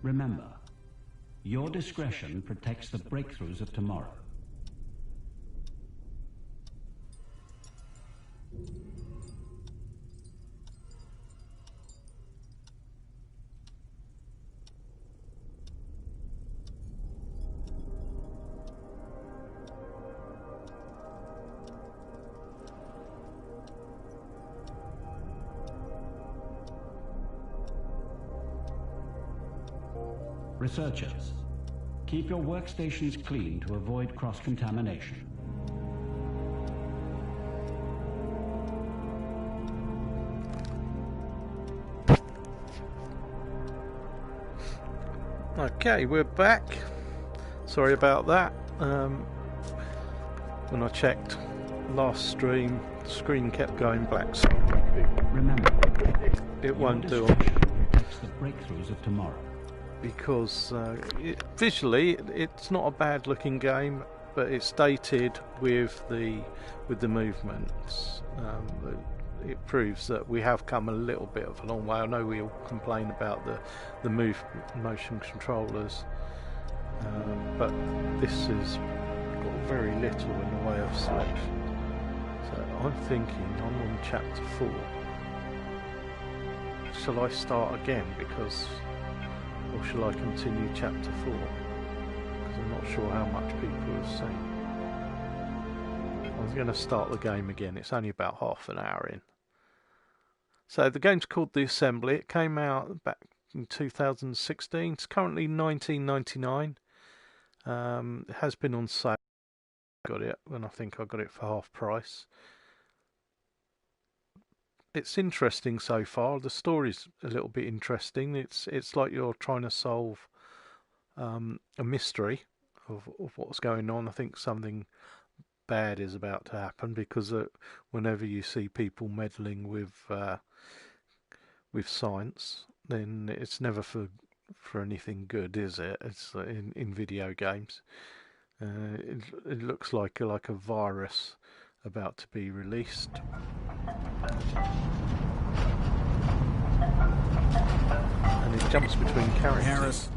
Remember, your discretion protects the breakthroughs of tomorrow. Researchers, keep your workstations clean to avoid cross-contamination. Okay, we're back. Sorry about that. When I checked last stream, the screen kept going black. So Remember, it won't do protects the breakthroughs of tomorrow. Because visually it's not a bad looking game, but it's dated with the movements. It proves that we have come a little bit of a long way. I know we all complain about the motion controllers, but this has got very little in the way of selection. So I'm thinking I'm on chapter 4. Shall I start again or shall I continue chapter 4? Because I'm not sure how much people have seen. I'm going to start the game again. It's only about half an hour in. So the game's called The Assembly. It came out back in 2016. It's currently $19.99. It has been on sale. Got it, and I think I got it for half price. It's interesting so far. The story's a little bit interesting. It's like you're trying to solve a mystery of what's going on. I think something bad is about to happen because whenever you see people meddling with science, then it's never for anything good, is it? It's in video games. It looks like a virus about to be released. And it jumps between characters. Harris.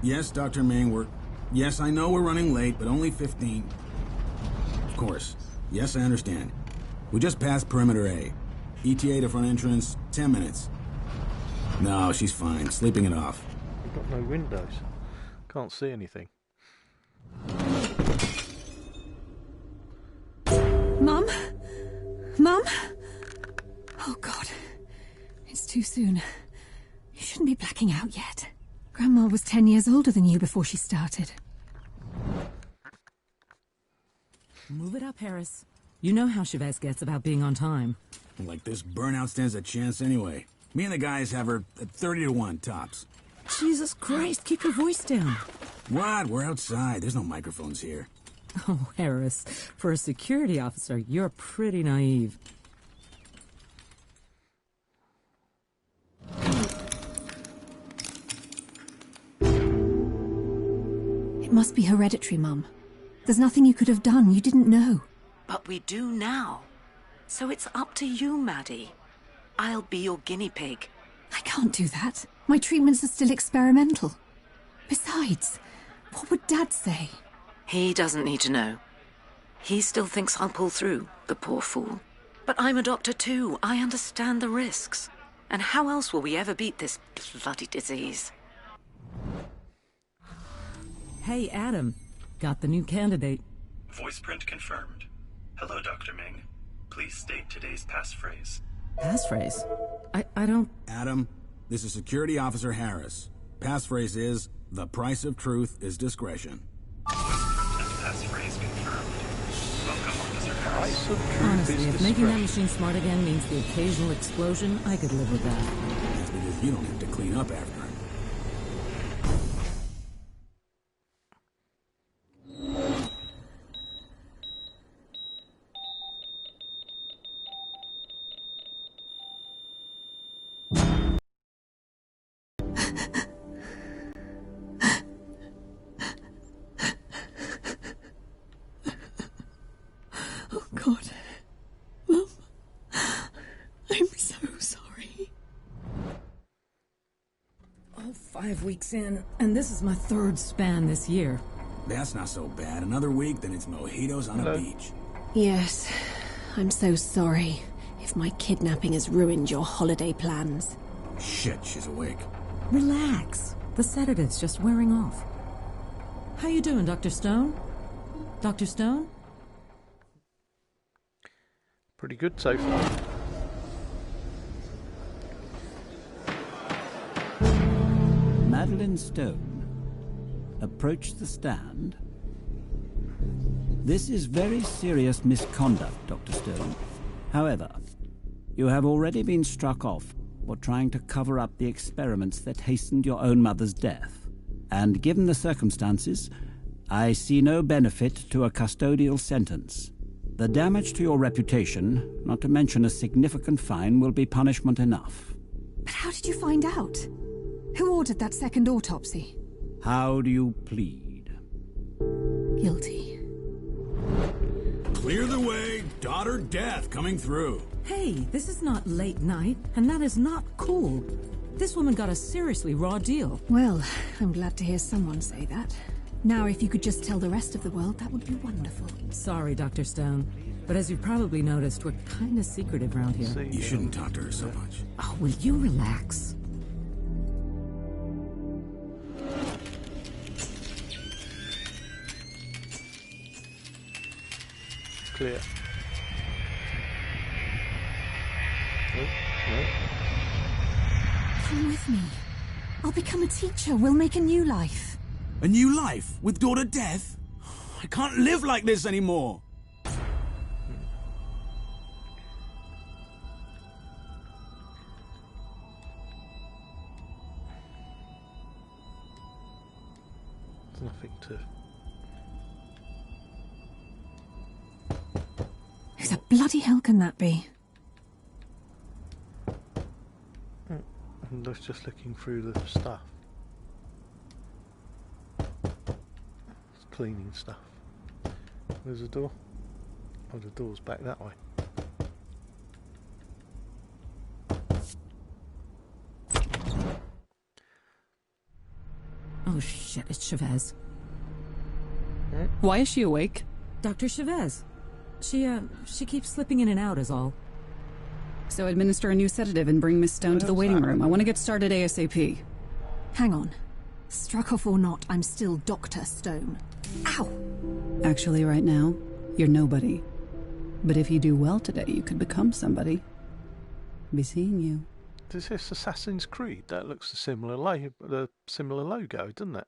Yes, Dr. Ming, yes, I know we're running late, but only 15. Of course. Yes, I understand. We just passed perimeter A. ETA to front entrance, 10 minutes. No, she's fine. Sleeping it off. We've got no windows. Can't see anything. Mum? Mum? Oh, God. It's too soon. You shouldn't be blacking out yet. Grandma was 10 years older than you before she started. Move it up, Harris. You know how Chavez gets about being on time. Like this burnout stands a chance anyway. Me and the guys have her at 30-1 tops. Jesus Christ, keep your voice down. What? We're outside. There's no microphones here. Oh, Harris, for a security officer, you're pretty naive. It must be hereditary, Mum. There's nothing you could have done. You didn't know. But we do now. So it's up to you, Maddie. I'll be your guinea pig. I can't do that. My treatments are still experimental. Besides, what would Dad say? He doesn't need to know. He still thinks I'll pull through, the poor fool. But I'm a doctor too. I understand the risks. And how else will we ever beat this bloody disease? Hey, Adam. Got the new candidate. Voice print confirmed. Hello, Dr. Ming. Please state today's passphrase. Passphrase? I don't... Adam, this is Security Officer Harris. Passphrase is, the price of truth is discretion. Voice print and passphrase confirmed. Welcome, Officer Harris. Price of truth Honestly, is if making that discretion. machine smart again means the occasional explosion, I could live with that. That's because you don't have to clean up after him. Oh, God. Mum, I'm so sorry. 5 weeks in, and this is my 3rd span this year. That's not so bad. Another week, then it's mojitos on a beach. Yes, I'm so sorry if my kidnapping has ruined your holiday plans. Shit, she's awake. Relax. The sedative's just wearing off. How you doing, Dr. Stone? Dr. Stone? Pretty good so far. Madeline Stone, approach the stand. This is very serious misconduct, Dr. Stone. However, you have already been struck off for trying to cover up the experiments that hastened your own mother's death. And given the circumstances, I see no benefit to a custodial sentence. The damage to your reputation, not to mention a significant fine, will be punishment enough. But how did you find out? Who ordered that second autopsy? How do you plead? Guilty. Clear the way, daughter death coming through. Hey, this is not late night, and that is not cool. This woman got a seriously raw deal. Well, I'm glad to hear someone say that. Now, if you could just tell the rest of the world, that would be wonderful. Sorry, Dr. Stone, but as you've probably noticed, we're kind of secretive around here. You shouldn't talk to her so much. Oh, will you relax? Clear. No. Come with me. I'll become a teacher. We'll make a new life. A new life with daughter death? I can't live like this anymore. There's nothing to... Who the bloody hell can that be? I'm just looking through the stuff. It's cleaning stuff. There's a door. Oh, the door's back that way. Oh shit, it's Chavez. Why is she awake? Dr. Chavez. She keeps slipping in and out is all. So administer a new sedative and bring Miss Stone to the waiting room. I want to get started ASAP. Hang on. Struck off or not, I'm still Dr. Stone. Ow! Actually, right now, you're nobody. But if you do well today, you could become somebody. Be seeing you. Is this Assassin's Creed? That looks a similar logo, doesn't it?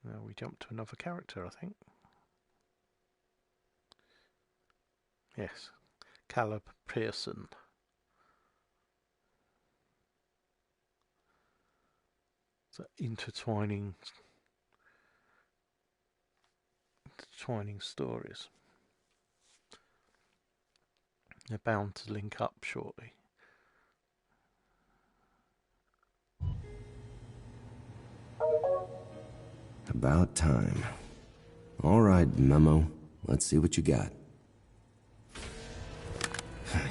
Now we jump to another character, I think. Yes, Caleb Pearson. So intertwining stories. They're bound to link up shortly. About time. All right, Memo. Let's see what you got.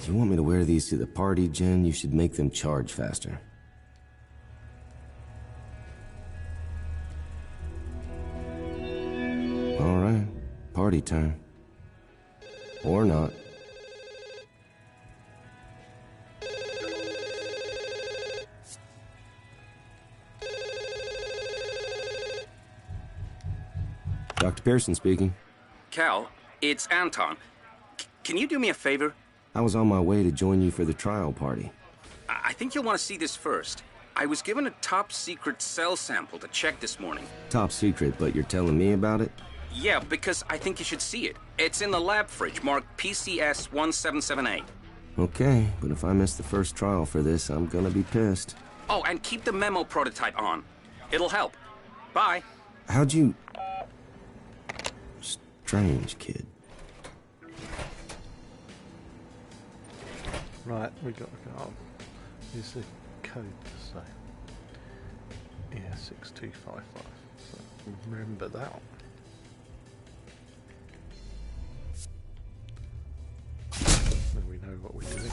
You want me to wear these to the party, Jen? You should make them charge faster. All right. Party time. Or not. Dr. Pearson speaking. Cal, it's Anton. Can you do me a favor? I was on my way to join you for the trial party. I think you'll want to see this first. I was given a top-secret cell sample to check this morning. Top secret, but you're telling me about it? Yeah, because I think you should see it. It's in the lab fridge marked PCS 1778. Okay, but if I miss the first trial for this, I'm gonna be pissed. Oh, and keep the memo prototype on. It'll help. Bye. How'd you... Strange kid. Right, we got to go on. Here's the code to say. Yeah, 6255. So remember that one. know what we're doing.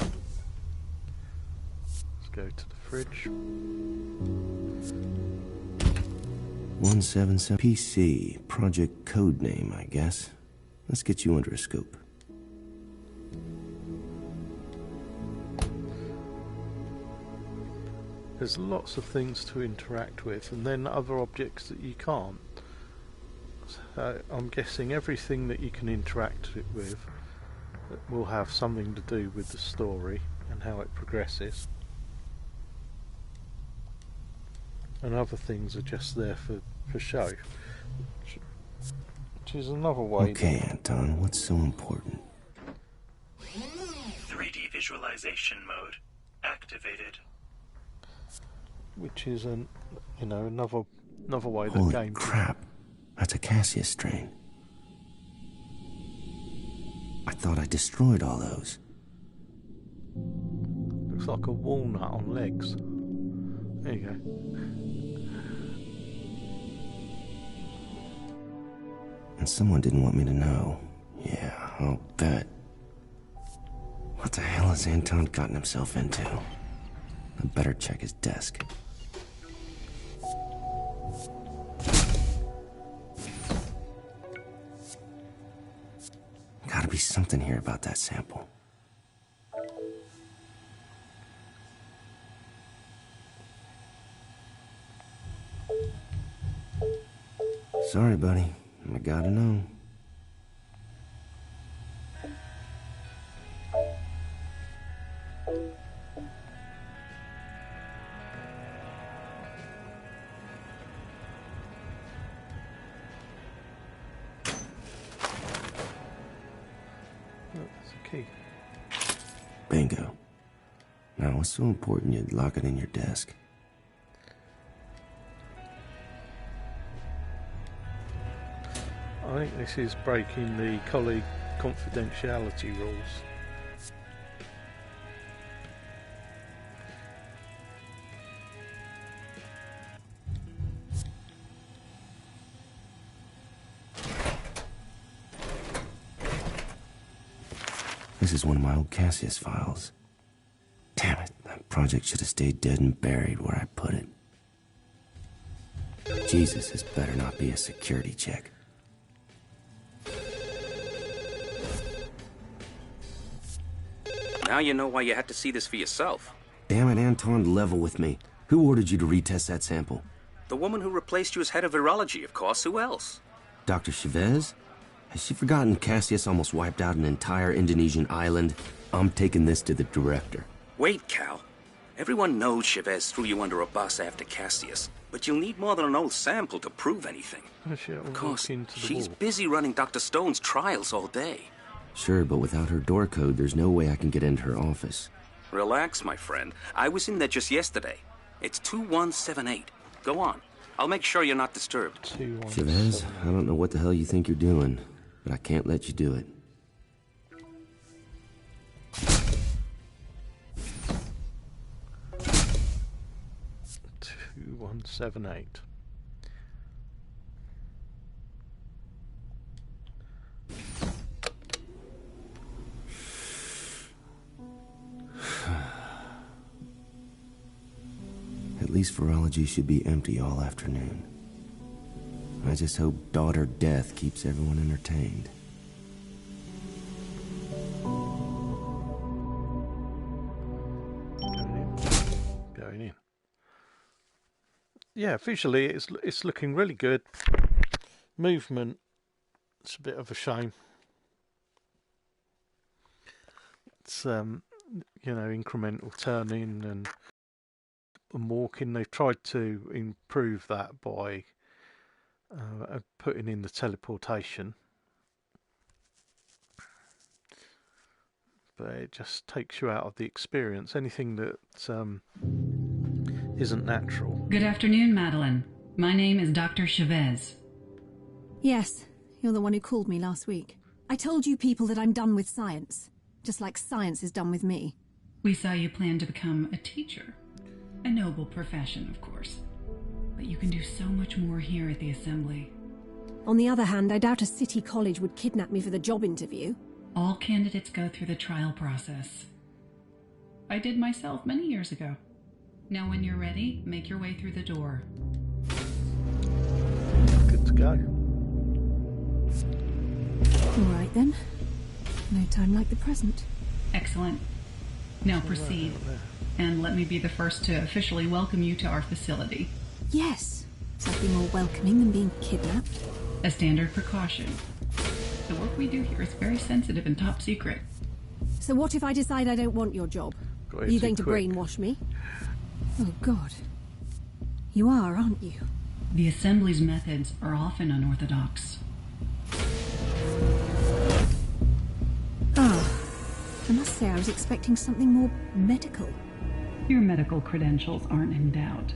Let's go to the fridge. 177 PC, project code name, I guess. Let's get you under a scope. There's lots of things to interact with, and then other objects that you can't. So I'm guessing everything that you can interact with will have something to do with the story and how it progresses. And other things are just there for show. Which is another way. Okay, Anton, what's so important? 3D visualization mode activated. Which is another way that Holy game. crap! That's a Cassius strain. I thought I destroyed all those. Looks like a walnut on legs. There you go. And someone didn't want me to know. Yeah, I'll bet. What the hell has Anton gotten himself into? I better check his desk. Gotta be something here about that sample. Sorry, buddy. I gotta know. That's a key. Bingo. Now, what's so important you'd lock it in your desk? I think this is breaking the colleague confidentiality rules. This is one of my old Cassius files. Damn it, that project should have stayed dead and buried where I put it. Jesus, this better not be a security check. Now you know why you had to see this for yourself. Damn it, Anton, level with me. Who ordered you to retest that sample? The woman who replaced you as head of virology, of course. Who else? Dr. Chavez? Has she forgotten Cassius almost wiped out an entire Indonesian island? I'm taking this to the director. Wait, Cal. Everyone knows Chavez threw you under a bus after Cassius, but you'll need more than an old sample to prove anything. Of course, she's busy running Dr. Stone's trials all day. Sure, but without her door code, there's no way I can get into her office. Relax, my friend. I was in there just yesterday. It's 2178. Go on. I'll make sure you're not disturbed. Chavez, I don't know what the hell you think you're doing, but I can't let you do it. One 7-8. At least virology should be empty all afternoon. I just hope daughter death keeps everyone entertained. Going in. Yeah, visually it's looking really good. Movement, it's a bit of a shame. It's incremental turning and walking. They've tried to improve that by putting in the teleportation, but it just takes you out of the experience. Anything that isn't natural. Good afternoon, Madeline. My name is Dr. Chavez. Yes, you're the one who called me last week. I told you people that I'm done with science, just like science is done with me. We saw you plan to become a teacher. A noble profession, of course. But you can do so much more here at the assembly. On the other hand, I doubt a city college would kidnap me for the job interview. All candidates go through the trial process. I did myself many years ago. Now when you're ready, make your way through the door. Good to go. All right then. No time like the present. Excellent. Now proceed. And let me be the first to officially welcome you to our facility. Yes. Something more welcoming than being kidnapped. A standard precaution. The work we do here is very sensitive and top secret. So what if I decide I don't want your job? Are you going to brainwash me? Oh, God. You are, aren't you? The Assembly's methods are often unorthodox. I must say I was expecting something more medical. Your medical credentials aren't in doubt.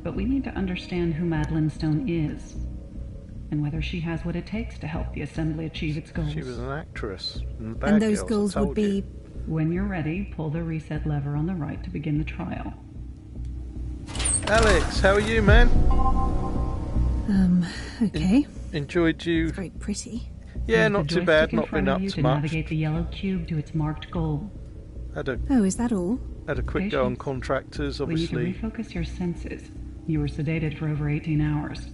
But we need to understand who Madeline Stone is, and whether she has what it takes to help the Assembly achieve its goals. She was an actress. And those goals would be... When you're ready, pull the reset lever on the right to begin the trial. Alex, how are you, man? Okay. Enjoyed you? It's very pretty. Yeah, not too bad. Not been up to much. Navigate the yellow cube to its marked goal. Oh, is that all? Had a quick go on contractors, obviously. We need to refocus your senses. You were sedated for over 18 hours.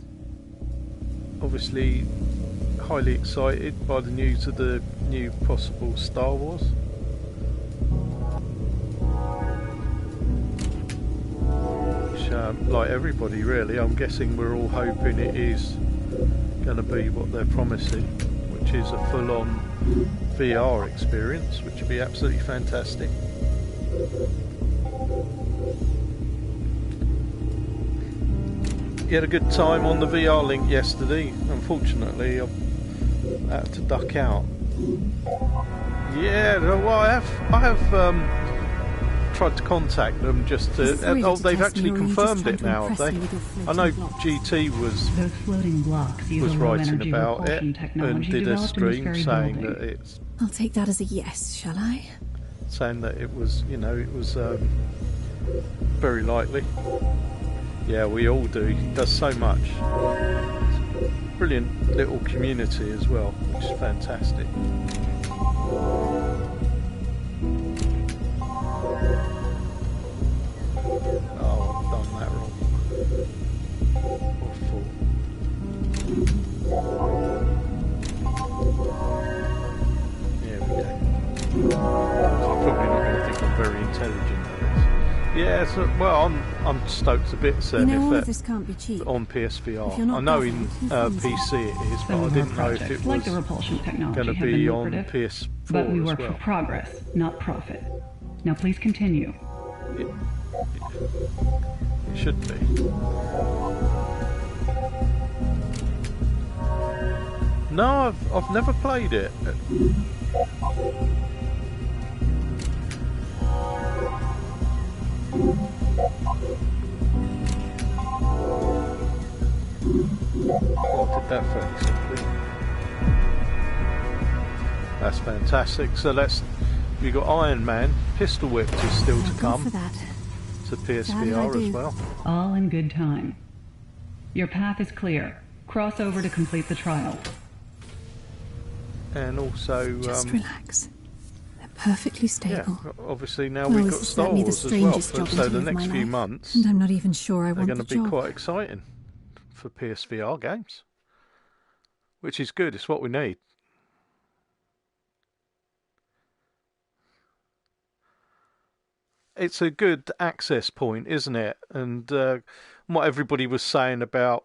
Obviously, highly excited by the news of the new possible Star Wars. Which, like everybody really, I'm guessing we're all hoping it is going to be what they're promising, which is a full-on VR experience, which would be absolutely fantastic. You had a good time on the VR link yesterday. Unfortunately, I had to duck out. Yeah, well, I have tried to contact them just to. Oh, they've actually confirmed it now, have they? I know GT was writing about it and did a stream saying that it's. I'll take that as a yes, shall I? Saying that it was, you know, it was very likely. Yeah, we all do. He does so much. Brilliant little community as well, which is fantastic. Oh, I've done that wrong. Awful. There we go. I'm probably not going to think I'm very intelligent. Yeah, so, well, I'm stoked a bit, Seb, if this can't be cheap. On PSVR. I know in PC it is, but I didn't know if it was going to be on PS4 but we work as well. For progress, not profit. Now please continue. It should be. No, I've never played it. Oh, did that fairly simply. That's fantastic. So we got Iron Man, Pistol Whipped is still to come to PSVR as well. All in good time. Your path is clear. Cross over to complete the trial. And also just relax. Perfectly stable. Yeah, obviously now we've got Star Wars as well, so the next few months and I'm not even sure I want they're going to be quite exciting for PSVR games, which is good. It's what we need. It's a good access point, isn't it? And what everybody was saying about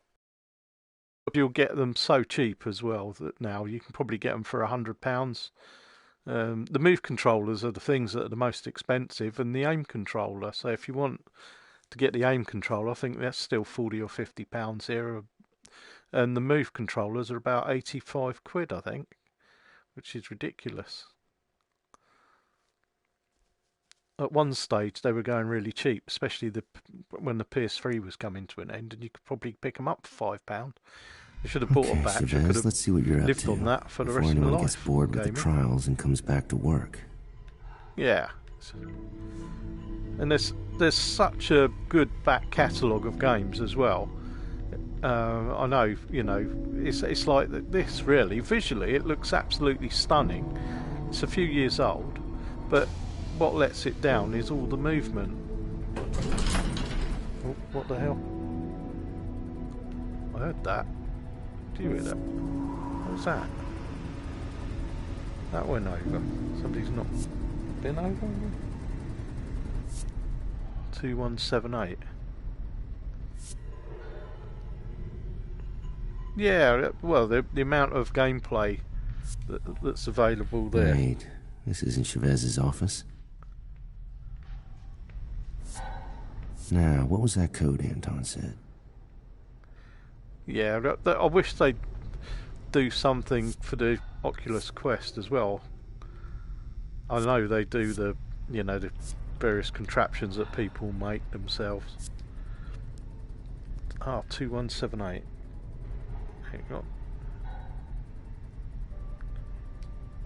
you'll get them so cheap as well that now you can probably get them for £100. The Move controllers are the things that are the most expensive, and the aim controller. So if you want to get the aim controller, I think that's still £40 or £50 here. And the Move controllers are about 85 quid, I think, which is ridiculous. At one stage, they were going really cheap, especially when the PS3 was coming to an end, and you could probably pick them up for £5. I should have bought a batch. Chavez, let's see what you're lived up to on that for the before rest of my anyone life. Gets bored with the trials and comes back to work. Yeah, and there's such a good back catalogue of games as well, I know, you know, it's like this really. Visually, it looks absolutely stunning. It's a few years old, but what lets it down is all the movement. Oh, what the hell? I heard that. Do you hear that? What was that? That went over. Somebody's not been over? 2178. Yeah, well, the amount of gameplay that's available there. Wait, this isn't Chavez's office. Now, what was that code Anton said? Yeah, I wish they'd do something for the Oculus Quest as well. I know they do the, you know, the various contraptions that people make themselves. 2178. Hang on.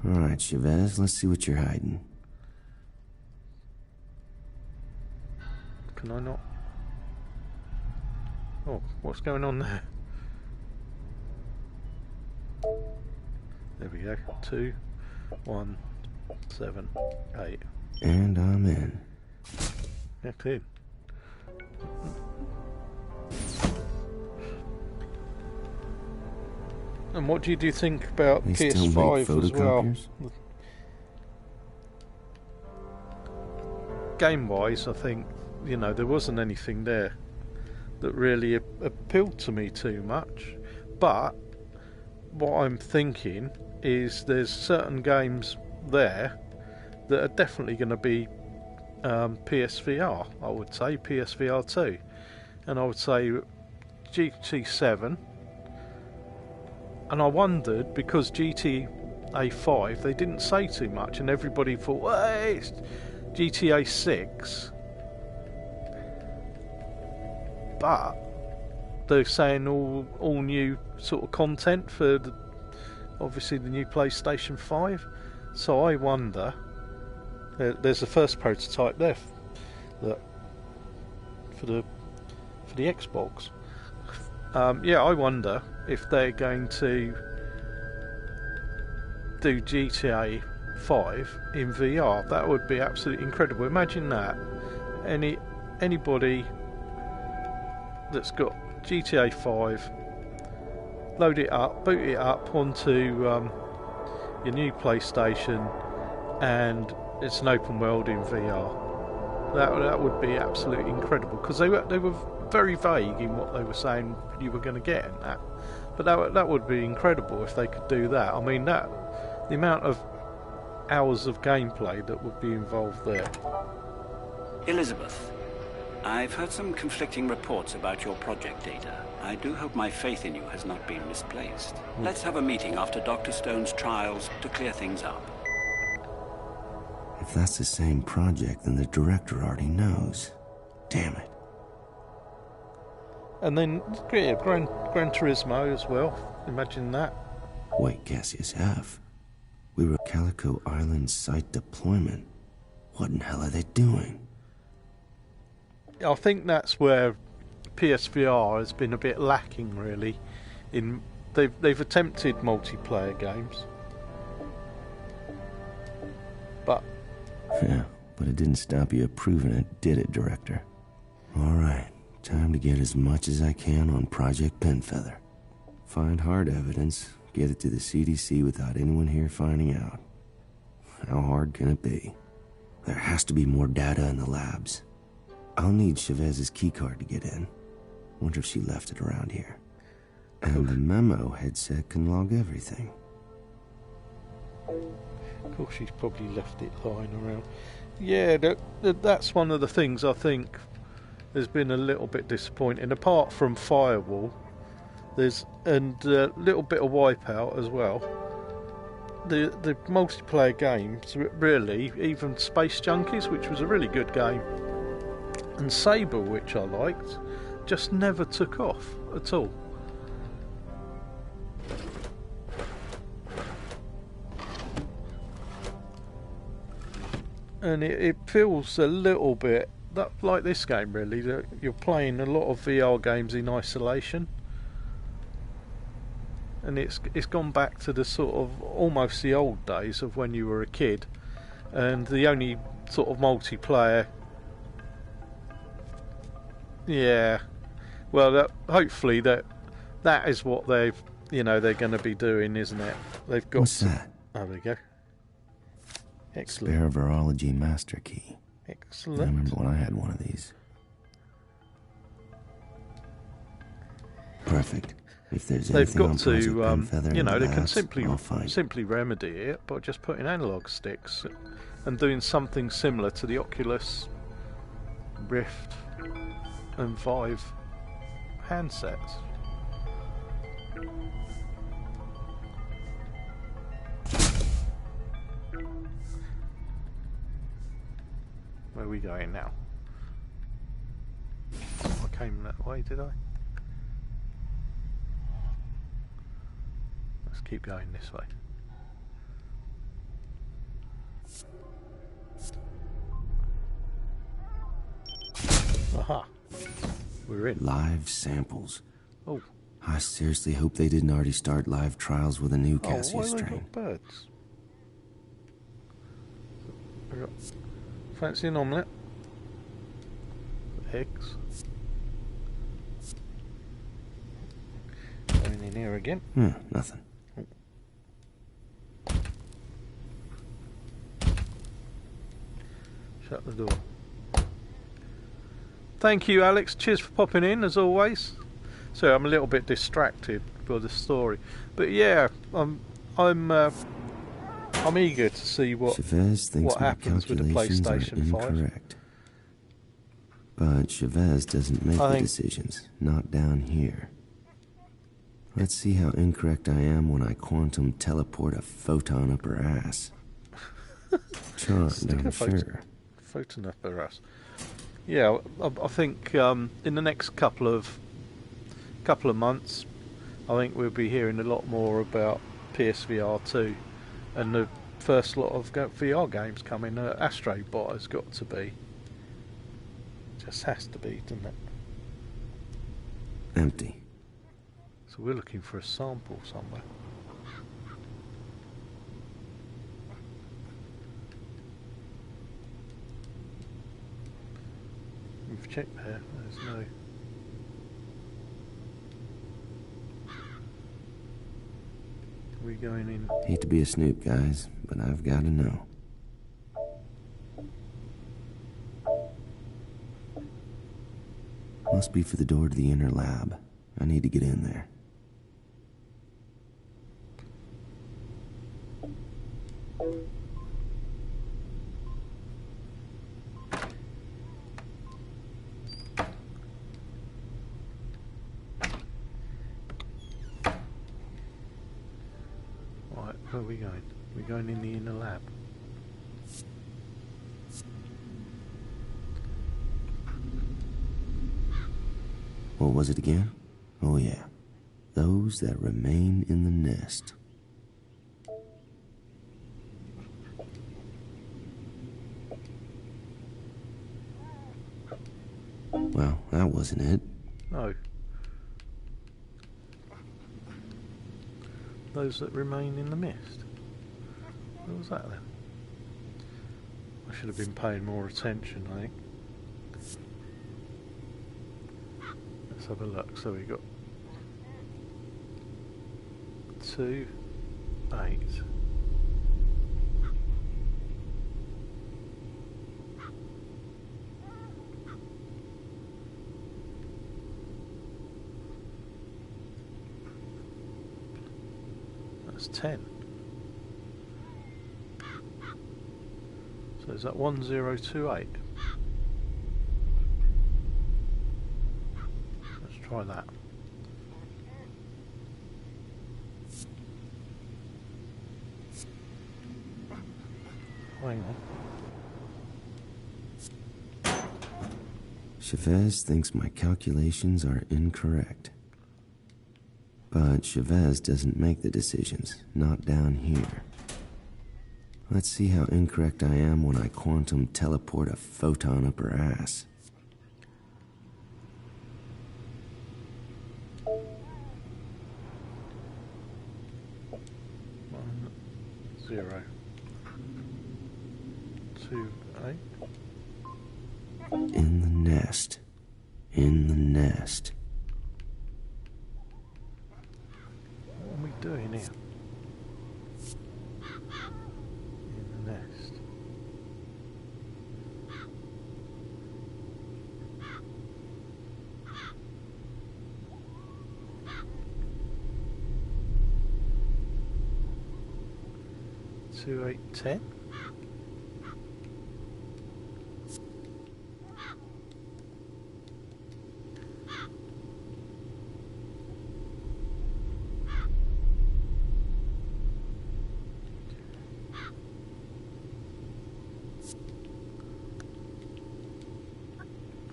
Alright, Chavez, let's see what you're hiding. Can I not? Oh, what's going on there? There we go. 2, 1, 7, 8. And I'm in. That's it. And what do you think about They still make PS5 as well? photocopiers? Game-wise, I think, you know, there wasn't anything there that really appealed to me too much. But what I'm thinking is there's certain games there that are definitely going to be PSVR, I would say, PSVR 2. And I would say GT7. And I wondered, because GTA 5, they didn't say too much, and everybody thought, well, it's GTA 6. But they're saying all new sort of content for obviously the new PlayStation 5. So I wonder, there's the first prototype there that for the Xbox. Yeah, I wonder if they're going to do GTA 5 in VR. That would be absolutely incredible. Imagine that. Anybody that's got GTA 5, load it up, boot it up onto your new PlayStation, and it's an open world in VR. That would be absolutely incredible, because they were very vague in what they were saying you were going to get in that. But that would be incredible if they could do that. I mean, the amount of hours of gameplay that would be involved there. Elizabeth, I've heard some conflicting reports about your project data. I do hope my faith in you has not been misplaced. Let's have a meeting after Dr. Stone's trials to clear things up. If that's the same project, then the director already knows. Damn it. And then, yeah, Gran Turismo as well. Imagine that. Wait, Cassius F. We were Calico Island site deployment. What in hell are they doing? I think that's where PSVR has been a bit lacking, really. They've attempted multiplayer games, but yeah, but it didn't stop you approving it, did it, director? All right, time to get as much as I can on Project Penfeather. Find hard evidence, get it to the CDC without anyone here finding out. How hard can it be? There has to be more data in the labs. I'll need Chavez's keycard to get in. Wonder if she left it around here. And the memo headset can log everything. Of course, she's probably left it lying around. Yeah, that's one of the things I think has been a little bit disappointing. Apart from Firewall, and a little bit of Wipeout as well. The multiplayer games, really, even Space Junkies, which was a really good game, and Sable, which I liked, just never took off at all. And it feels a little bit like this game, really, that you're playing a lot of VR games in isolation. and it's gone back to the sort of almost the old days of when you were a kid, and the only sort of multiplayer. Yeah, well, hopefully that is what they're going to be doing, isn't it? They've got. What's that? Oh, there we go. Excellent. Spare virology master key. Excellent. I remember when I had one of these. Perfect. If there's They've anything got on to, Project Pinfeather they can labs, simply remedy it by just putting analog sticks and doing something similar to the Oculus Rift and Vive handsets. Where are we going now? I came that way, did I? Let's keep going this way. Aha! We're in. live samples. Oh. I seriously hope they didn't already start live trials with a new Why Cassius have they strain. got birds? We got fancy an omelette. Eggs. Going in here again. Nothing. Shut the door. Thank you, Alex. Cheers for popping in, as always. So I'm a little bit distracted by the story, but yeah, I'm eager to see what happens with the PlayStation 5. Incorrect. But Chavez doesn't make the decisions, not down here. Let's see how incorrect I am when I quantum teleport a photon up her ass. Charmed, I'm sure. Photon up her ass. Yeah, I think in the next couple of months, I think we'll be hearing a lot more about PSVR 2 and the first lot of VR games coming. Astrobot has got to be. Just has to be, doesn't it? Empty. So we're looking for a sample somewhere. We've checked there. There's no. We going in? Hate to be a snoop, guys, but I've got to know. Must be for the door to the inner lab. I need to get in there. Right, where are we going? We're going in the inner lab. What was it again? Oh yeah. Those that remain in the nest. Well, that wasn't it. No. Those that remain in the mist. What was that then? I should have been paying more attention, I think. Let's have a look. So we got 2, 8. That's 10. So is that 1028? Let's try that. Hang on. Chavez thinks my calculations are incorrect. But Chavez doesn't make the decisions, not down here. Let's see how incorrect I am when I quantum teleport a photon up her ass. 0. 2, 8. In the nest. In the nest. What are we doing here? In the nest. Two, 8, 10.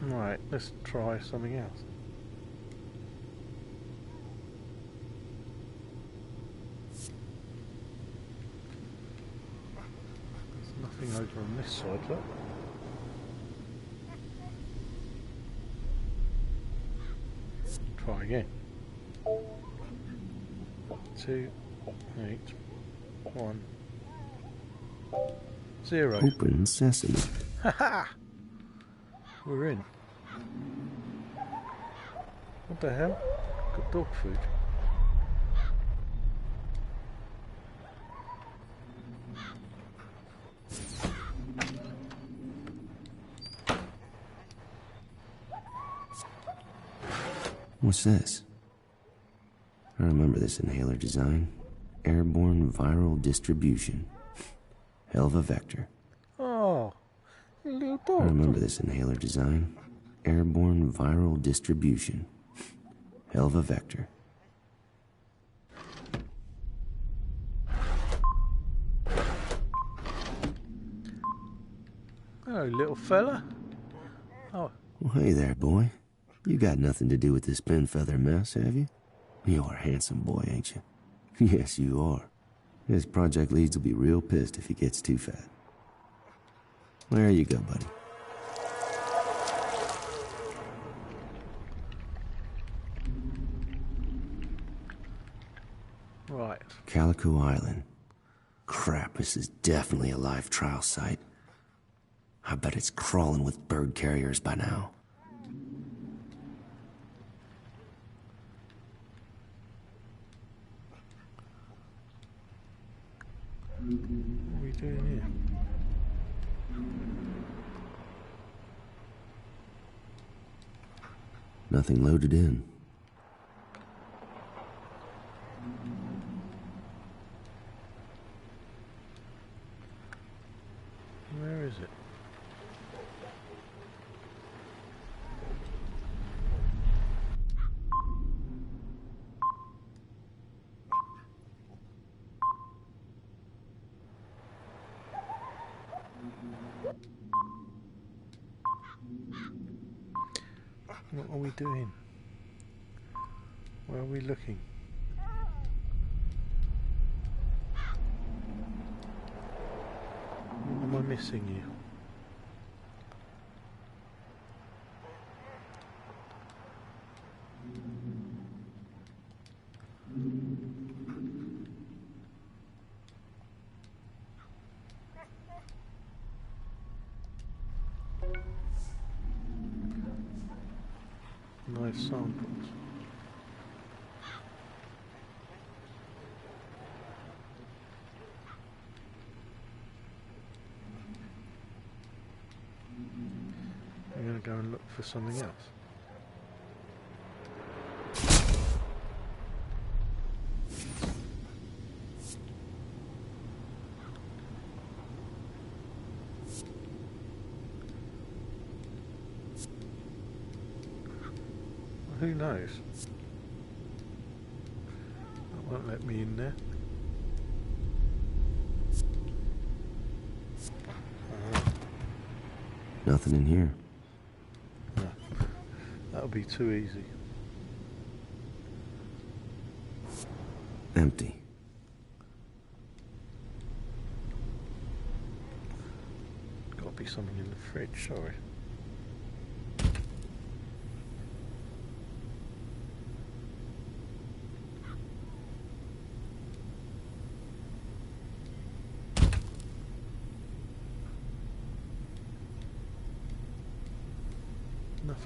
Right, let's try something else. There's nothing over on this side, look. Try again. 2, 8, 1, 0. Open sesame. Haha! We're in. What the hell? Got dog food. What's this? I remember this inhaler design. Airborne viral distribution. Hell of a vector. Oh, little dog. I remember this inhaler design. Airborne viral distribution. Hell of a vector. Hello, little fella. Oh. Well, hey there, boy. You got nothing to do with this pin feather mess, have you? You're a handsome boy, ain't you? Yes, you are. This project leads will be real pissed if he gets too fat. There you go, buddy. Right. Calico Island. Crap, this is definitely a live trial site. I bet it's crawling with bird carriers by now. What are we doing here? Nothing loaded in. Where is it? What are we doing? Where are we looking? What am I missing here? Live samples. I'm going to go and look for something else. Who knows? That won't let me in there. Nothing in here. No, that'll be too easy. Empty. Got to be something in the fridge, sorry.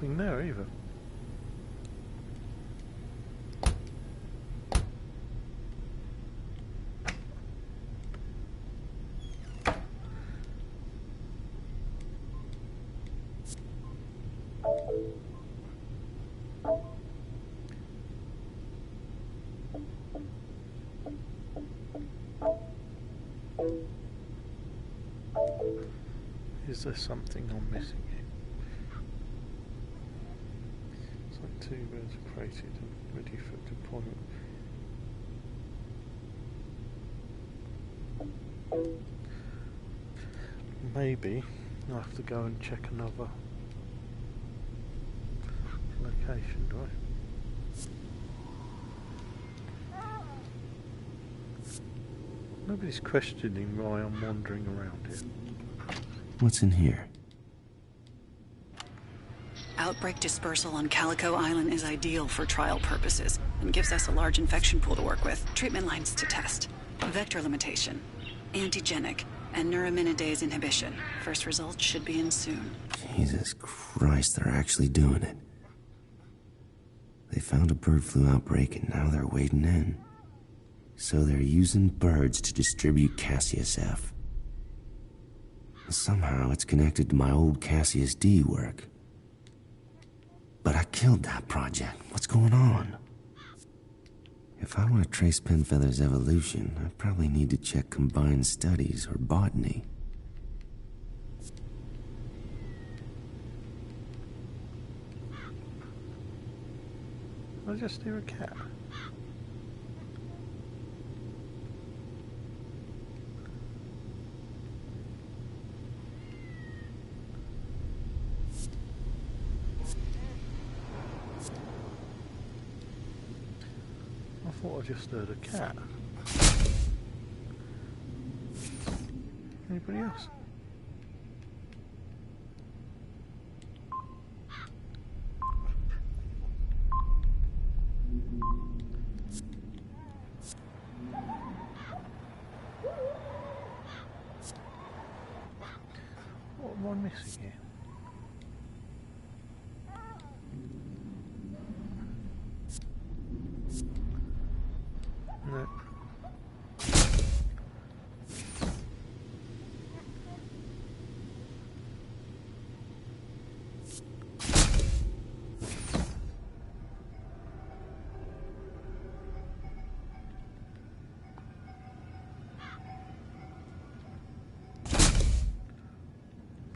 Nothing there either. Is there something I'm missing here? It's like 2 birds are created and ready for deployment. Maybe I have to go and check another location, do I? Nobody's questioning why I'm wandering around here. What's in here? Outbreak dispersal on Calico Island is ideal for trial purposes and gives us a large infection pool to work with. Treatment lines to test. Vector limitation, antigenic, and neuraminidase inhibition. First results should be in soon. Jesus Christ, they're actually doing it. They found a bird flu outbreak and now they're wading in. So they're using birds to distribute Cassius F. Somehow it's connected to my old Cassius D work. But I killed that project. What's going on? If I want to trace Pinfeather's evolution, I probably need to check combined studies or botany. I just hear a cat. I thought I just heard a cat. Anybody else? What am I missing here? No.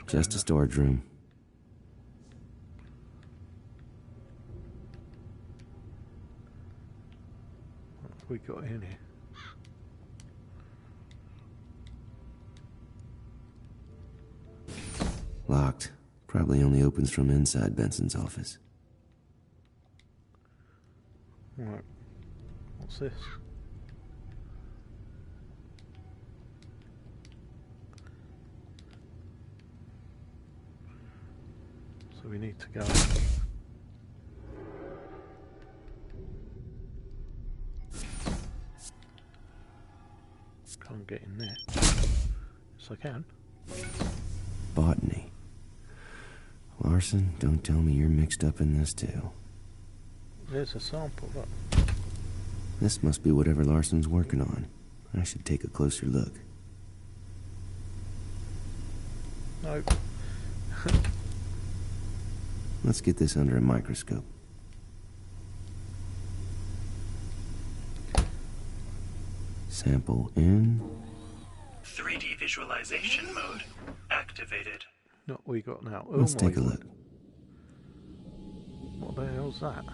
Just a storage room. What have we got in here? Locked. Probably only opens from inside Benson's office. Right. What's this? So we need to go. Can't get in there. Yes, I can. Botany. Larson, don't tell me you're mixed up in this too. There's a sample, look. This must be whatever Larson's working on. I should take a closer look. Nope. Let's get this under a microscope. Sample in. 3D visualization mode activated. What we got now? Oh, Let's take a look. What the hell's that?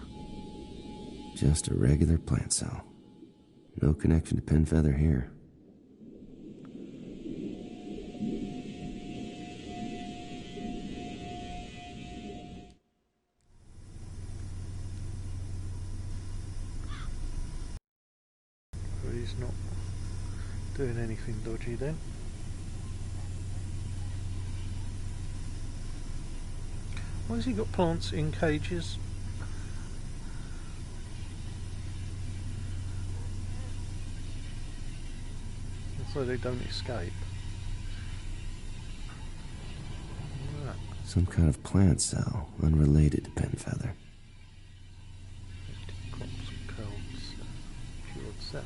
Just a regular plant cell. No connection to Pinfeather here. But he's not doing anything dodgy then. Why has he got plants in cages? So they don't escape. Right. Some kind of plant cell, unrelated to Penfeather. Cured cell.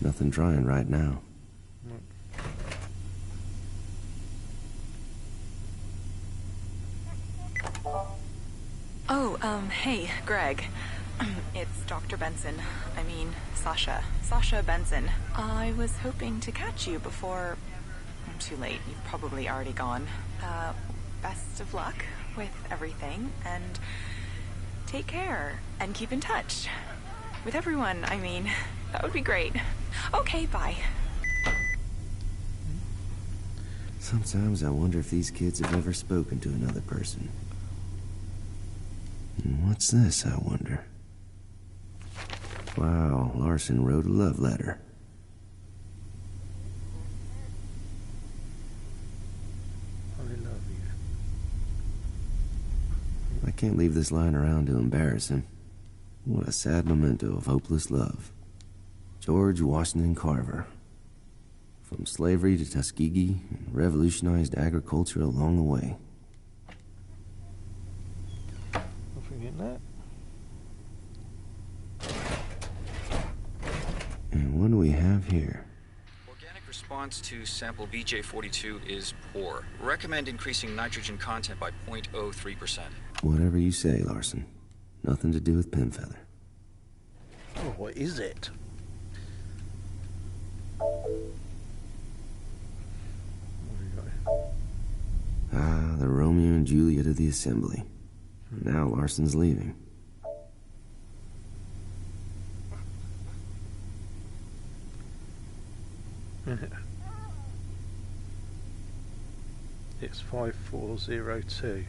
Nothing drying right now. Oh, hey, Greg. It's Dr. Benson. I mean, Sasha. Sasha Benson. I was hoping to catch you before... Too late. You've probably already gone. Best of luck with everything, and take care, and keep in touch. With everyone, I mean. That would be great. Okay, bye. Sometimes I wonder if these kids have ever spoken to another person. And what's this, I wonder? Wow, Larson wrote a love letter. I love you. I can't leave this lying around to embarrass him. What a sad memento of hopeless love. George Washington Carver. From slavery to Tuskegee, and revolutionized agriculture along the way. Nothing in that. And what do we have here? Organic response to sample VJ42 is poor. Recommend increasing nitrogen content by 0.03%. Whatever you say, Larson. Nothing to do with Penfeather. Oh, what is it? Ah, the Romeo and Juliet of the assembly. Now Larson's leaving. It's 5402.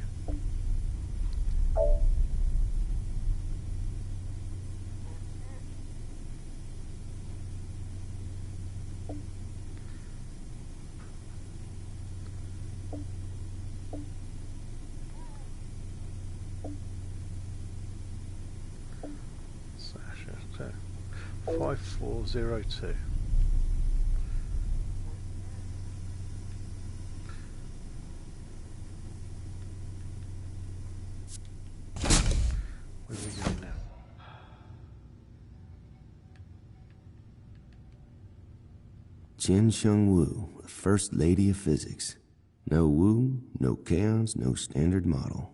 Sasha, so 5402. Where are we going now? Jin Sheng Wu, the First Lady of Physics. No Wu, no chaos, no standard model.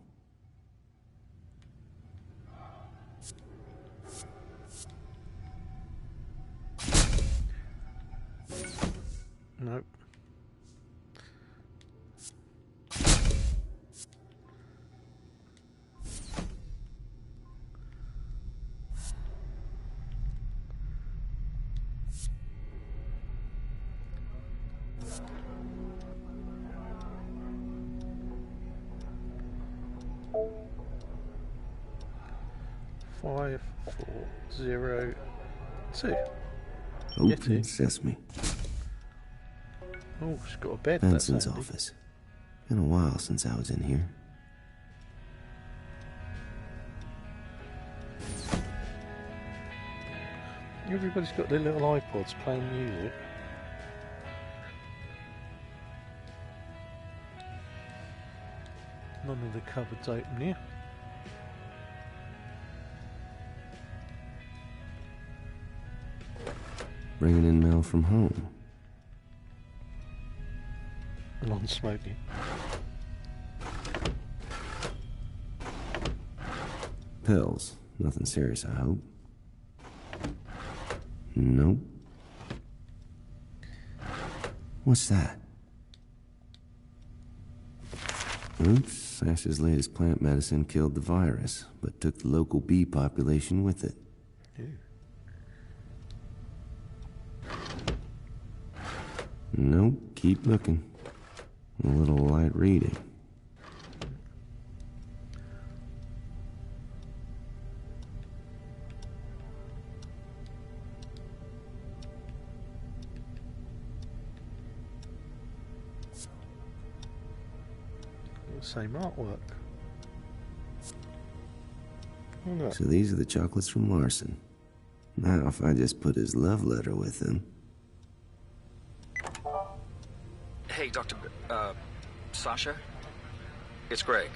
Nope. Five, 402. Open sesame. Oh, she's got a bed. Benson's office. Been a while since I was in here. Everybody's got their little iPods playing music. None of the cupboards open here. Bringing in mail from home. Non-smoking. Pills. Nothing serious, I hope. Nope. What's that? Oops, Sasha's latest plant medicine killed the virus, but took the local bee population with it. Ew. Nope, keep looking. A little light reading. Same artwork. So these are the chocolates from Larson. Now if I just put his love letter with him. Hey, Dr. Sasha? It's Greg.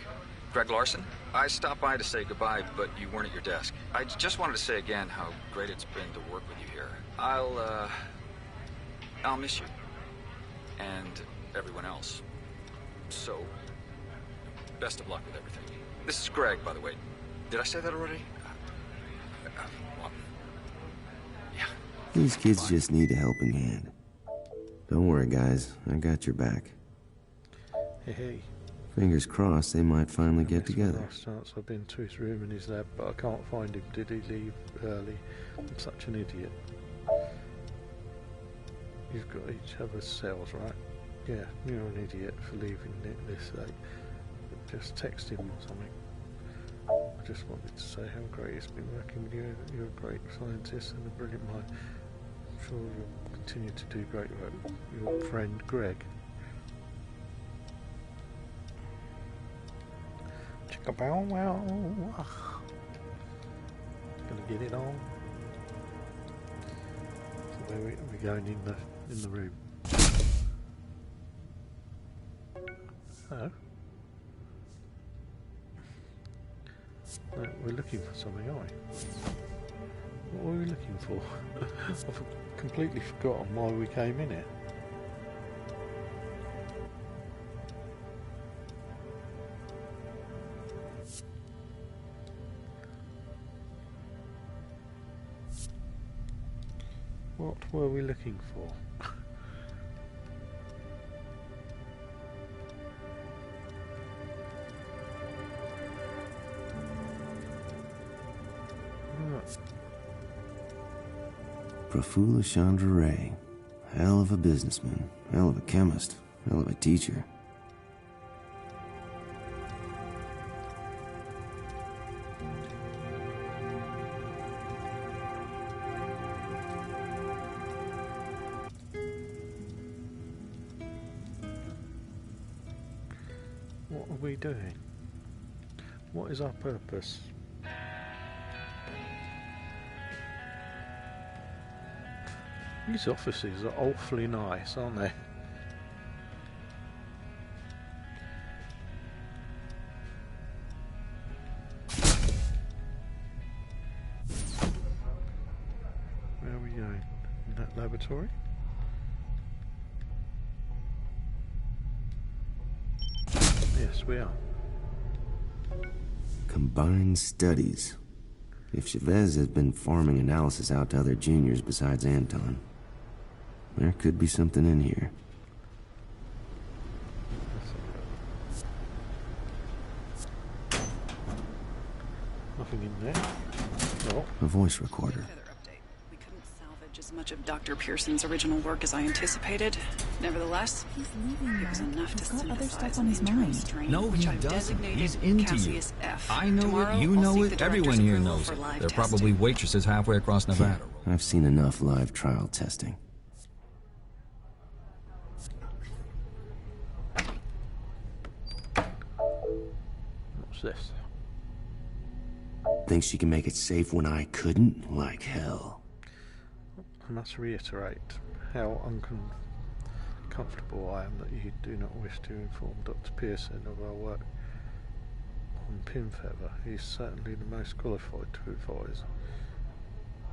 Greg Larson? I stopped by to say goodbye, but you weren't at your desk. I just wanted to say again how great it's been to work with you here. I'll miss you. And everyone else. So, best of luck with everything. This is Greg, by the way. Did I say that already? Well, yeah. These kids just need a helping hand. Don't worry, guys. I got your back. Hey. Fingers crossed they might finally get together. Last chance I've been to his room in his lab, but I can't find him. Did he leave early? I'm such an idiot. You've got each other's cells, right? Yeah, you're an idiot for leaving it this late. Just text him or something. I just wanted to say how great it's been working with you. You're a great scientist and a brilliant mind. I'm sure you'll continue to do great work. Your friend Greg. Chicka bow wow. Gonna get it on. So we're going in the room. Oh. No, we're looking for something, aren't we? What were we looking for? I've completely forgotten why we came in here. What were we looking for? Prafula Chandra Ray. Hell of a businessman. Hell of a chemist. Hell of a teacher. What are we doing? What is our purpose? These offices are awfully nice, aren't they? Where are we going? In that laboratory? Yes, we are. Combined studies. If Chavez has been farming analysis out to other juniors besides Anton, there could be something in here. Nothing in there. No. A voice recorder. We couldn't salvage as much of Dr. Pearson's original work as I anticipated. Nevertheless, it was enough to synthesize an internal strain, No, which he I've doesn't. designated He's into Cassius you. F. I know Tomorrow, it, you I'll know seek it, the everyone director's here approval knows for it. live There are testing. probably waitresses halfway across Nevada. I've seen enough live trial testing. What's this? Thinks she can make it safe when I couldn't? Like hell. I must reiterate how uncomfortable I am that you do not wish to inform Dr. Pearson of our work on Pinfeather. He is certainly the most qualified to advise,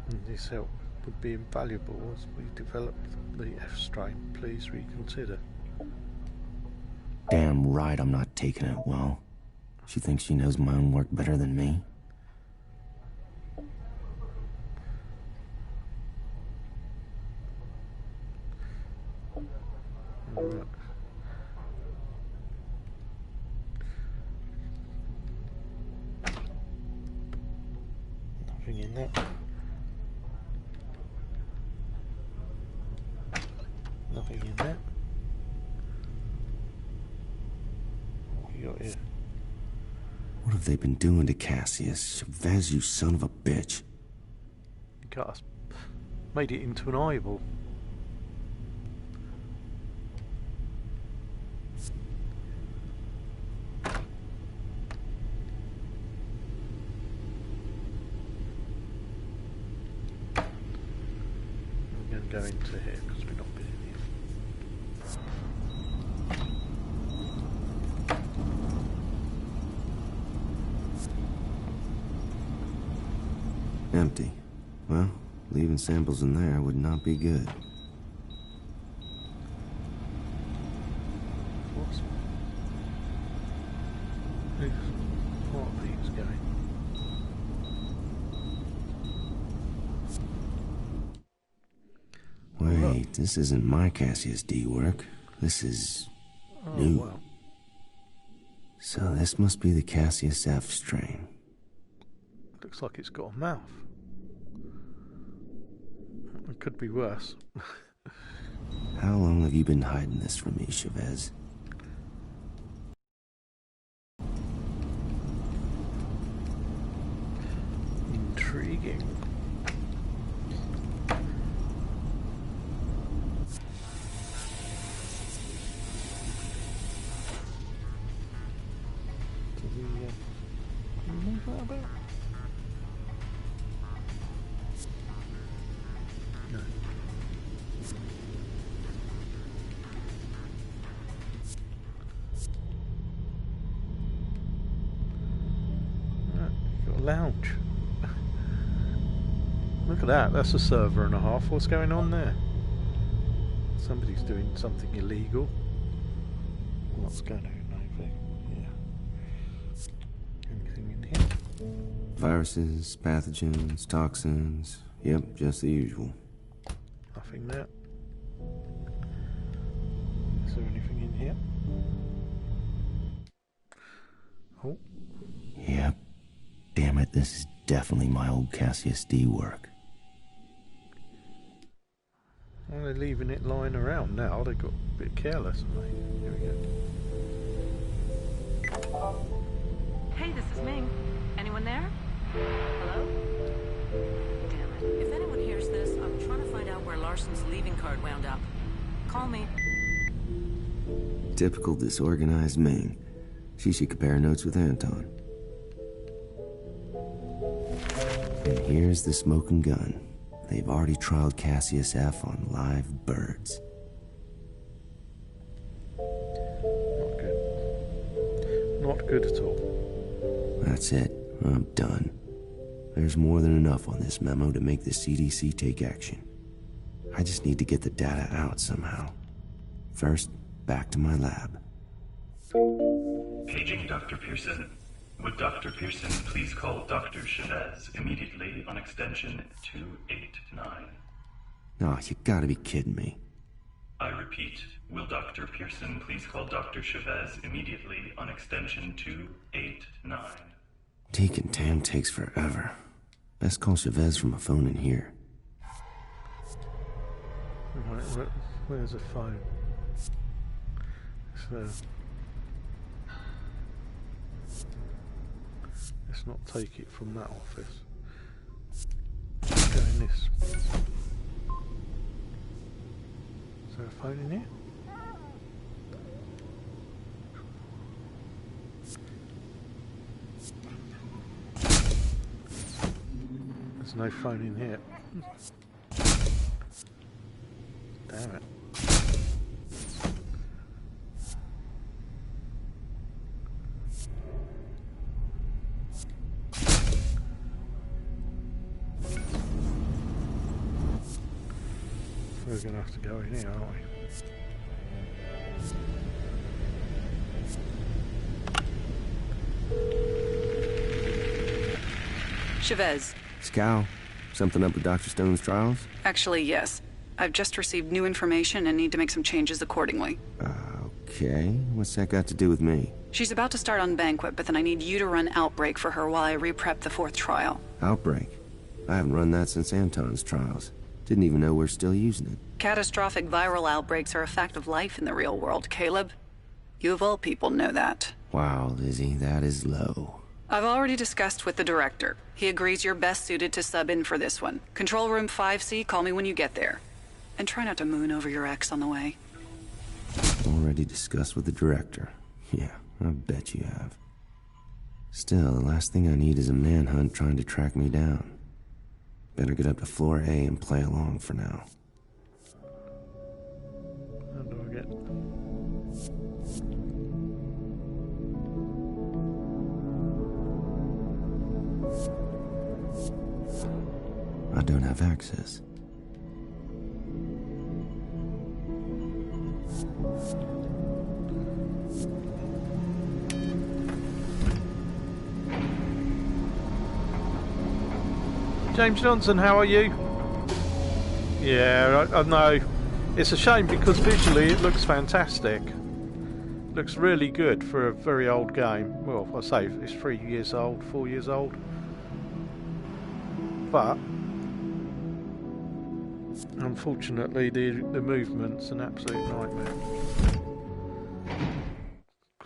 and his help would be invaluable as we develop the F strain. Please reconsider. Damn right I'm not taking it well. She thinks she knows my own work better than me. Right. Nothing in there. Nothing in there. What have you got here? What have they been doing to Cassius? Chavez, you son of a bitch. You got us. Made it into an eyeball. go into here because we've not been in here. Empty. Well, leaving samples in there would not be good. What's these heartbeats going? Wait, this isn't my Cassius D work. This is new. Well. So this must be the Cassius F strain. Looks like it's got a mouth. It could be worse. How long have you been hiding this from me, Chavez? Intriguing. Move that about? No. Right, got a lounge. Look at that, that's a server and a half. What's going on there? Somebody's doing something illegal. What's going on over here? Anything in here? Viruses, pathogens, toxins. Yep, just the usual. Nothing there. Is there anything in here? Oh. Yep. Damn it, this is definitely my old Cassius D work. Well, they're leaving it lying around now. They got a bit careless, haven't they? Here we go. Hey, this is Ming. Anyone there? Hello? Damn it. If anyone hears this, I'm trying to find out where Larson's leaving card wound up. Call me. Typical disorganized Ming. She should compare notes with Anton. And here's the smoking gun. They've already trialed Cassius F on live birds. Not good. Not good at all. That's it. I'm done. There's more than enough on this memo to make the CDC take action. I just need to get the data out somehow. First, back to my lab. Paging Dr. Pearson. Would Dr. Pearson please call Dr. Chavez immediately on extension 289? Oh, you gotta be kidding me. I repeat, will Dr. Pearson please call Dr. Chavez immediately on extension 289? Deacon Tam takes forever. Best call Chavez from a phone in here. Right, where's the phone? Let's not take it from that office. Let's go in this. Is there a phone in here? There's no phone in here. Damn it. We're going to have to go in here, aren't we? Chavez. Scow, something up with Dr. Stone's trials? Actually, yes. I've just received new information and need to make some changes accordingly. Okay, what's that got to do with me? She's about to start on Banquet, but then I need you to run Outbreak for her while I re-prep the 4th trial. Outbreak? I haven't run that since Anton's trials. Didn't even know we're still using it. Catastrophic viral outbreaks are a fact of life in the real world, Caleb. You of all people know that. Wow, Lizzie, that is low. I've already discussed with the director. He agrees you're best suited to sub in for this one. Control room 5C, call me when you get there. And try not to moon over your ex on the way. Already discussed with the director. Yeah, I bet you have. Still, the last thing I need is a manhunt trying to track me down. Better get up to floor A and play along for now. I don't have access. James Johnson, how are you? Yeah, I know. It's a shame because visually it looks fantastic. Looks really good for a very old game. Well, I say it's 3 years old, 4 years old. But unfortunately the movement's an absolute nightmare.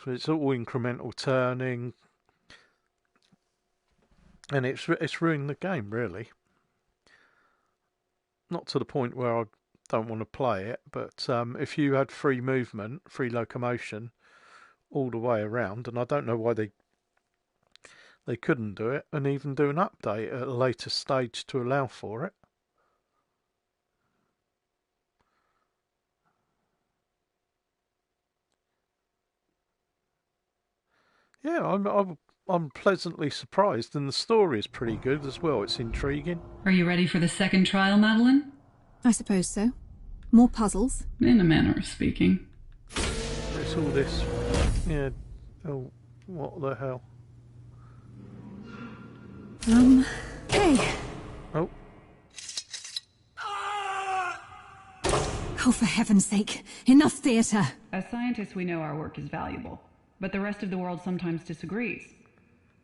So it's all incremental turning. And it's ruined the game, really. Not to the point where I don't want to play it, but if you had free movement, free locomotion, all the way around, and I don't know why they couldn't do it, and even do an update at a later stage to allow for it. Yeah, I'm pleasantly surprised, and the story is pretty good as well. It's intriguing. Are you ready for the second trial, Madeline? I suppose so. More puzzles? In a manner of speaking. It's all this. Yeah. Oh, what the hell? Hey. Oh. Oh, for heaven's sake. Enough theatre. As scientists, we know our work is valuable, but the rest of the world sometimes disagrees.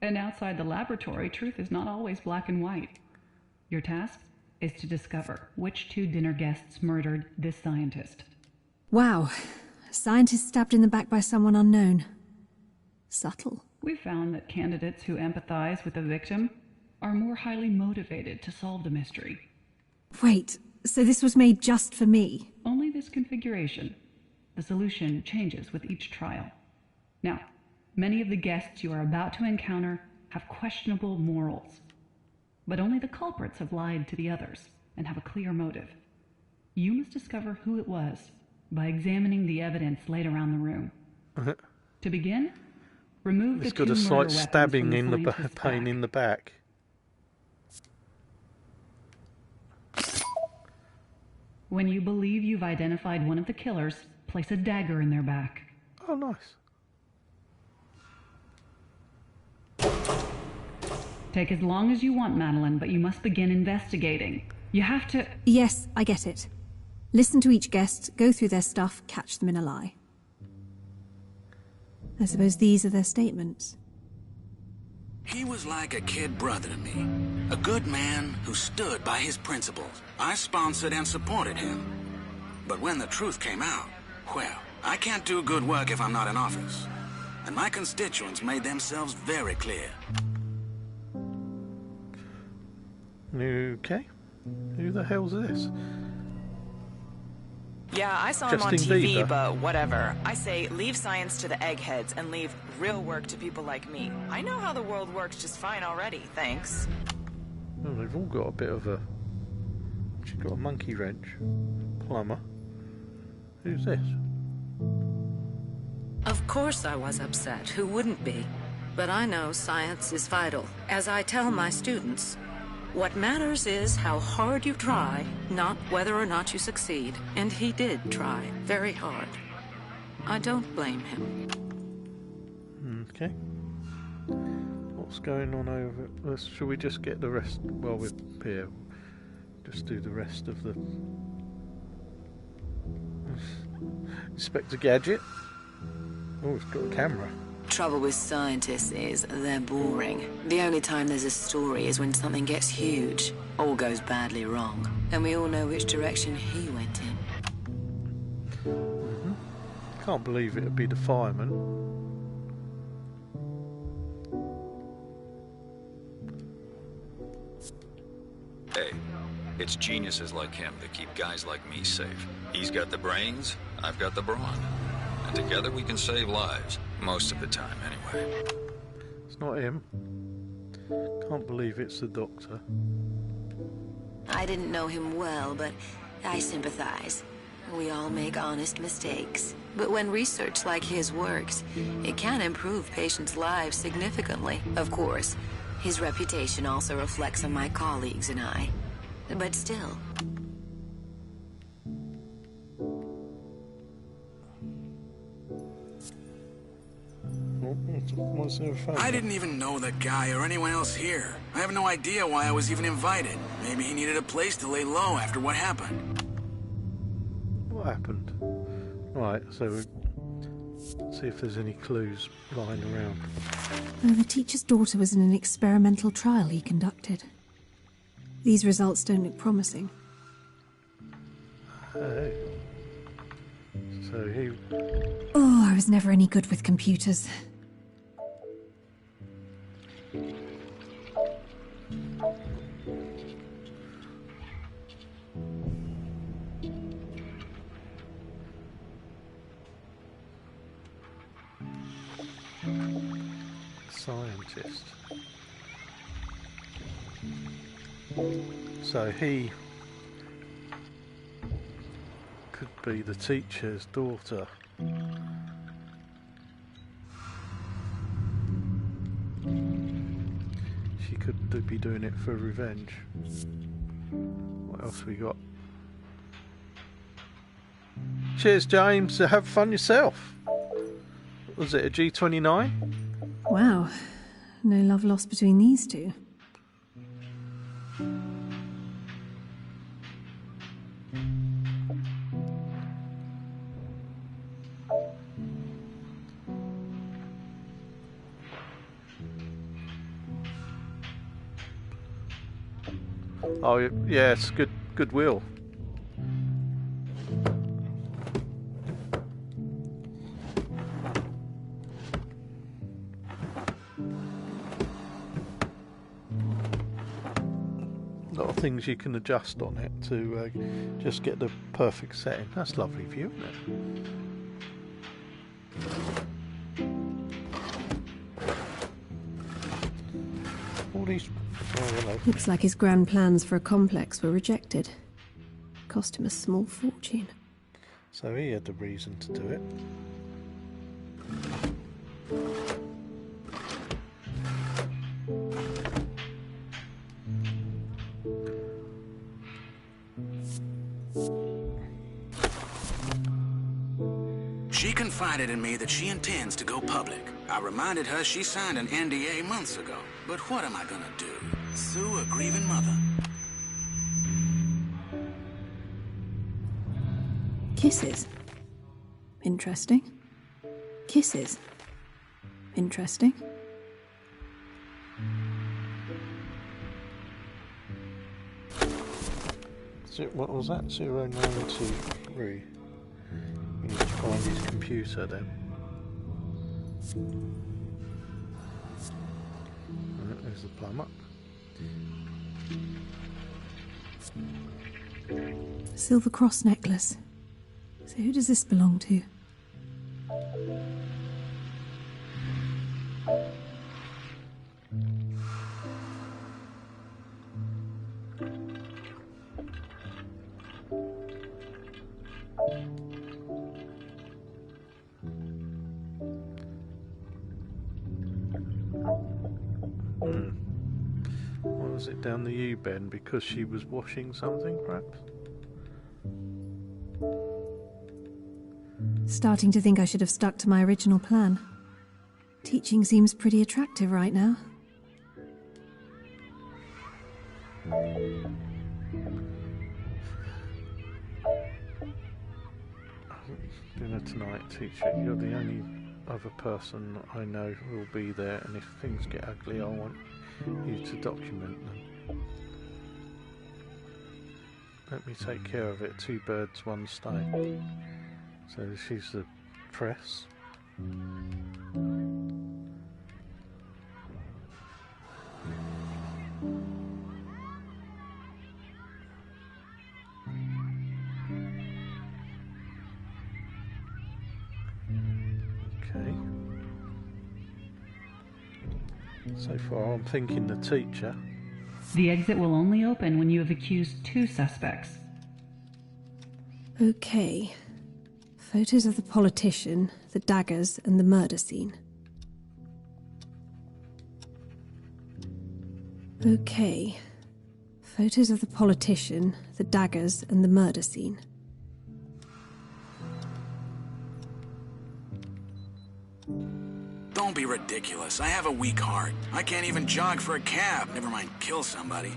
And outside the laboratory, truth is not always black and white. Your task is to discover which 2 dinner guests murdered this scientist. Wow. A scientist stabbed in the back by someone unknown. Subtle. We found that candidates who empathize with the victim are more highly motivated to solve the mystery. Wait, so this was made just for me? Only this configuration. The solution changes with each trial. Now, many of the guests you are about to encounter have questionable morals. But only the culprits have lied to the others and have a clear motive. You must discover who it was by examining the evidence laid around the room. To begin, remove the 2 murder weapons from the scientist's back. It's got a slight stabbing in the pain in the back. When you believe you've identified one of the killers, place a dagger in their back. Oh, nice. Take as long as you want, Madeline, but you must begin investigating. You have to... Yes, I get it. Listen to each guest, go through their stuff, catch them in a lie. I suppose these are their statements. He was like a kid brother to me. A good man who stood by his principles. I sponsored and supported him. But when the truth came out, well, I can't do good work if I'm not in office. And my constituents made themselves very clear. Okay. Who the hell's this? Yeah, I saw him on TV, but whatever. I say leave science to the eggheads and leave real work to people like me. I know how the world works just fine already, thanks. Oh, they've all got a bit of a... She's got a monkey wrench. Plumber. Who's this? Of course I was upset. Who wouldn't be? But I know science is vital. As I tell my students, what matters is how hard you try, not whether or not you succeed. And he did try very hard. I don't blame him. Okay. What's going on over... Shall we just get the rest while we're here? Just do the rest of the... Inspector Gadget. Oh, it's got a camera. Trouble with scientists is they're boring. The only time there's a story is when something gets huge, all goes badly wrong, and we all know which direction he went in. Can't believe it'd be the fireman. Hey, it's geniuses like him that keep guys like me safe. He's got the brains, I've got the brawn. And together we can save lives. Most of the time, anyway. It's not him. Can't believe it's the doctor. I didn't know him well, but I sympathize. We all make honest mistakes. But when research like his works, it can improve patients' lives significantly. Of course, His reputation also reflects on my colleagues and I. But still... I didn't even know that guy or anyone else here. I have no idea why I was even invited. Maybe he needed a place to lay low after what happened. What happened? Right, so we'll see if there's any clues lying around. The teacher's daughter was in an experimental trial he conducted. These results don't look promising. Oh. So he... Oh, I was never any good with computers. Scientist. So he could be the teacher's daughter. She could be doing it for revenge. What else we got? Cheers, James. Have fun yourself. Was it a G29? Wow. No love lost between these two. Oh, yes, goodwill. A lot of things you can adjust on it to just get the perfect setting. That's a lovely view, isn't it? All these... Oh, hello. Looks like his grand plans for a complex were rejected. Cost him a small fortune. So he had the reason to do it. She confided in me that she intends to go public. I reminded her she signed an NDA months ago. But what am I gonna do? Sue a grieving mother? Kisses. Interesting. Kisses. Interesting. What was that? 0923. We need to find his computer then. There's the plumber. Silver cross necklace. So who does this belong to? What was it down the U-bend? Because she was washing something, perhaps? Starting to think I should have stuck to my original plan. Teaching seems pretty attractive right now. Dinner tonight, teacher. You're the only other person I know who will be there, and if things get ugly, I want you to document them. Let me take care of it. 2 birds, 1 stone. So she's the press. Okay. So far I'm thinking the teacher. The exit will only open when you have accused 2 suspects. Okay. Photos of the politician, the daggers, and the murder scene. Okay. Photos of the politician, the daggers, and the murder scene. Don't be ridiculous. I have a weak heart. I can't even jog for a cab, never mind kill somebody.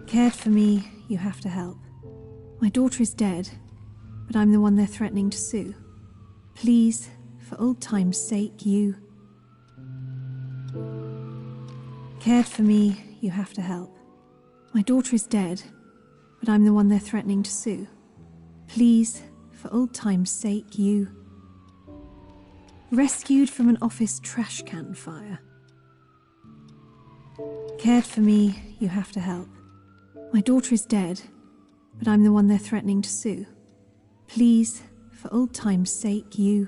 Cared for me, you have to help. My daughter is dead, but I'm the one they're threatening to sue. Please, for old time's sake, you... Cared for me, you have to help. My daughter is dead, but I'm the one they're threatening to sue. Please, for old time's sake, you... Rescued from an office trash can fire. Cared for me, you have to help. My daughter is dead, but I'm the one they're threatening to sue. Please, for old time's sake, you...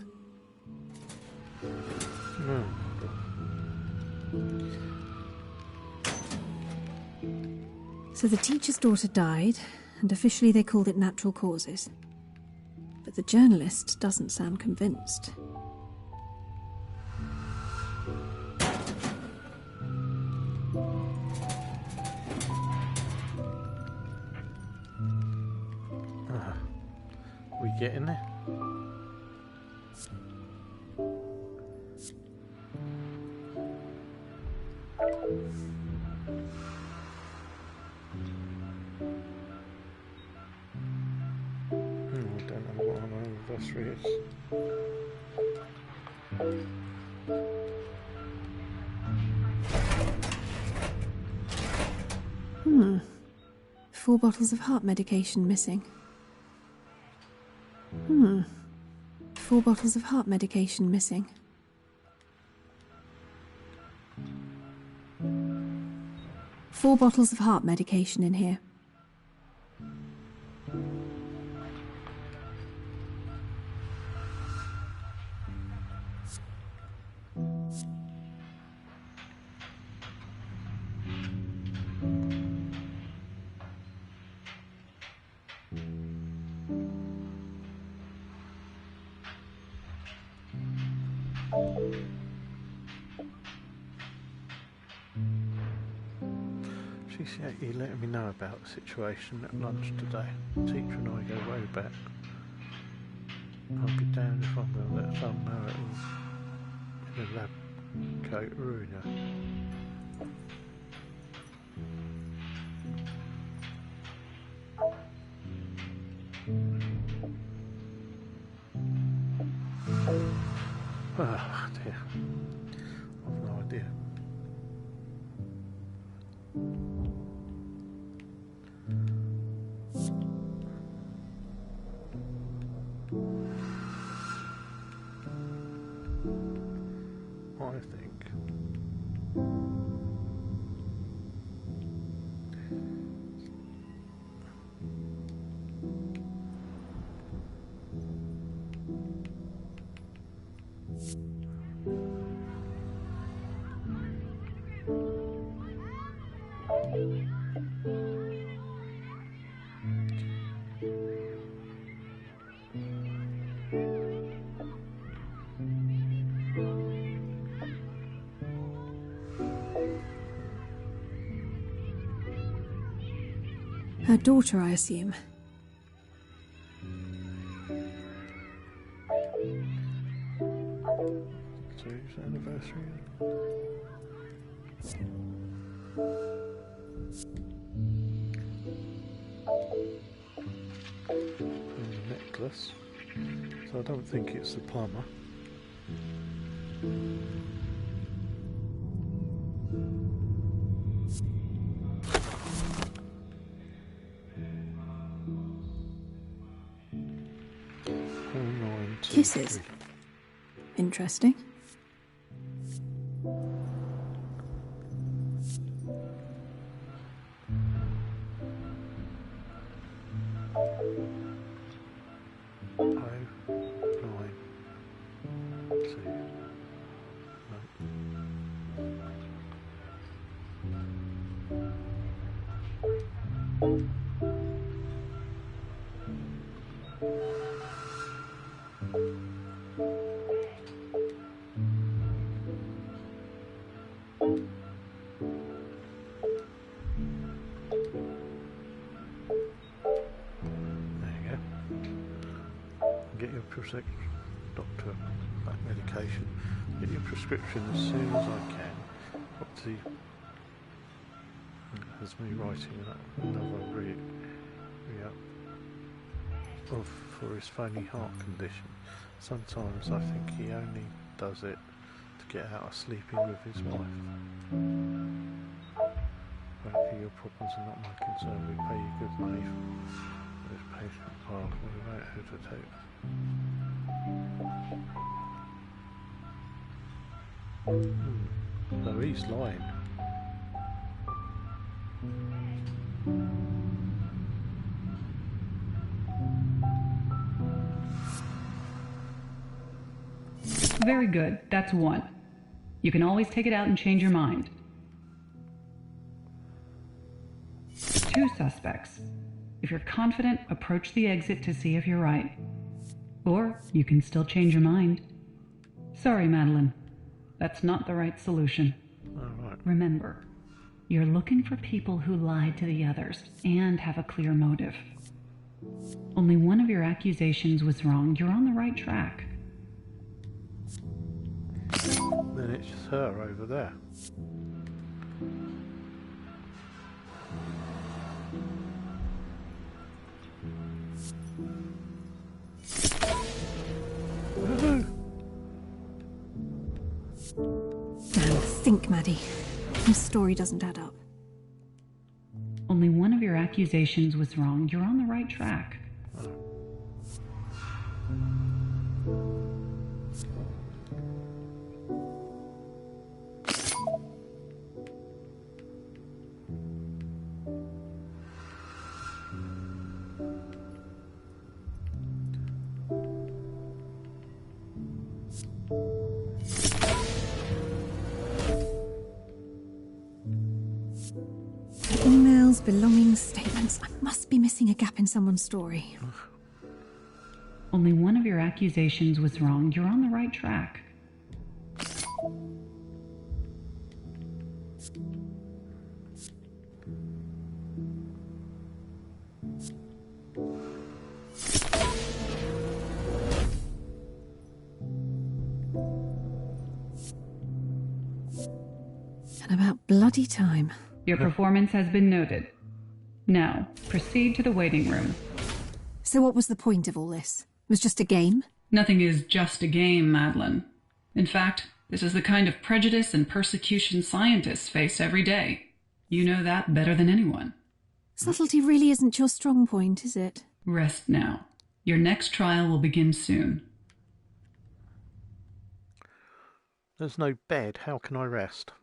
So the teacher's daughter died, and officially they called it natural causes. But the journalist doesn't sound convinced. We get in there? I don't know what our anniversary is. Hmm. 4 bottles of heart medication missing. 4 bottles of heart medication missing. Four bottles of heart medication in here. Appreciate you letting me know about the situation at lunch today. Teacher and I go way back. I'll be damned if I'm going to let some know it in a lab coat ruin her. Oh dear. I've no idea. I think Her daughter, I assume. Today's anniversary. And the necklace. So I don't think it's the plumber. Kisses. Interesting. Get your doctor back medication. Get your prescription as soon as I can. Obviously, has me writing another for his phony heart condition. Sometimes I think he only does it to get out of sleeping with his wife. Frankly, your problems are not my concern. We pay you good money for this patient file. We won't hesitate. So he's lying. Very good. That's one. You can always take it out and change your mind. 2 suspects. If you're confident, approach the exit to see if you're right. Or you can still change your mind. Sorry, Madeline. That's not the right solution. All right. Remember, you're looking for people who lied to the others and have a clear motive. Only one of your accusations was wrong. You're on the right track. Then it's her over there. Think, Maddie. This story doesn't add up. Only one of your accusations was wrong. You're on the right track. Emails, belongings, statements. I must be missing a gap in someone's story. Only one of your accusations was wrong. You're on the right track. And about bloody time. Your performance has been noted. Now, proceed to the waiting room. So what was the point of all this? It was just a game? Nothing is just a game, Madeline. In fact, this is the kind of prejudice and persecution scientists face every day. You know that better than anyone. Subtlety really isn't your strong point, is it? Rest now. Your next trial will begin soon. There's no bed. How can I rest?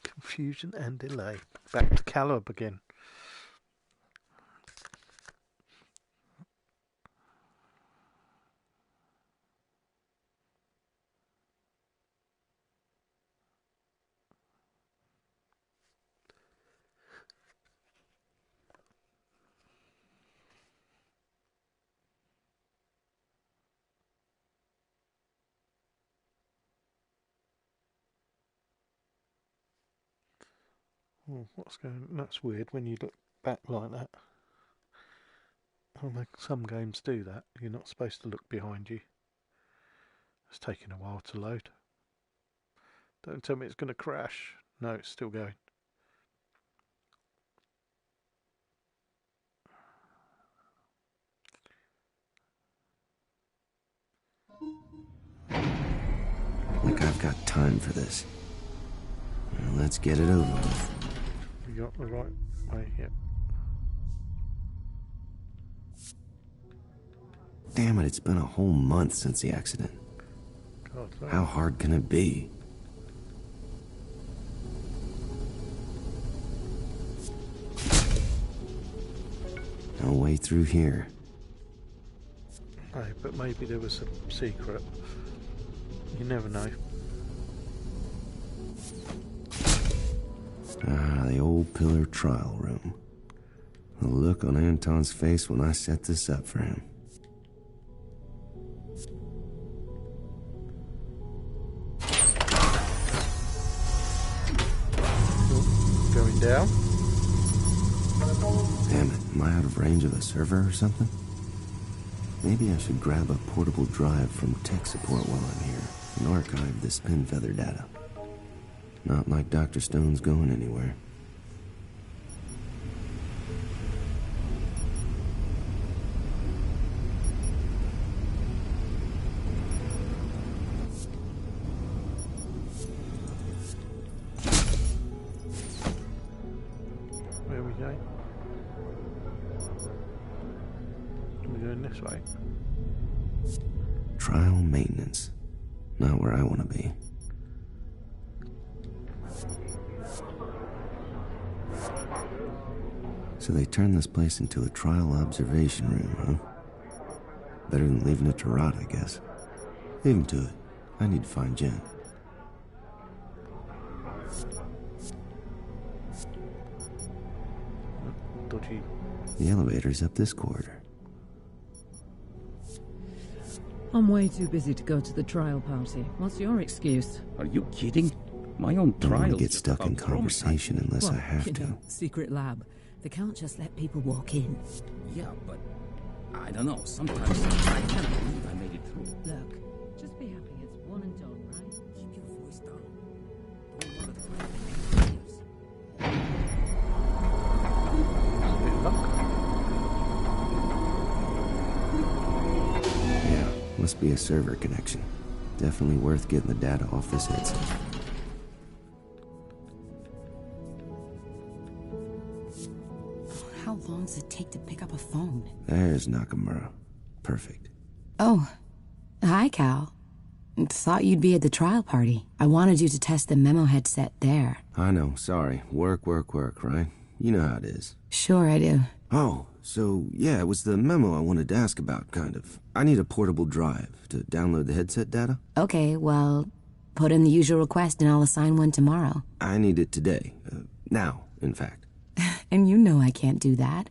Confusion and delay. Back to Caleb again. Oh, what's going on? That's weird when you look back like that. Well, some games do that. You're not supposed to look behind you. It's taking a while to load. Don't tell me it's going to crash. No, it's still going. Like I've got time for this. Well, let's get it over with. You got the right way, yep. Damn it, it's been a whole month since the accident. God, how hard can it be? No way through here. No, but maybe there was a secret. never know. Ah, the old pillar trial room. The look on Anton's face when I set this up for him. Oh, going down. Damn it, am I out of range of a server or something? Maybe I should grab a portable drive from tech support while I'm here and archive this pin feather data. Not like Dr. Stone's going anywhere. Where are we going? We're going this way. Trial maintenance. Not where I want to be. So they turned this place into a trial observation room, huh? Better than leaving it to rot, I guess. Leave him to it. I need to find Jen. Dodgy. The elevator's up this corridor. I'm way too busy to go to the trial party. What's your excuse? Are you kidding? My own Don't want trial. to get stuck in conversation unless I have to. Secret lab. They can't just let people walk in. Yeah, but I don't know. Sometimes I can't believe I made it through. Look, just be happy it's one and done, right? Keep your voice down. Don't want to threaten me. Yeah, must be a server connection. Definitely worth getting the data off this headset. How long does it take to pick up a phone? There's Nakamura. Perfect. Oh, hi, Cal. Thought you'd be at the trial party. I wanted you to test the memo headset there. I know, sorry. Work, right? You know how it is. Sure, I do. Oh, so, yeah, it was the memo I wanted to ask about, kind of. I need a portable drive to download the headset data. Okay, well, put in the usual request and I'll assign one tomorrow. I need it today. Now, in fact. And you know I can't do that.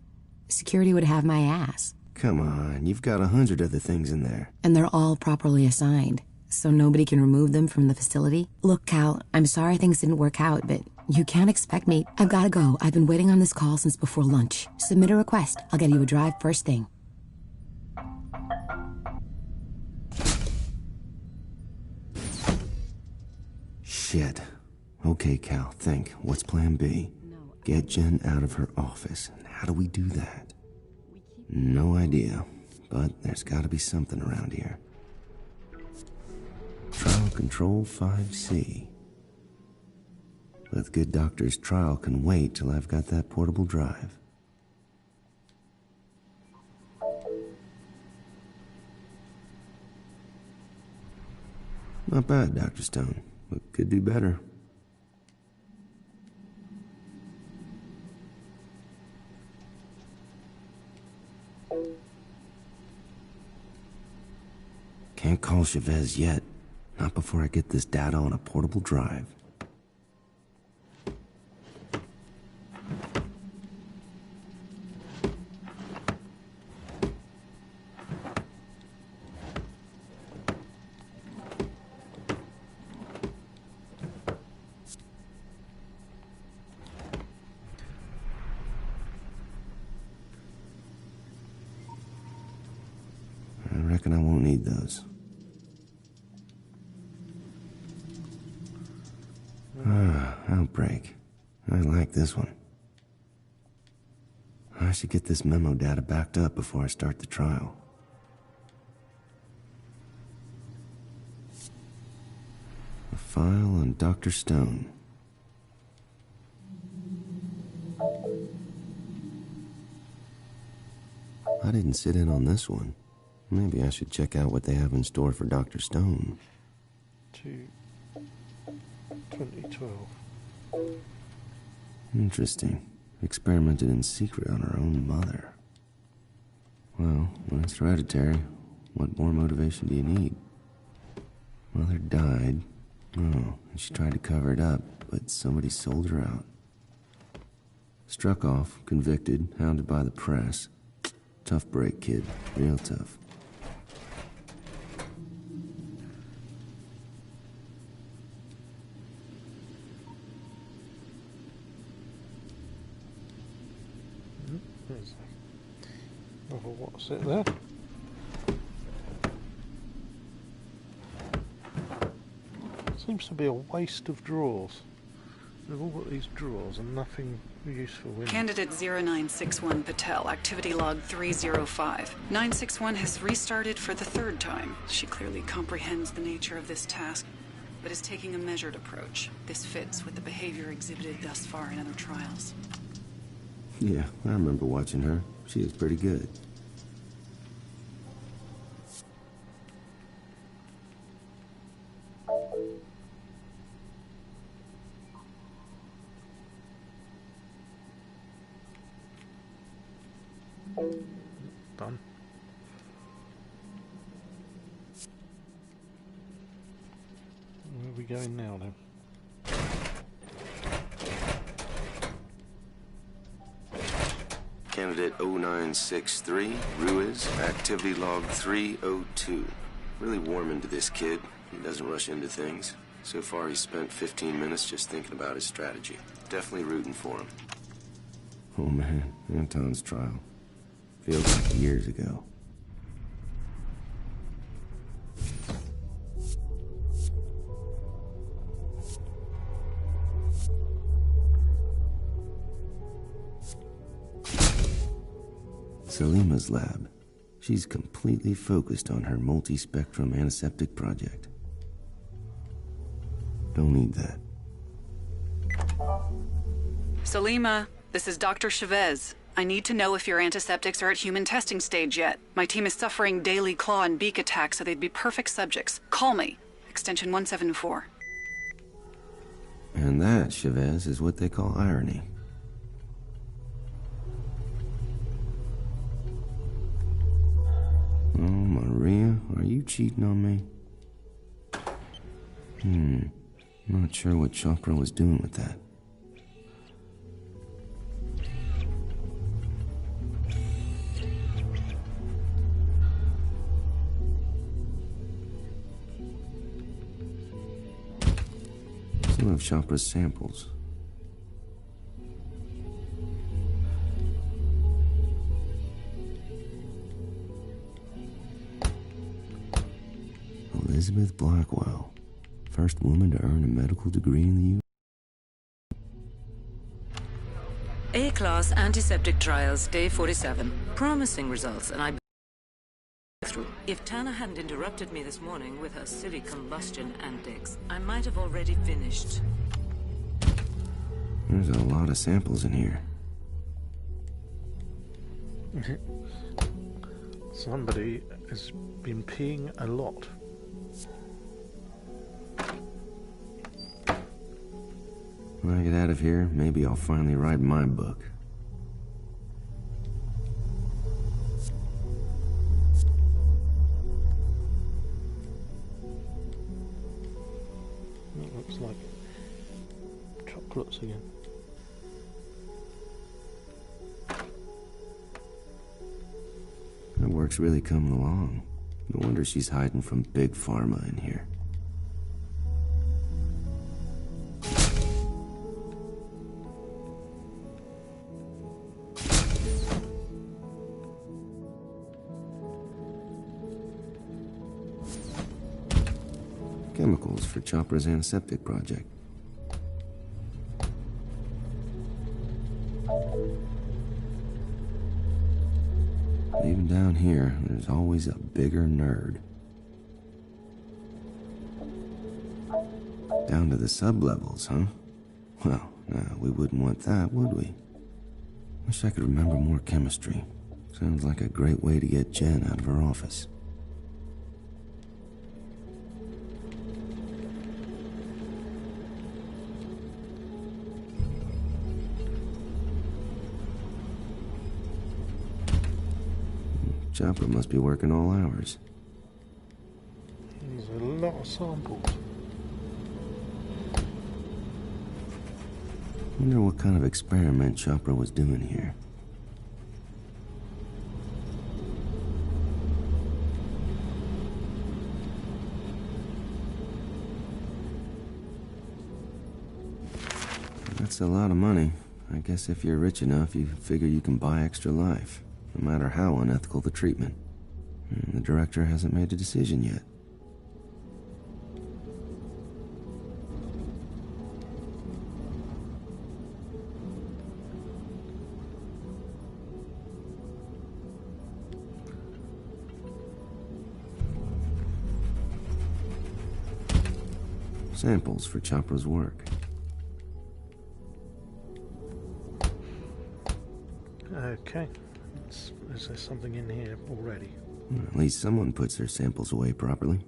Security would have my ass. Come on, you've got 100 other things in there. And they're all properly assigned, so nobody can remove them from the facility. Look, Cal, I'm sorry things didn't work out, but you can't expect me. I've gotta go. I've been waiting on this call since before lunch. Submit a request. I'll get you a drive first thing. Shit. Okay, Cal, think. What's plan B? Get Jen out of her office. And how do we do that? No idea, but there's gotta be something around here. Trial Control 5C. With good doctors, trial can wait till I've got that portable drive. Not bad, Dr. Stone, but could do better. Can't call Chavez yet. Not before I get this data on a portable drive. I reckon I won't need those. Outbreak. I like this one. I should get this memo data backed up before I start the trial. A file on Dr. Stone. I didn't sit in on this one. Maybe I should check out what they have in store for Dr. Stone. 2012. Interesting. Experimented in secret on her own mother. Well, when it's hereditary, what more motivation do you need? Mother died Oh, she tried to cover it up, but somebody sold her out. Struck off, convicted, hounded by the press. Tough break, kid. Real tough. What's it there? Seems to be a waste of drawers. They've all got these drawers and nothing useful in them. Candidate 0961 Patel, activity log 305. 961 has restarted for the third time. She clearly comprehends the nature of this task, but is taking a measured approach. This fits with the behavior exhibited thus far in other trials. Yeah, I remember watching her. She was pretty good. Done. Where are we going now then? Candidate 0963, Ruiz, activity log 302. Really warming to this kid. He doesn't rush into things. So far he's spent 15 minutes just thinking about his strategy. Definitely rooting for him. Oh man, Anton's trial. Feels like years ago. Salima's lab. She's completely focused on her multi-spectrum antiseptic project. Don't need that. Salima, this is Dr. Chavez. I need to know if your antiseptics are at human testing stage yet. My team is suffering daily claw and beak attacks, so they'd be perfect subjects. Call me. Extension 174. And that, Chavez, is what they call irony. Oh, Maria, are you cheating on me? Not sure what Chopra was doing with that. Some of Chopra's samples. Elizabeth Blackwell, first woman to earn a medical degree in the U.S. A-class antiseptic trials, day 47. Promising results, and I... If Tana hadn't interrupted me this morning with her silly combustion antics, I might have already finished. There's a lot of samples in here. Somebody has been peeing a lot. When I get out of here, maybe I'll finally write my book. It looks like chocolates again. That work's really coming along. No wonder she's hiding from Big Pharma in here. Chemicals for Chopra's antiseptic project. Even down here, there's always a bigger nerd. Down to the sub-levels, huh? Well, no, we wouldn't want that, would we? Wish I could remember more chemistry. Sounds like a great way to get Jen out of her office. Chopper must be working all hours. There's a lot of samples. Wonder what kind of experiment Chopra was doing here. That's a lot of money. I guess if you're rich enough, you figure you can buy extra life, no matter how unethical the treatment. And the director hasn't made a decision yet. Samples for Chopra's work. Okay. Is there something in here already? Well, at least someone puts their samples away properly.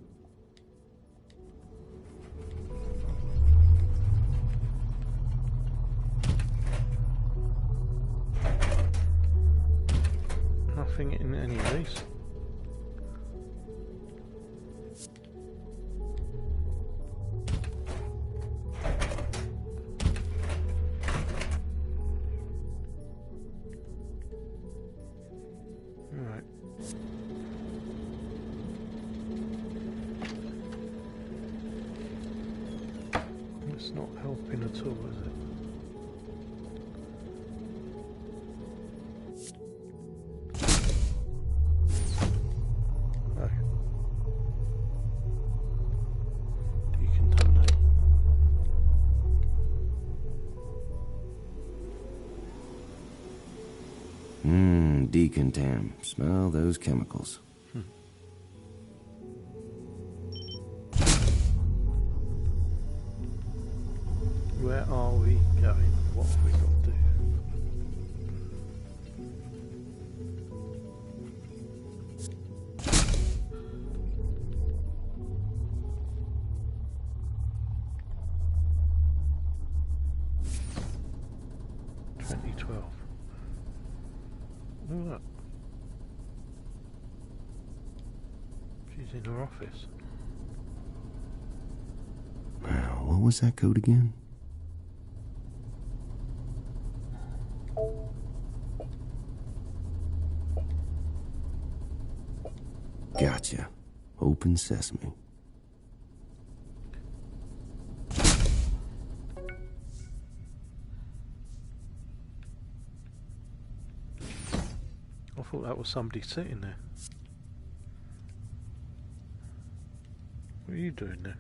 Nothing in any of these. It's not helping at all, is it? Okay. Decontaminate. Decontam. Smell those chemicals. Where are we going? What have we got to do? Look. She's in her office. Wow, what was that code again? Gotcha. Open sesame. I thought that was somebody sitting there. What are you doing there?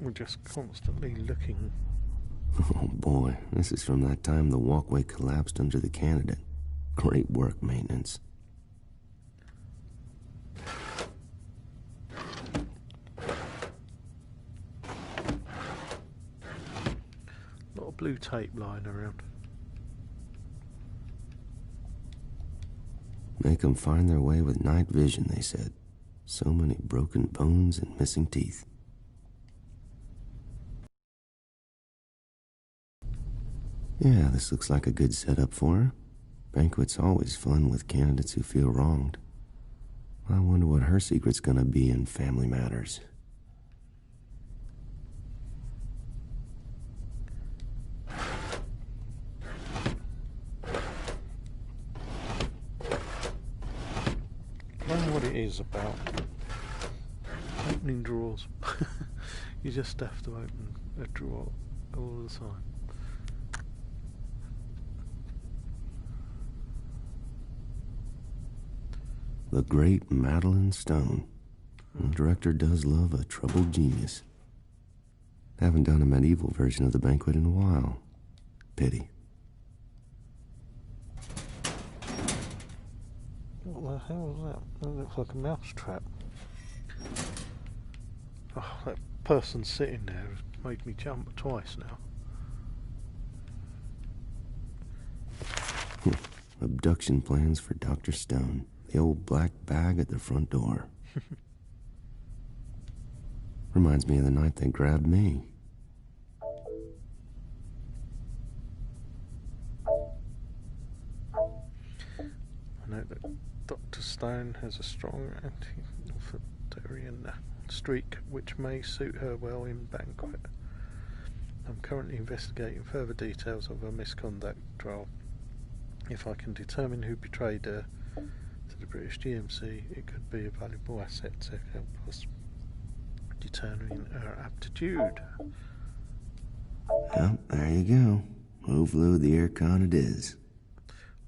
We're just constantly looking. Oh boy, this is from that time the walkway collapsed under the candidate. Great work, maintenance. A lot of blue tape lying around. Make them find their way with night vision, they said. So many broken bones and missing teeth. Yeah, this looks like a good setup for her. Banquet's always fun with candidates who feel wronged. I wonder what her secret's gonna be in family matters. I don't know what it is about opening drawers. You just have to open a drawer all the time. The great Madeline Stone. The director does love a troubled genius. Haven't done a medieval version of the Banquet in a while. Pity. What the hell is that? That looks like a mouse trap. Oh, that person sitting there has made me jump twice now. Abduction plans for Dr. Stone. The old black bag at the front door. Reminds me of the night they grabbed me. Dr. Stone has a strong anti-authoritarian streak which may suit her well in banquet. I'm currently investigating further details of her misconduct trial. If I can determine who betrayed her to the British GMC, it could be a valuable asset to help us determine her aptitude. Well, there you go. Overload the aircon it is.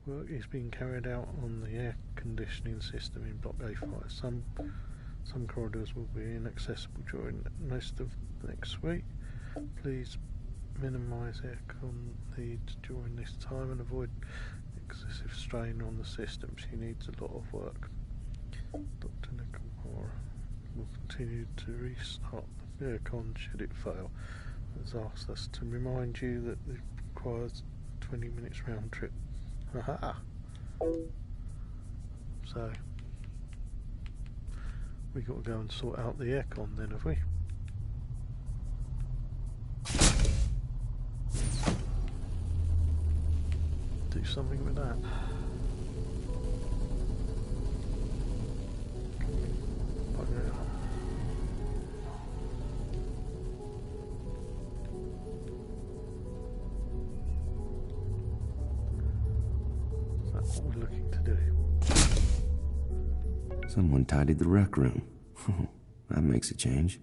Work is being carried out on the air conditioning system in Block A5. Some corridors will be inaccessible during most of next week. Please minimise aircon needs during this time and avoid excessive strain on the system. She needs a lot of work. Dr. Nakamura will continue to restart the aircon should it fail. Has asked us to remind you that it requires 20 minutes round trip. Haha. So we got to go and sort out the aircon then, have we? Do something with that. Bugger it. Is that what we're looking to do? Someone tidied the rec room. That makes a change.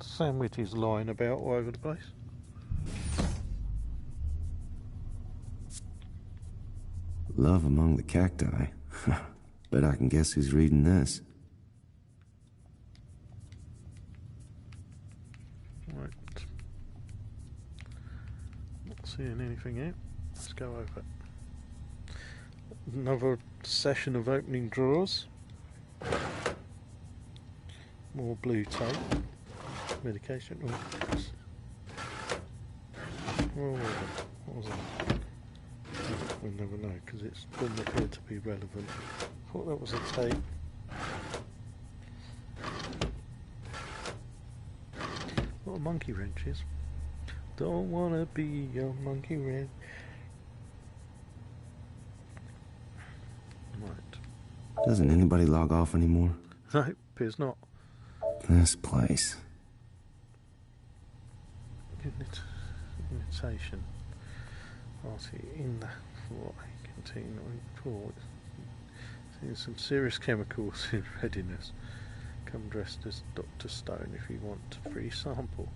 Sandwiches lying about all over the place. Love among the cacti. Bet I can guess who's reading this. Right. Not seeing anything here. Let's go over. Another session of opening drawers. More blue tape. Medication. Oh, what was that? We'll never know because it doesn't appear to be relevant. I thought that was a tape. What a monkey wrench is. Don't wanna be your monkey wrench. Right. Doesn't anybody log off anymore? No, appears not. This place. Imitation. Party in the floor canteen report. Seeing some serious chemicals in readiness. Come dressed as Dr. Stone if you want a free sample.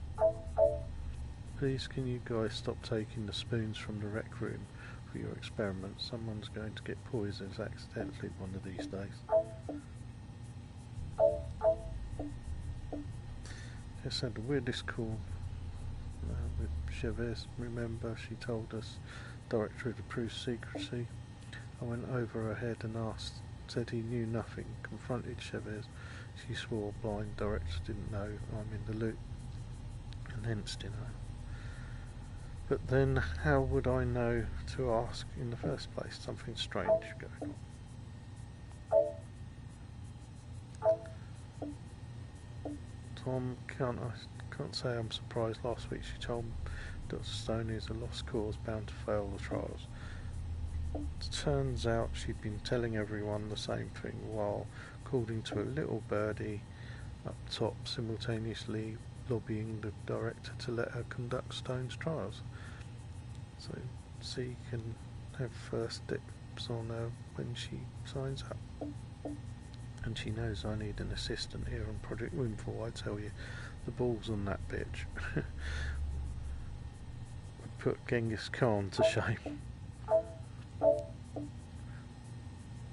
Please can you guys stop taking the spoons from the rec room for your experiments? Someone's going to get poisoned accidentally one of these days. Just had the weirdest call with Chavez. Remember, she told us Director had approved secrecy. I went over her head and asked, said he knew nothing, confronted Chavez. She swore blind. Director didn't know I'm in the loop, and hence didn't know. But then, how would I know to ask in the first place? Something strange going on. Tom, can't say I'm surprised. Last week she told me Dr. Stone is a lost cause bound to fail the trials. It turns out she'd been telling everyone the same thing while, according to a little birdie up top, simultaneously lobbying the director to let her conduct Stone's trials. So C can have first dips on her when she signs up. And she knows I need an assistant here on Project Windfall. I tell you, the ball's on that bitch. Put Genghis Khan to shame.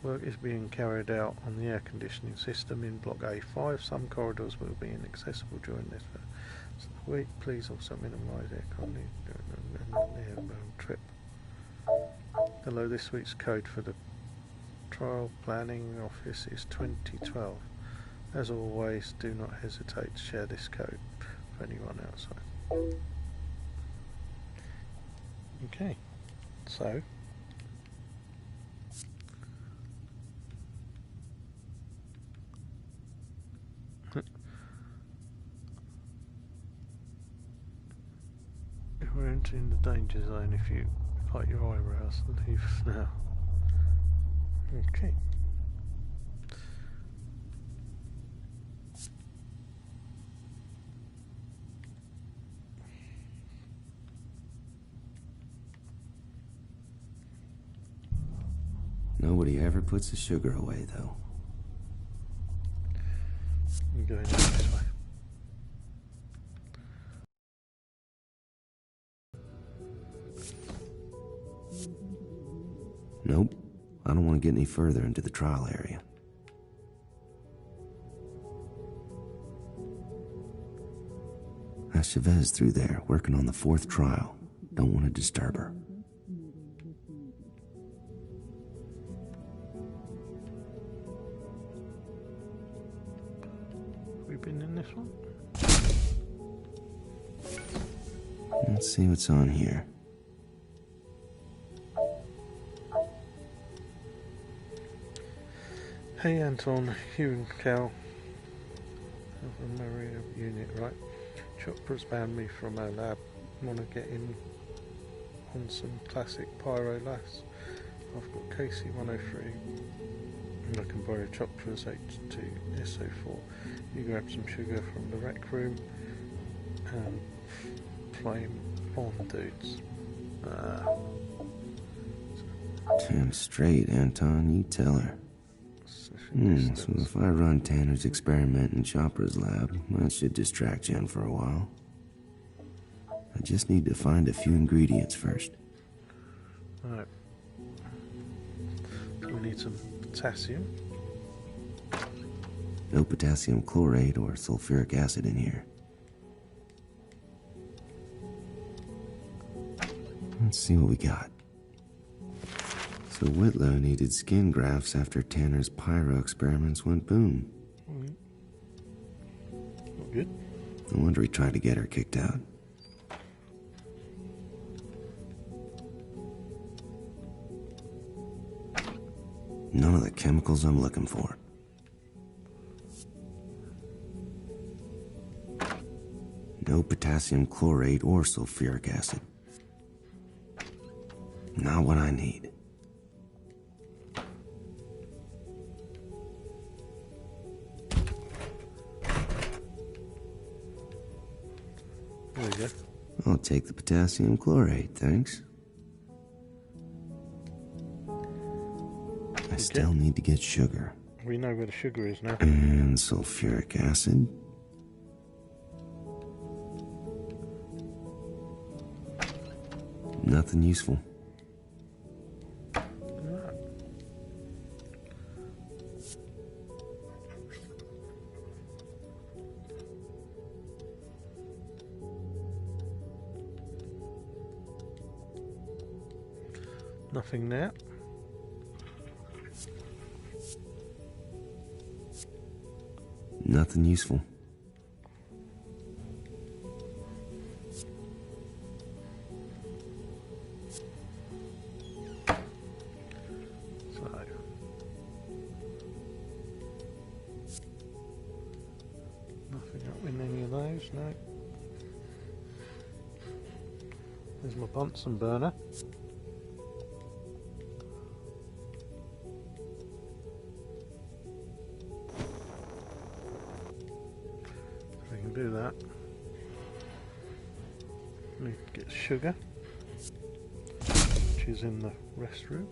Work is being carried out on the air conditioning system in Block A5. Some corridors will be inaccessible during this week. Please also minimise aircon during the trip. Hello, this week's code for the Trial Planning Office is 2012. As always, do not hesitate to share this code with anyone outside. Okay, so We're entering the danger zone if you bite your eyebrows. Leave now. Okay. Nobody ever puts the sugar away, though. I'm going this way. Nope. I don't want to get any further into the trial area. That's Chavez through there, working on the 4th trial. Don't want to disturb her. Have we been in this one? Let's see what's on here. Hey Anton, you and Cal have a Maria unit, right? Chopra's banned me from our lab. Want to get in on some classic pyro lass? I've got KC-103 and I can borrow Chopra's H2SO4. You grab some sugar from the rec room and flame on dudes. Damn straight, Anton, you tell her. So if I run Tanner's experiment in Chopra's lab, that should distract Jen for a while. I just need to find a few ingredients first. Alright. So we need some potassium. No potassium chlorate or sulfuric acid in here. Let's see what we got. So Whitlow needed skin grafts after Tanner's pyro experiments went boom. Not good. No wonder he tried to get her kicked out. None of the chemicals I'm looking for. No potassium chlorate or sulfuric acid. Not what I need. There we go. I'll take the potassium chlorate, thanks. I still need to get sugar. We know where the sugar is now. And sulfuric acid. Nothing useful. Nothing there. Nothing useful. So, nothing up in any of those, no. There's my Bunsen burner. We can do that. We get sugar, which is in the restroom.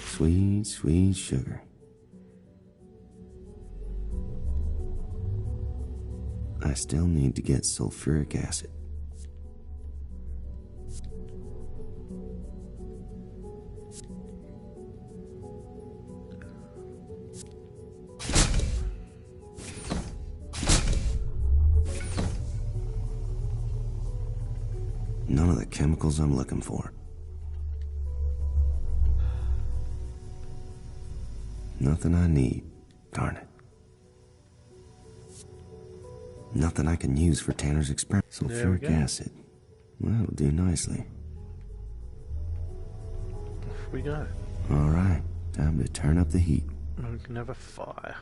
Sweet, sweet sugar. I still need to get sulfuric acid. None of the chemicals I'm looking for. Nothing I need. Darn it. Nothing I can use for Tanner's experiment. Sulfuric acid. That'll do nicely. Off we go. All right, time to turn up the heat. We can have a fire.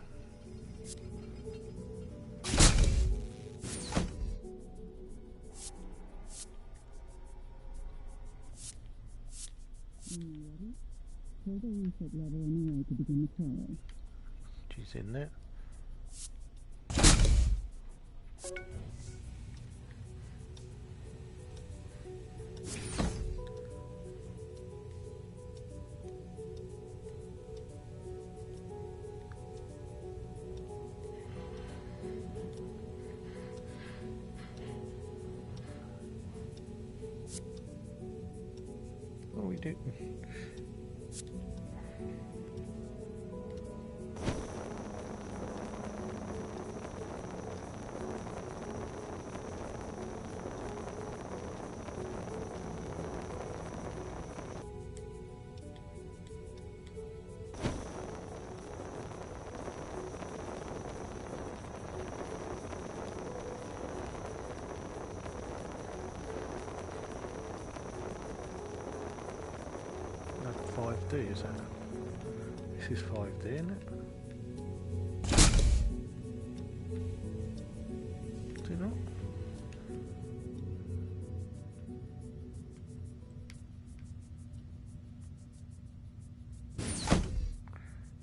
She's in there. What are we doing? That's 5D, is that? This is 5D, isn't it? Is it not?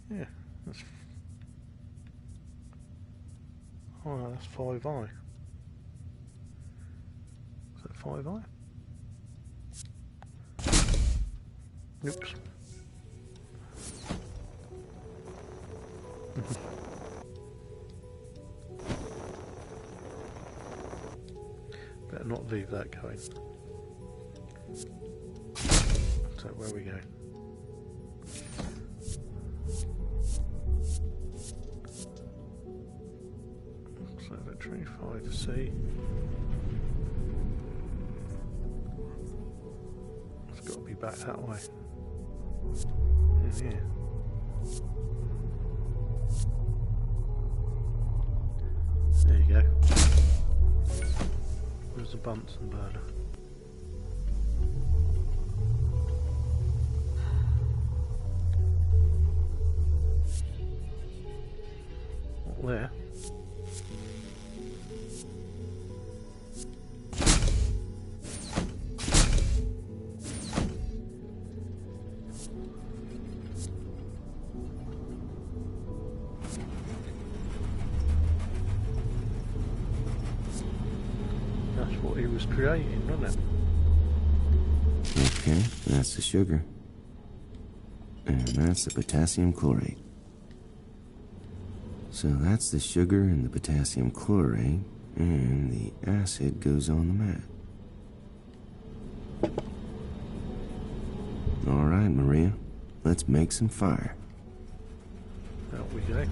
Yeah, that's... Oh no, that's 5i. Is that 5i? Oops. Better not leave that going. So where we go? Observatory 5C. It's got to be back that way. In here. There you go. There's the Bunsen burner. Not there. That's what he was creating, wasn't it? Okay, that's the sugar. And that's the potassium chlorate. So that's the sugar and the potassium chlorate, and the acid goes on the mat. All right, Maria, let's make some fire. Out we go.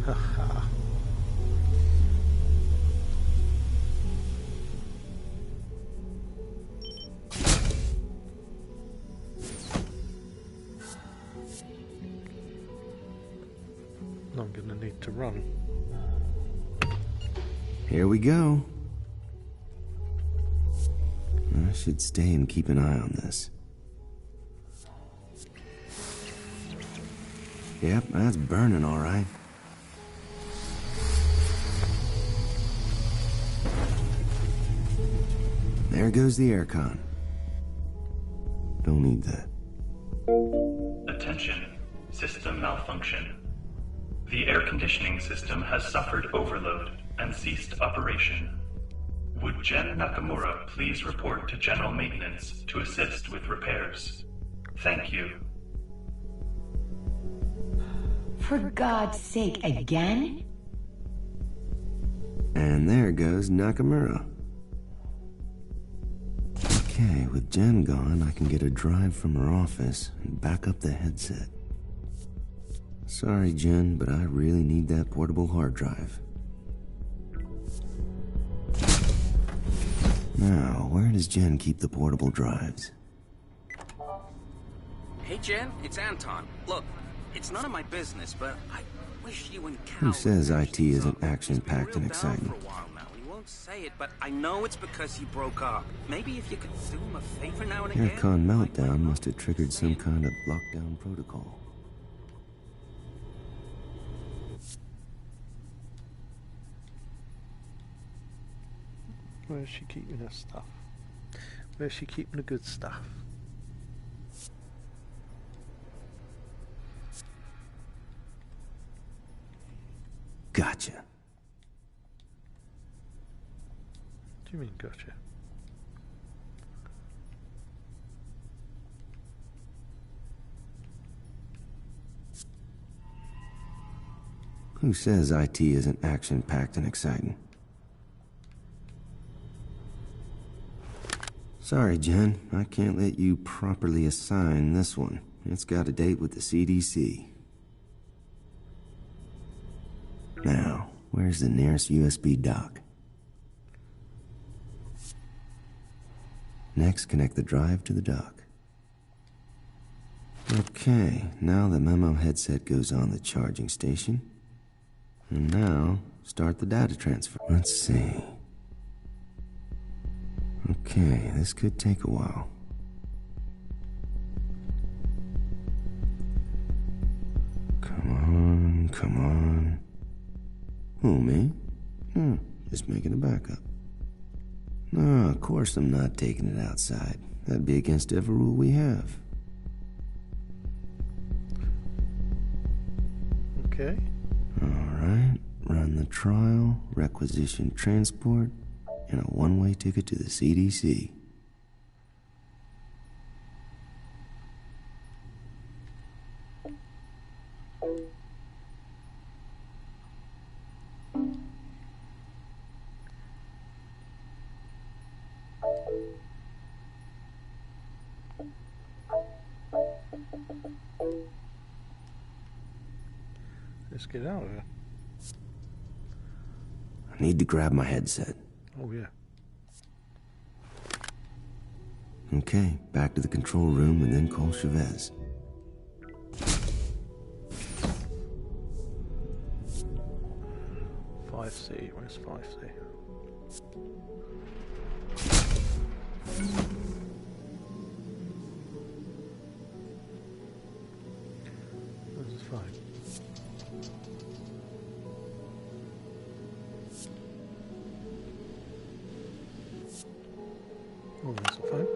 Haha. I'm gonna need to run. Here we go. I should stay and keep an eye on this. Yep, that's burning all right. There goes the aircon. Don't need that. Attention. System malfunction. The air conditioning system has suffered overload and ceased operation. Would Jen Nakamura please report to General Maintenance to assist with repairs? Thank you. For God's sake, again? And there goes Nakamura. Okay, with Jen gone, I can get a drive from her office and back up the headset. Sorry, Jen, but I really need that portable hard drive. Now, where does Jen keep the portable drives? Hey, Jen, it's Anton. Look, it's none of my business, but I wish you and Cal... Who says IT isn't action-packed and exciting? For a while now. He won't say it, but I know it's because you broke up. Maybe if you could do him a favor now and again... Aircon meltdown must have triggered some kind of lockdown protocol. Where's she keeping her stuff? Where's she keeping the good stuff? Gotcha. What do you mean, gotcha? Who says IT isn't action-packed and exciting? Sorry, Jen. I can't let you properly assign this one. It's got a date with the CDC. Now, where's the nearest USB dock? Next, connect the drive to the dock. Okay, now the memo headset goes on the charging station. And now, start the data transfer. Let's see. Okay, this could take a while. Come on, come on. Who, me? Just making a backup. No, of course I'm not taking it outside. That'd be against every rule we have. Okay. Alright, run the trial, requisition transport, and a one-way ticket to the CDC. Let's get out of here. I need to grab my headset. Oh, yeah. Okay, back to the control room and then call Chavez. Where's 5C? Where's 5? Oh, there's the phone.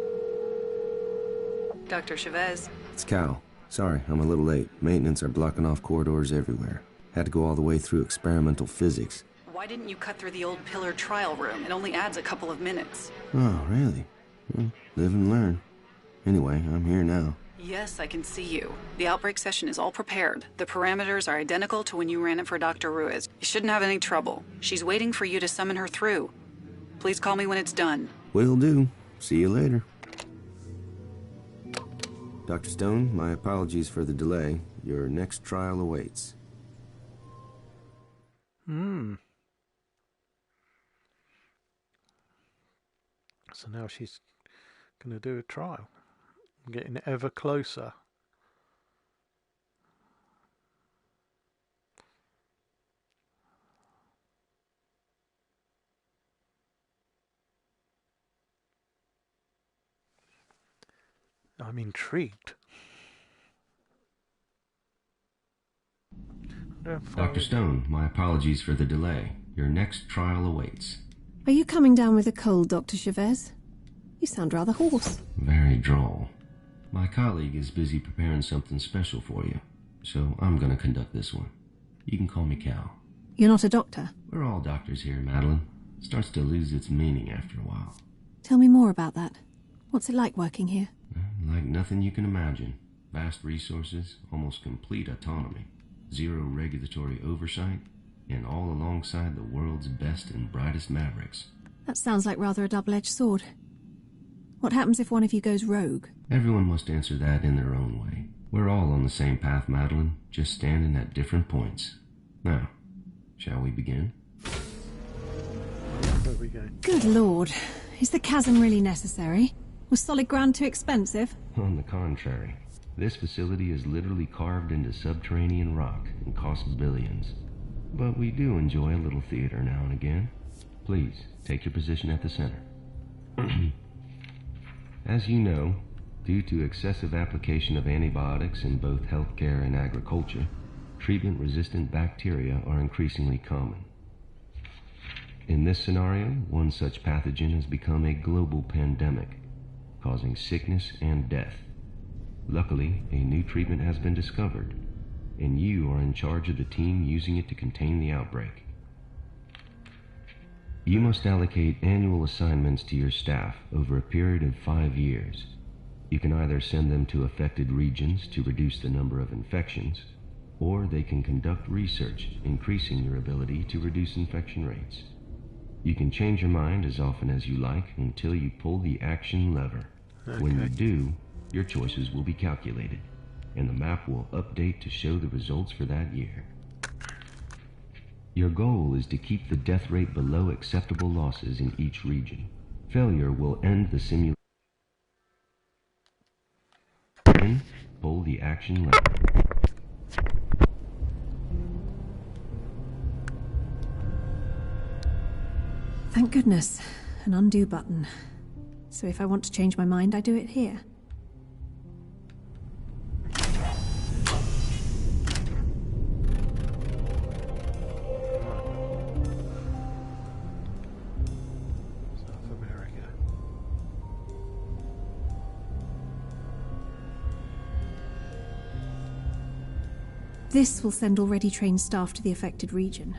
Dr. Chavez. It's Cal. Sorry, I'm a little late. Maintenance are blocking off corridors everywhere. Had to go all the way through experimental physics. Why didn't you cut through the old pillar trial room? It only adds a couple of minutes. Oh, really? Well, live and learn. Anyway, I'm here now. Yes, I can see you. The outbreak session is all prepared. The parameters are identical to when you ran it for Dr. Ruiz. You shouldn't have any trouble. She's waiting for you to summon her through. Please call me when it's done. Will do. See you later. Dr. Stone, my apologies for the delay. Your next trial awaits. So now she's going to do a trial. I'm getting ever closer. I'm intrigued. Dr. Stone, my apologies for the delay. Your next trial awaits. Are you coming down with a cold, Dr. Chavez? You sound rather hoarse. Very droll. My colleague is busy preparing something special for you, so I'm going to conduct this one. You can call me Cal. You're not a doctor? We're all doctors here, Madeline. Starts to lose its meaning after a while. Tell me more about that. What's it like working here? Like nothing you can imagine. Vast resources, almost complete autonomy, zero regulatory oversight, and all alongside the world's best and brightest mavericks. That sounds like rather a double-edged sword. What happens if one of you goes rogue? Everyone must answer that in their own way. We're all on the same path, Madeline, just standing at different points. Now, shall we begin? Where are we going? Good Lord. Is the chasm really necessary? Was solid ground too expensive? On the contrary, this facility is literally carved into subterranean rock and costs billions. But we do enjoy a little theater now and again. Please, take your position at the center. As you know, due to excessive application of antibiotics in both healthcare and agriculture, treatment-resistant bacteria are increasingly common. In this scenario, one such pathogen has become a global pandemic, causing sickness and death. Luckily, a new treatment has been discovered, and you are in charge of the team using it to contain the outbreak. You must allocate annual assignments to your staff over a period of 5 years. You can either send them to affected regions to reduce the number of infections, or they can conduct research, increasing your ability to reduce infection rates. You can change your mind as often as you like until you pull the action lever. Okay. When you do, your choices will be calculated, and the map will update to show the results for that year. Your goal is to keep the death rate below acceptable losses in each region. Failure will end the simulation. Then, pull the action lever. Thank goodness. An undo button. So if I want to change my mind, I do it here. This will send already trained staff to the affected region.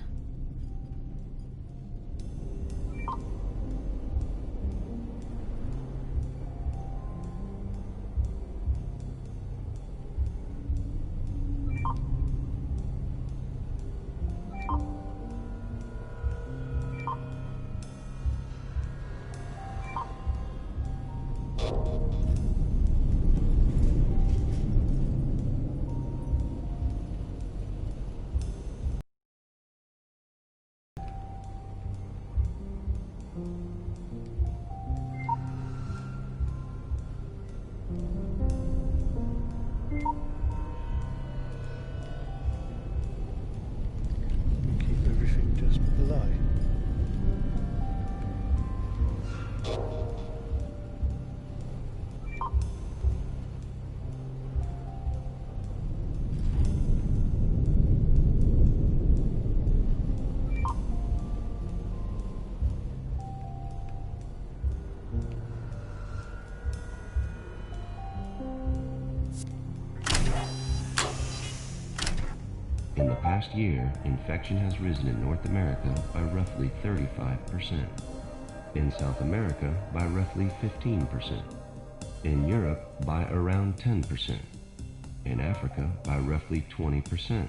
Last year, infection has risen in North America by roughly 35%, in South America by roughly 15%, in Europe by around 10%, in Africa by roughly 20%,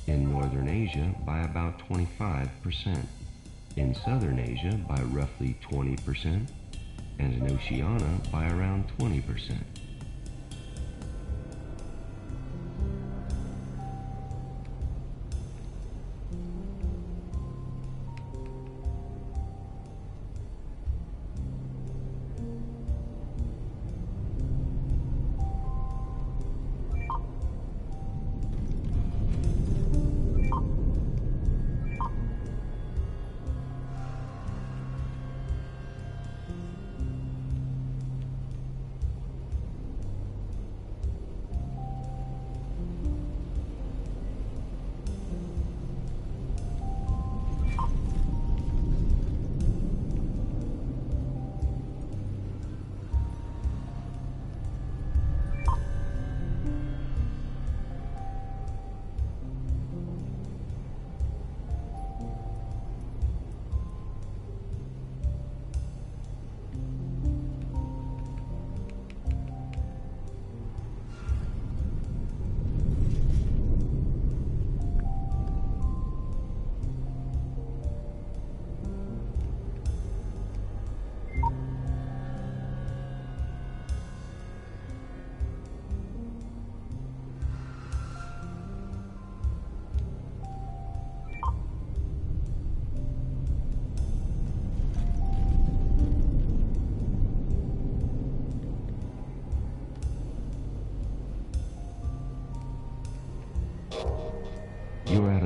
in Northern Asia by about 25%, in Southern Asia by roughly 20%, and in Oceania by around 20%.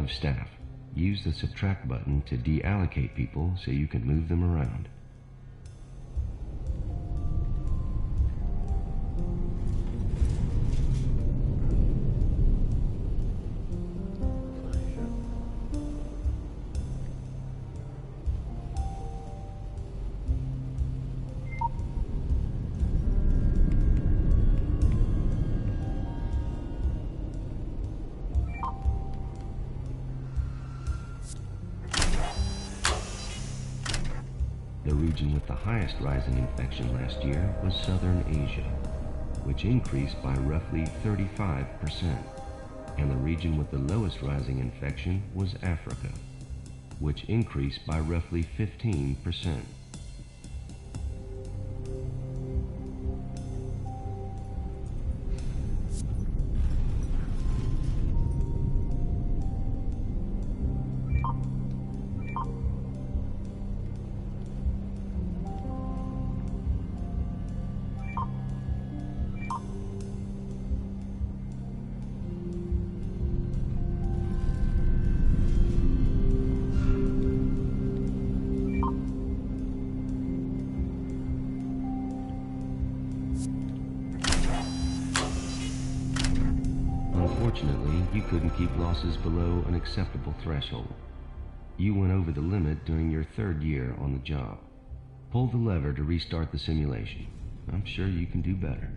of staff. Use the subtract button to deallocate people so you can move them around. The region with the highest rise in infection last year was Southern Asia, which increased by roughly 35%. And the region with the lowest rising infection was Africa, which increased by roughly 15%. Unfortunately, you couldn't keep losses below an acceptable threshold. You went over the limit during your 3rd year on the job. Pull the lever to restart the simulation. I'm sure you can do better.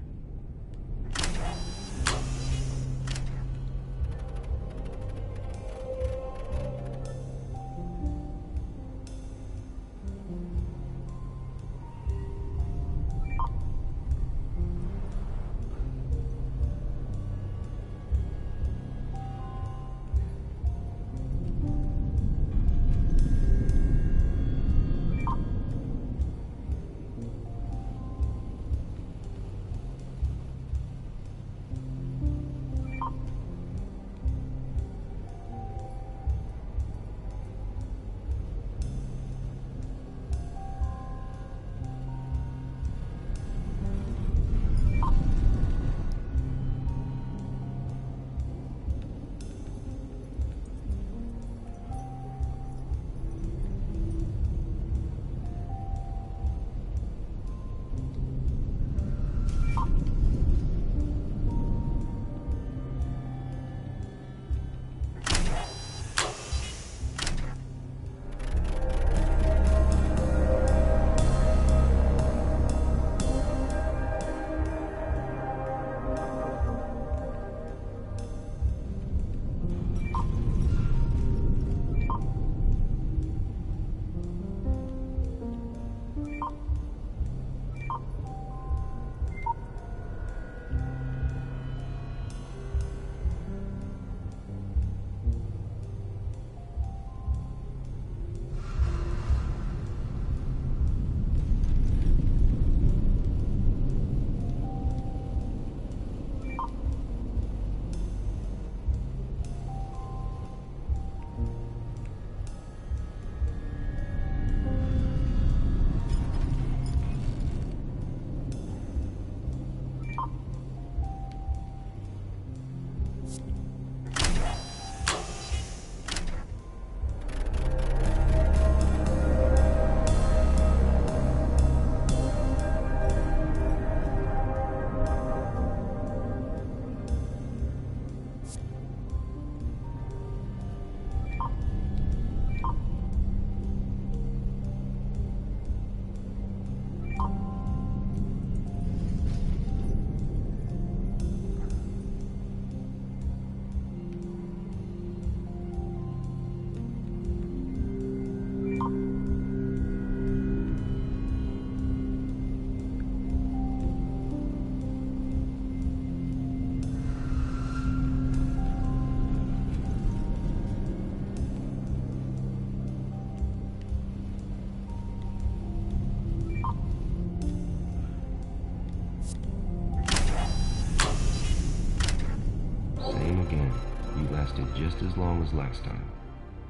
Just as long as last time.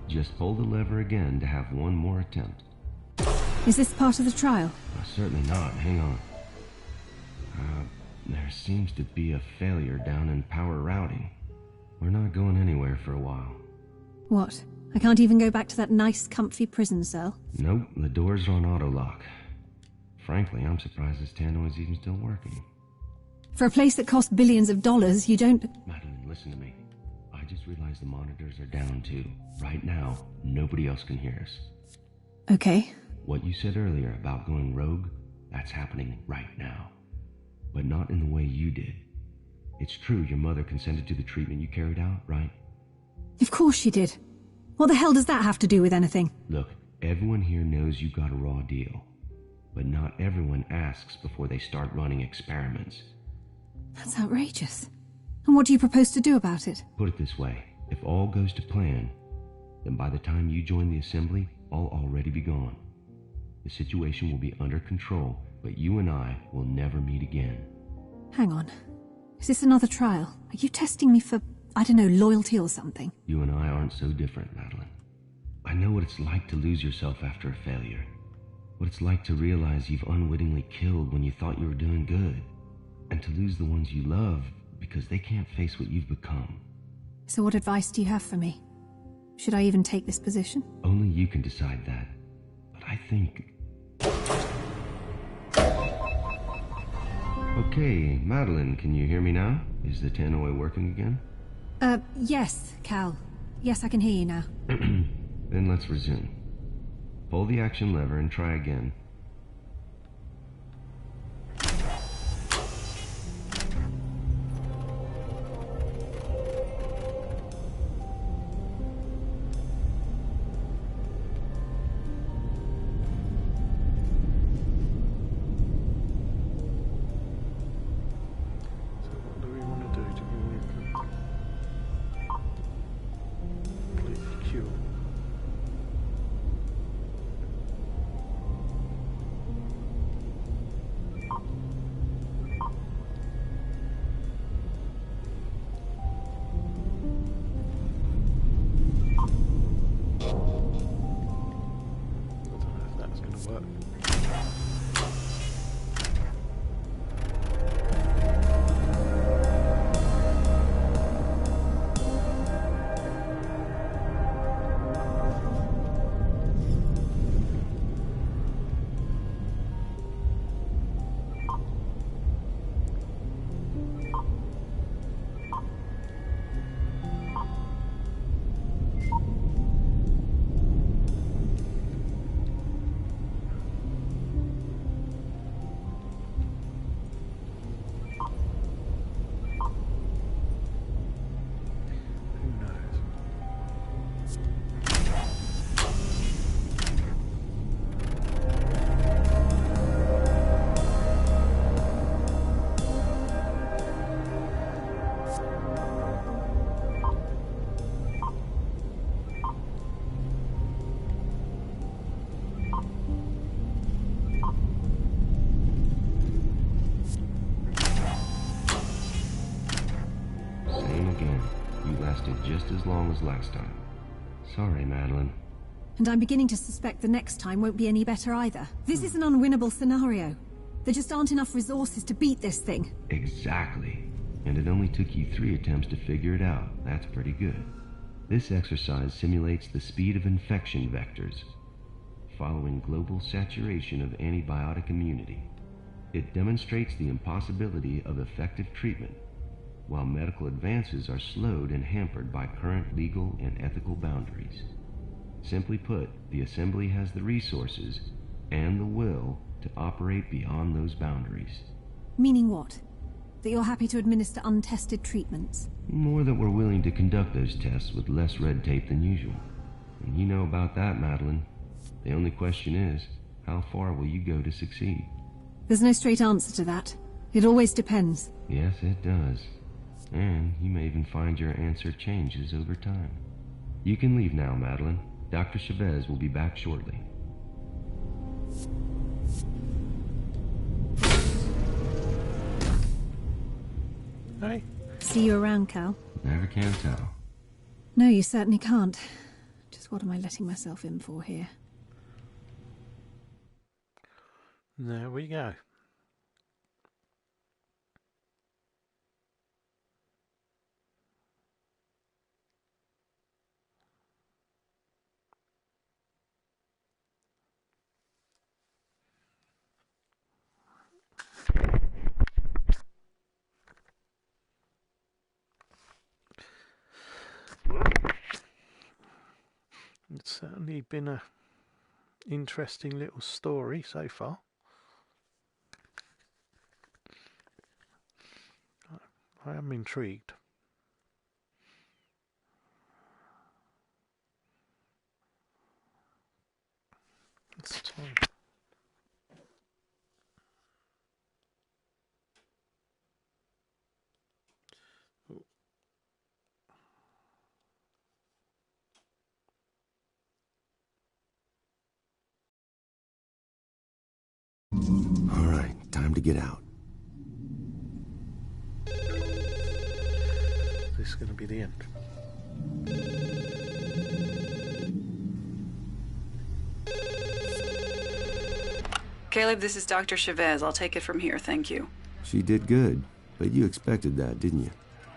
Just pull the lever again to have one more attempt. Is this part of the trial? Certainly not. Hang on. There seems to be a failure down in power routing. We're not going anywhere for a while. What? I can't even go back to that nice, comfy prison cell? Nope, the doors are on auto lock. Frankly, I'm surprised this tannoy is even still working. For a place that costs billions of dollars, you don't... Madeline, listen to me. I just realized the monitors are down too. Right now, nobody else can hear us. Okay. What you said earlier about going rogue, that's happening right now. But not in the way you did. It's true your mother consented to the treatment you carried out, right? Of course she did. What the hell does that have to do with anything? Look, everyone here knows you got a raw deal. But not everyone asks before they start running experiments. That's outrageous. And what do you propose to do about it? Put it this way, if all goes to plan, then by the time you join the assembly, I'll already be gone. The situation will be under control, but you and I will never meet again. Hang on. Is this another trial? Are you testing me for, I don't know, loyalty or something? You and I aren't so different, Madeline. I know what it's like to lose yourself after a failure. What it's like to realize you've unwittingly killed when you thought you were doing good. And to lose the ones you love because they can't face what you've become. So what advice do you have for me? Should I even take this position? Only you can decide that. But I think... Okay, Madeline, can you hear me now? Is the tannoy working again? Yes, Cal. Yes, I can hear you now. Then let's resume. Pull the action lever and try again. Just as long as last time. Sorry, Madeline. And I'm beginning to suspect the next time won't be any better either. This is an unwinnable scenario. There just aren't enough resources to beat this thing. Exactly. And it only took you 3 attempts to figure it out. That's pretty good. This exercise simulates the speed of infection vectors, following global saturation of antibiotic immunity. It demonstrates the impossibility of effective treatment, while medical advances are slowed and hampered by current legal and ethical boundaries. Simply put, the Assembly has the resources and the will to operate beyond those boundaries. Meaning what? That you're happy to administer untested treatments? More that we're willing to conduct those tests with less red tape than usual. And you know about that, Madeline. The only question is, how far will you go to succeed? There's no straight answer to that. It always depends. Yes, it does. And you may even find your answer changes over time. You can leave now, Madeline. Dr. Chavez will be back shortly. Hey. See you around, Cal. Never can tell. No, you certainly can't. Just what am I letting myself in for here? There we go. Certainly been a interesting little story so far. I am intrigued. It's time. All right, time to get out. This is going to be the end. Caleb, this is Dr. Chavez. I'll take it from here, thank you. She did good, but you expected that, didn't you?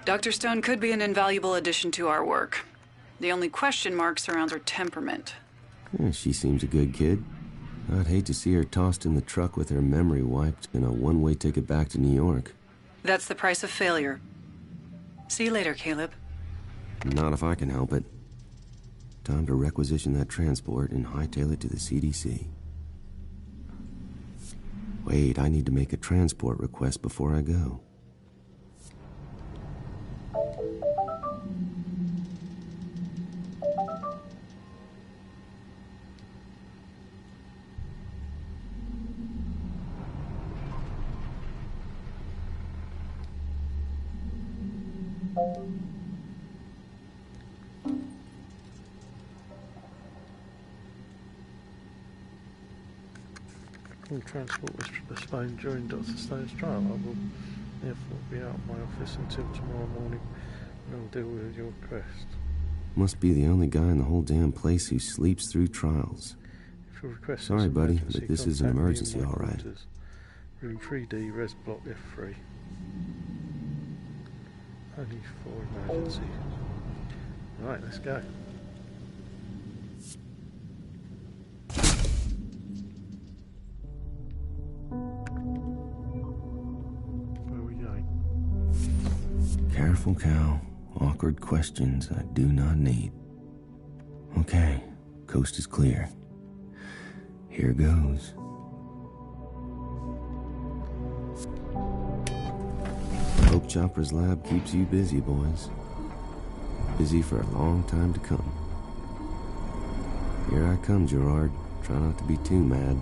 Dr. Stone could be an invaluable addition to our work. The only question mark surrounds her temperament. Yeah, she seems a good kid. I'd hate to see her tossed in the truck with her memory wiped and a one-way ticket back to New York. That's the price of failure. See you later, Caleb. Not if I can help it. Time to requisition that transport and hightail it to the CDC. Wait, I need to make a transport request before I go. All transport was postponed during Dr. Stone's trial. I will therefore be out of my office until tomorrow morning, and I'll deal with your request. Must be the only guy in the whole damn place who sleeps through trials. If your request Sorry, is buddy, emergency, but this is an contact me in emergency, my all right. quarters. Room 3D, res block F3. Only for emergency. Right, let's go. Where are we going? Careful, Cal. Awkward questions I do not need. Okay, coast is clear. Here goes. Hope Chopper's lab keeps you busy, boys. Busy for a long time to come. Here I come, Gerard. Try not to be too mad.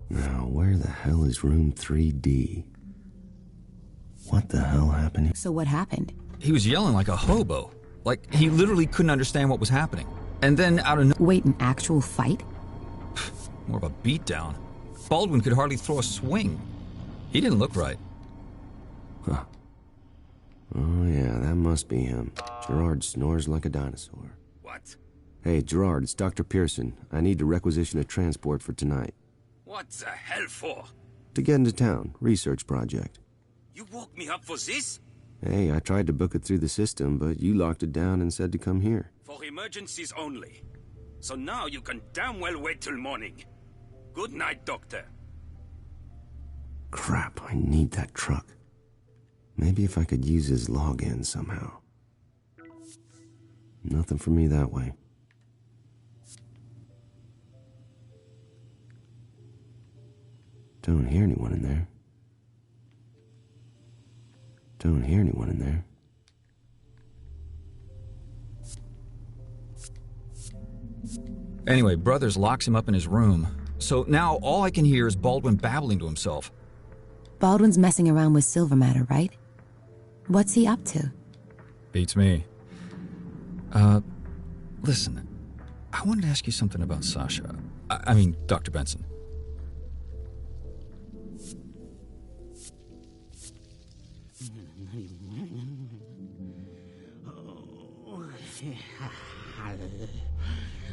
Now, where the hell is room 3D? What the hell happened? So what happened? He was yelling like a hobo. Like, he literally couldn't understand what was happening. And then out of Wait, an actual fight? More of a beatdown. Baldwin could hardly throw a swing. He didn't look right. Huh. Oh yeah, that must be him. Gerard snores like a dinosaur. What? Hey, Gerard, it's Dr. Pearson. I need to requisition a transport for tonight. What the hell for? To get into town. Research project. You woke me up for this? Hey, I tried to book it through the system, but you locked it down and said to come here. For emergencies only. So now you can damn well wait till morning. Good night, Doctor. Crap, I need that truck. Maybe if I could use his login somehow. Nothing for me that way. Don't hear anyone in there. Don't hear anyone in there. Anyway, Brothers locks him up in his room. So now all I can hear is Baldwin babbling to himself. Baldwin's messing around with Silver Matter, right? What's he up to? Beats me. Listen, I wanted to ask you something about Sasha. I mean, Dr. Benson.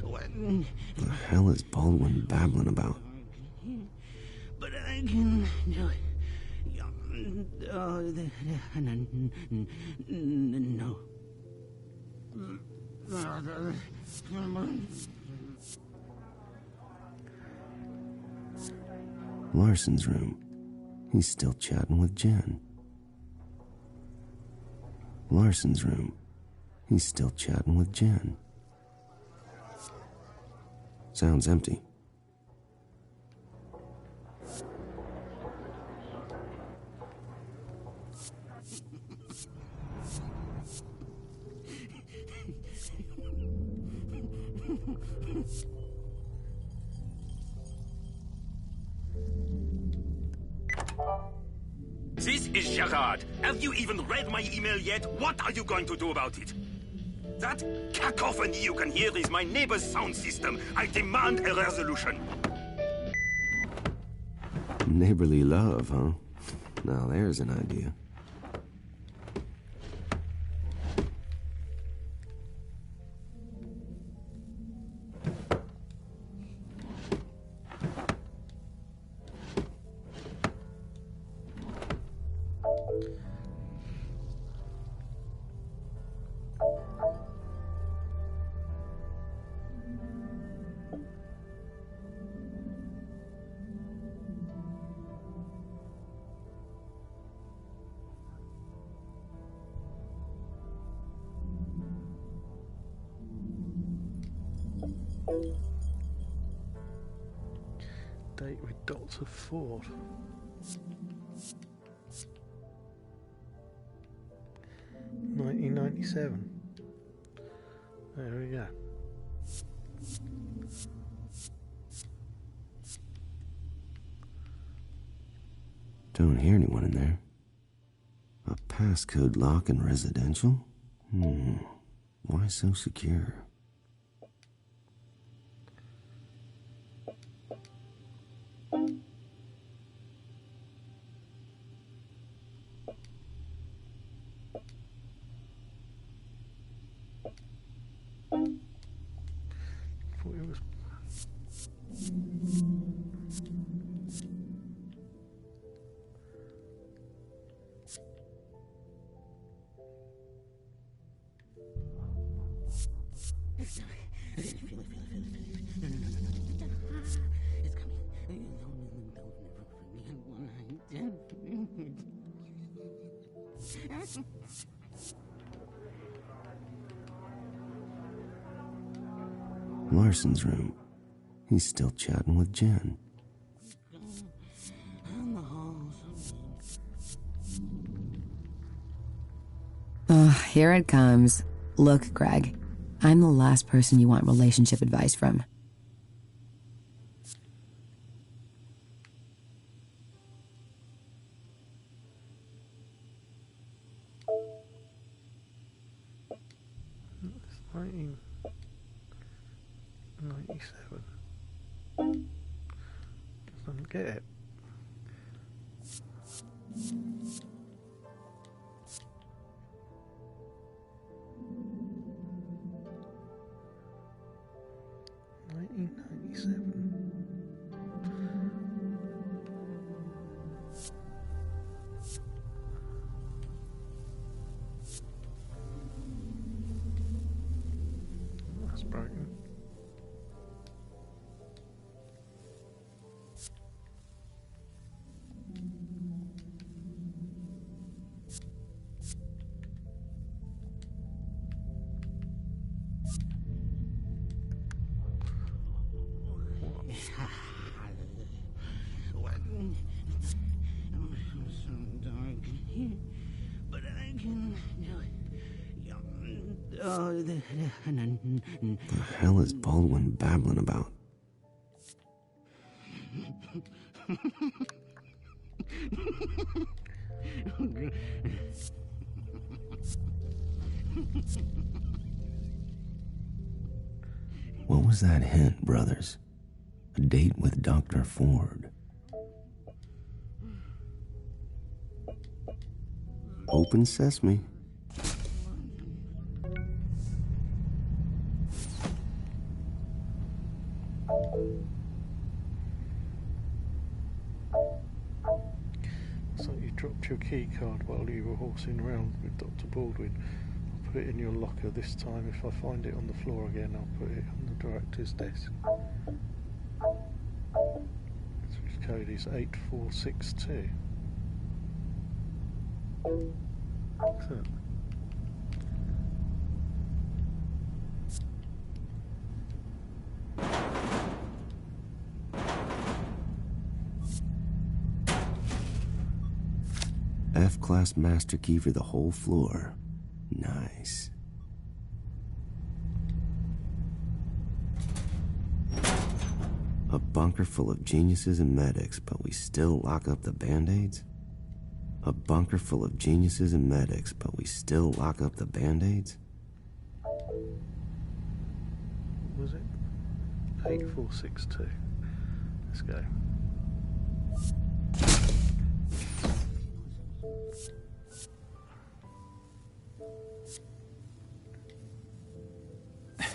What the hell is Baldwin babbling about? But I can do it. No. Larson's room. He's still chatting with Jen. Larson's room. He's still chatting with Jen. Sounds empty. This is Gerard. Have you even read my email yet? What are you going to do about it? That cacophony you can hear is my neighbor's sound system. I demand a resolution. Neighborly love, huh? Now there's an idea. Date with Dr. Ford. $1997. There we go. Don't hear anyone in there. A passcode lock in residential? Why so secure? Thought it was. Larson's room. He's still chatting with Jen. Oh, here it comes. Look, Greg, I'm the last person you want relationship advice from. It's 1997. Doesn't get it. That's broken. The hell is Baldwin babbling about? What was that hint, brothers? A date with Dr. Ford. Open sesame. So you dropped your key card while you were horsing around with Dr. Baldwin. I'll put it in your locker this time. If I find it on the floor again, I'll put it on the director's desk. In which code is 8462. Excellent. F-class master key for the whole floor. Nice. A bunker full of geniuses and medics, but we still lock up the Band-Aids? A bunker full of geniuses and medics, but we still lock up the Band-Aids? Was it? 8462. Let's go.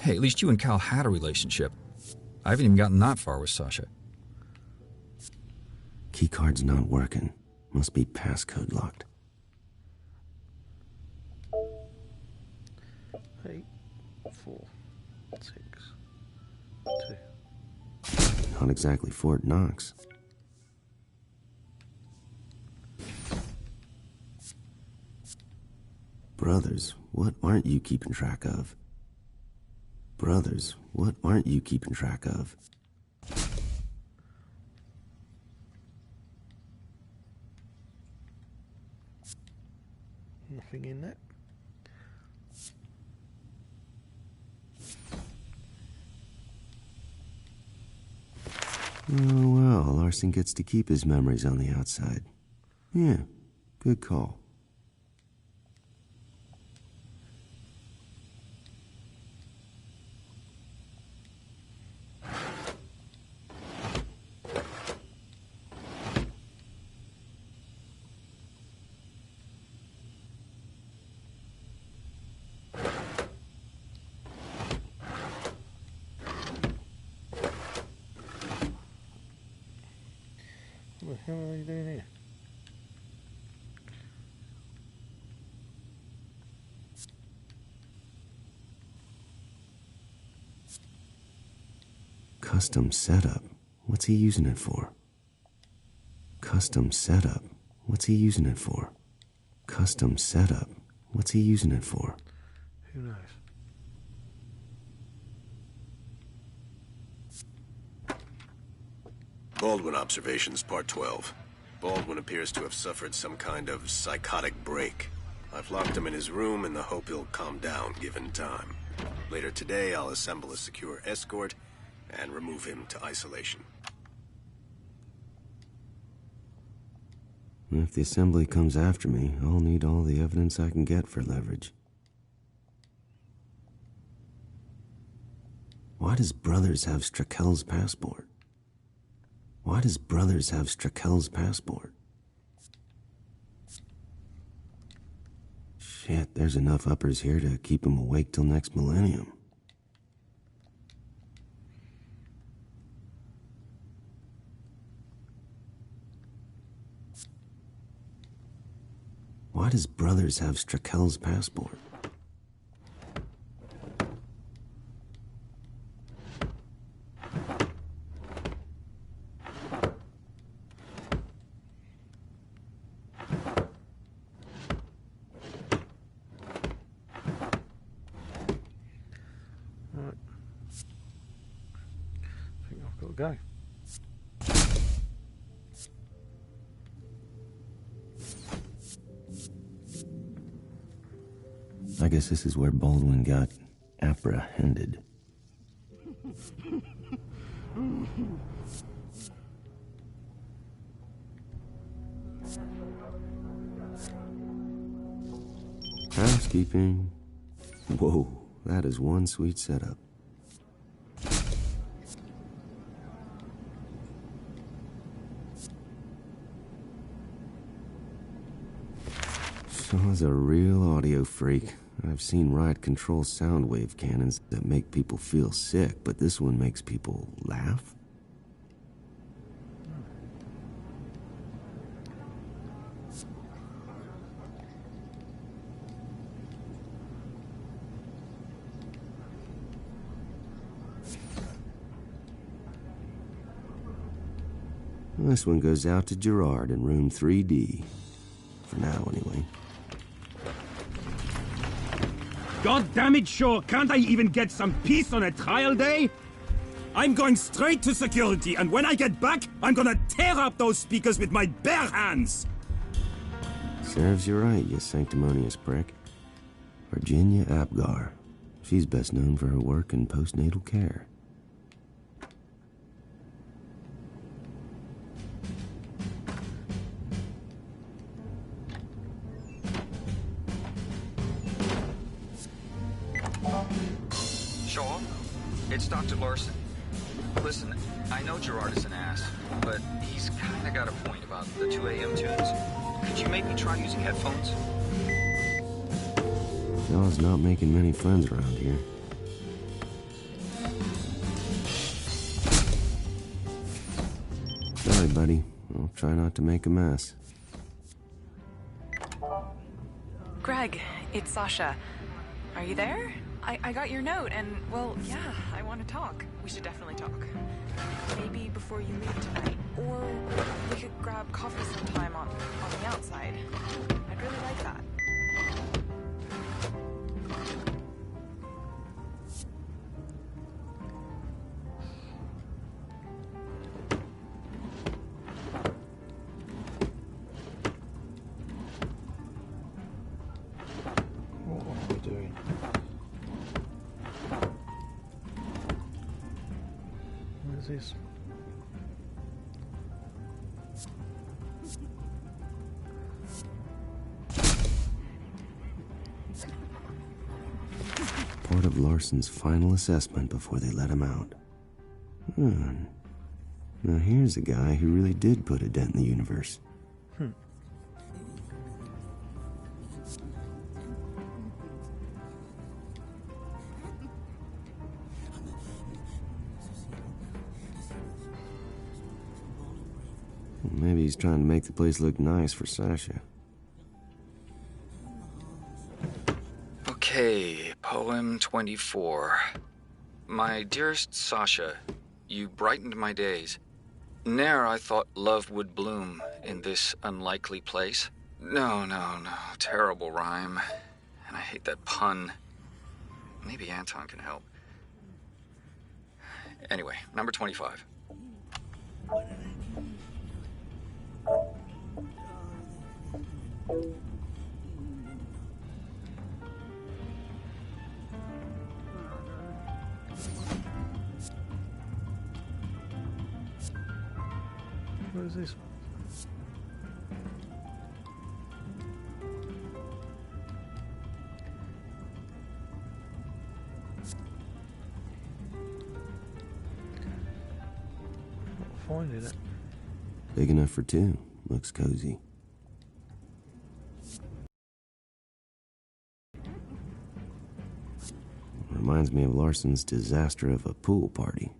Hey, at least you and Cal had a relationship. I haven't even gotten that far with Sasha. Keycard's not working. Must be passcode locked. 8, 4, 6, 2. Not exactly Fort Knox. Brothers, what aren't you keeping track of? Brothers, what aren't you keeping track of? Nothing in that. Oh well, Larson gets to keep his memories on the outside. Yeah, good call. What the hell are you doing here? Custom setup. What's he using it for? Custom setup. What's he using it for? Custom setup. What's he using it for? Who knows? Baldwin observations, part 12. Baldwin appears to have suffered some kind of psychotic break. I've locked him in his room in the hope he'll calm down given time. Later today, I'll assemble a secure escort and remove him to isolation. If the assembly comes after me, I'll need all the evidence I can get for leverage. Why does Brothers have Strakel's passport? Why does Brothers have Strakel's passport? Shit, there's enough uppers here to keep him awake till next millennium. Why does Brothers have Strakel's passport? Right. I think I've got to go. I guess this is where Baldwin got apprehended. Housekeeping. Whoa, that is one sweet setup. Shaw's a real audio freak. I've seen riot control sound wave cannons that make people feel sick, but this one makes people laugh? This one goes out to Gerard in room 3D. For now, anyway. God damn it, Shaw, can't I even get some peace on a trial day? I'm going straight to security, and when I get back, I'm gonna tear up those speakers with my bare hands! Serves you right, you sanctimonious prick. Virginia Apgar. She's best known for her work in postnatal care. Shaw, it's Dr. Larson. Listen, I know Gerard is an ass, but he's kinda got a point about the 2 a.m. tunes. Could you maybe try using headphones? Shaw's not making many friends around here. Sorry, buddy. I'll try not to make a mess. Greg, it's Sasha. Are you there? I got your note, and, well, yeah, I want to talk. We should definitely talk. Maybe before you leave tonight. Or we could grab coffee sometime on the outside. I'd really like that. What are we doing? What is this? Part of Larson's final assessment before they let him out. Now here's a guy who really did put a dent in the universe. Maybe he's trying to make the place look nice for Sasha. Okay, poem 24. My dearest Sasha, you brightened my days. Ne'er I thought love would bloom in this unlikely place. No, terrible rhyme. And I hate that pun. Maybe Anton can help. Anyway, number 25. What is this? Not finding it. Big enough for two. Looks cozy. Reminds me of Larson's disaster of a pool party.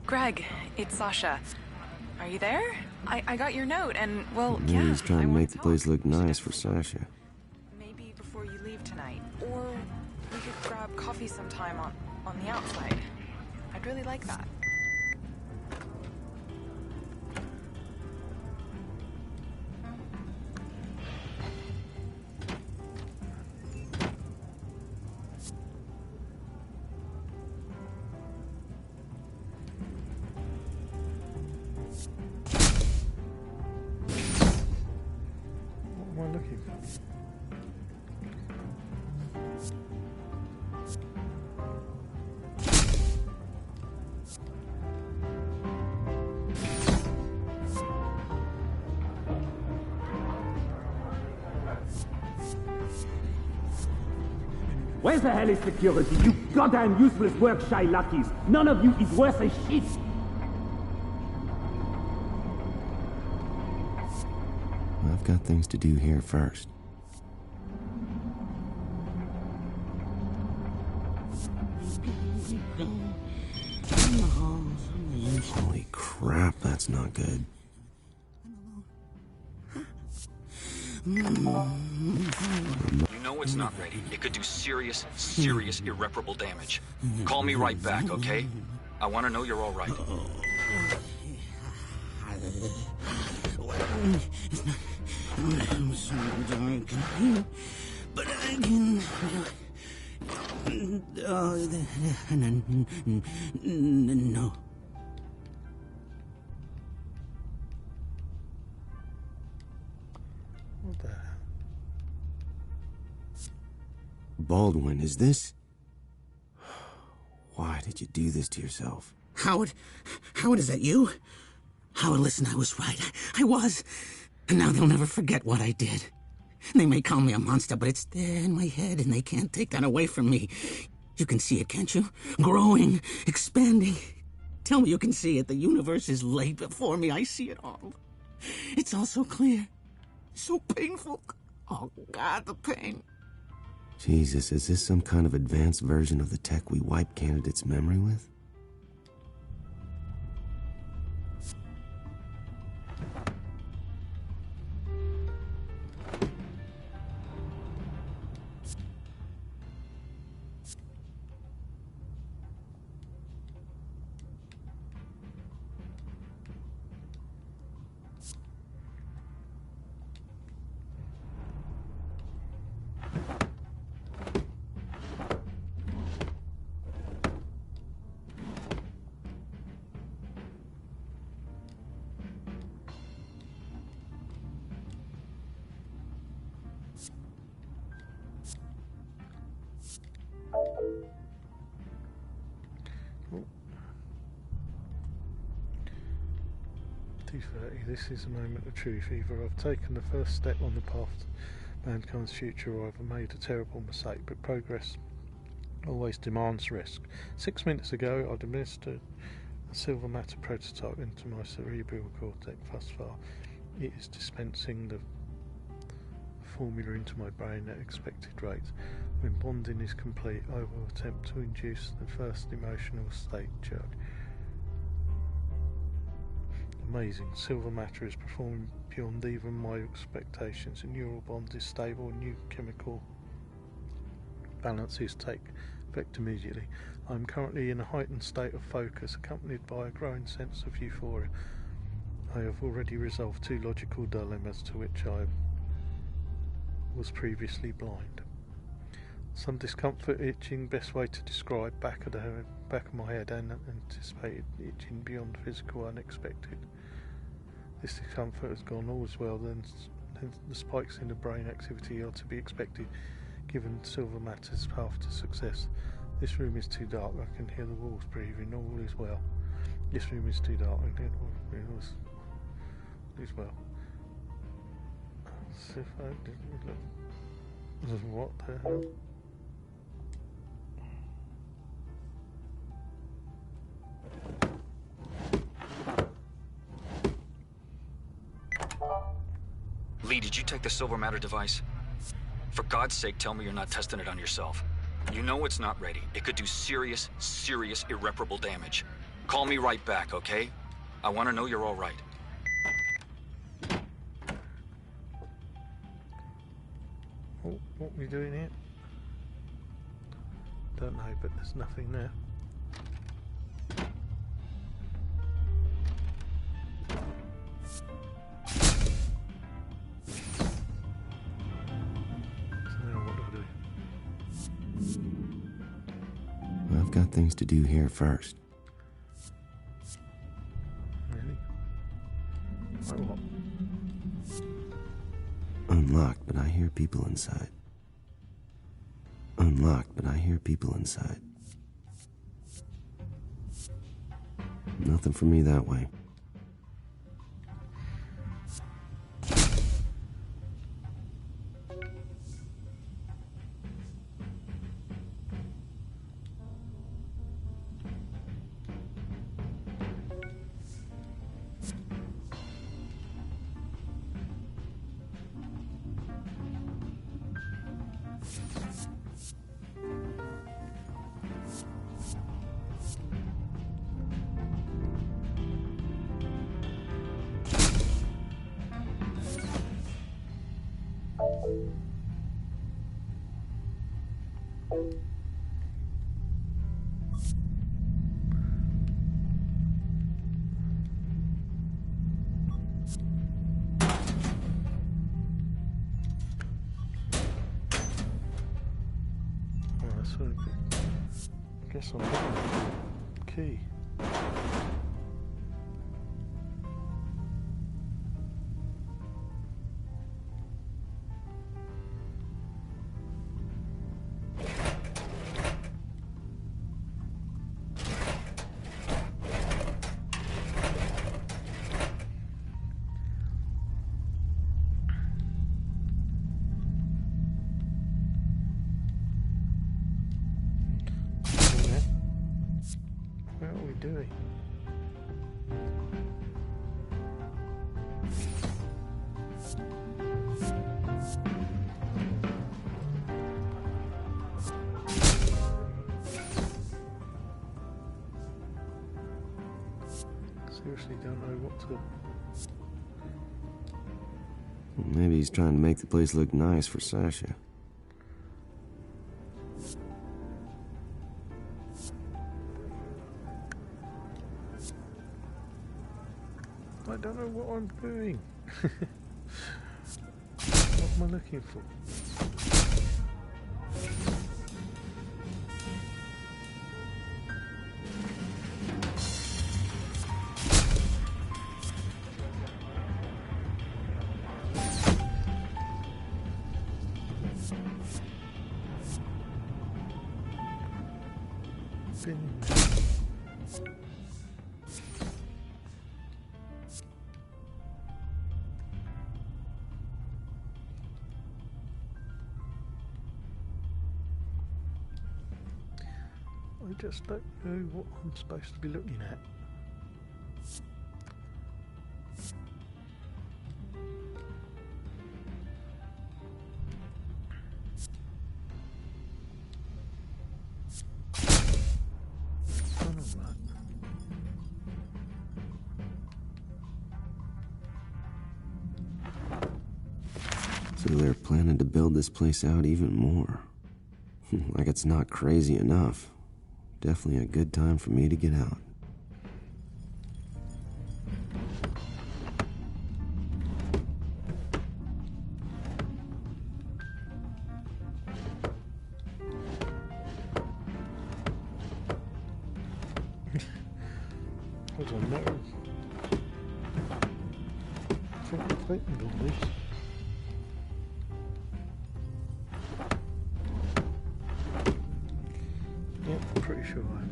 Greg, it's Sasha. Are you there? I got your note, and, well, Maybe yeah, he's trying to make the place look nice for Sasha. maybe before you leave tonight. Or we could grab coffee sometime on the outside. I'd really like that. What am I looking for? Where the hell is security? You goddamn useless work-shy luckies! None of you is worth a shit! I've got things to do here first. Holy crap, that's not good. You know it's not ready. It could do serious, irreparable damage. Call me right back, okay? I want to know you're all right. I'm so dark, but I can... No. What the hell? Baldwin, is this... Why did you do this to yourself? Howard, is that you? Howard, listen, I was right. I was. And now they'll never forget what I did. They may call me a monster, but it's there in my head, and they can't take that away from me. You can see it, can't you? Growing, expanding. Tell me you can see it. The universe is laid before me. I see it all. It's all so clear. So painful. Oh, God, the pain. Jesus, is this some kind of advanced version of the tech we wipe candidates' memory with? This is a moment of truth. Either I've taken the first step on the path to mankind's future, or I've made a terrible mistake, but progress always demands risk. 6 minutes ago, I'd administered a silver matter prototype into my cerebral cortex. Thus far, it is dispensing the formula into my brain at expected rates. When bonding is complete, I will attempt to induce the first emotional state jerk. Amazing. Silver matter is performing beyond even my expectations. A neural bond is stable and new chemical balances take effect immediately. I am currently in a heightened state of focus, accompanied by a growing sense of euphoria. I have already resolved 2 logical dilemmas to which I was previously blind. Some discomfort, itching, best way to describe, back of my head, and anticipated itching beyond physical, unexpected. This discomfort has gone. All is well. Then the spikes in the brain activity are to be expected, given silver matter's path to success. This room is too dark. I can hear the walls breathing. All is well. This room is too dark. All is well. As if I didn't look. What the hell? Lee, did you take the silver matter device? For God's sake, tell me you're not testing it on yourself. You know it's not ready. It could do serious, irreparable damage. Call me right back, okay? I want to know you're all right. Oh, what are we doing here? Don't know, but there's nothing there. I've got things to do here first. Really? Like what? Unlocked, but I hear people inside. Unlocked, but I hear people inside. Nothing for me that way. So I guess I'm getting the key. What are we doing? Seriously don't know what to... Maybe he's trying to make the place look nice for Sasha. I don't know what I'm doing. What am I looking for? I just don't know what I'm supposed to be looking at. So they're planning to build this place out even more. Like it's not crazy enough. Definitely a good time for me to get out. I don't know. I think I've opened all this. Yeah, I'm pretty sure I have.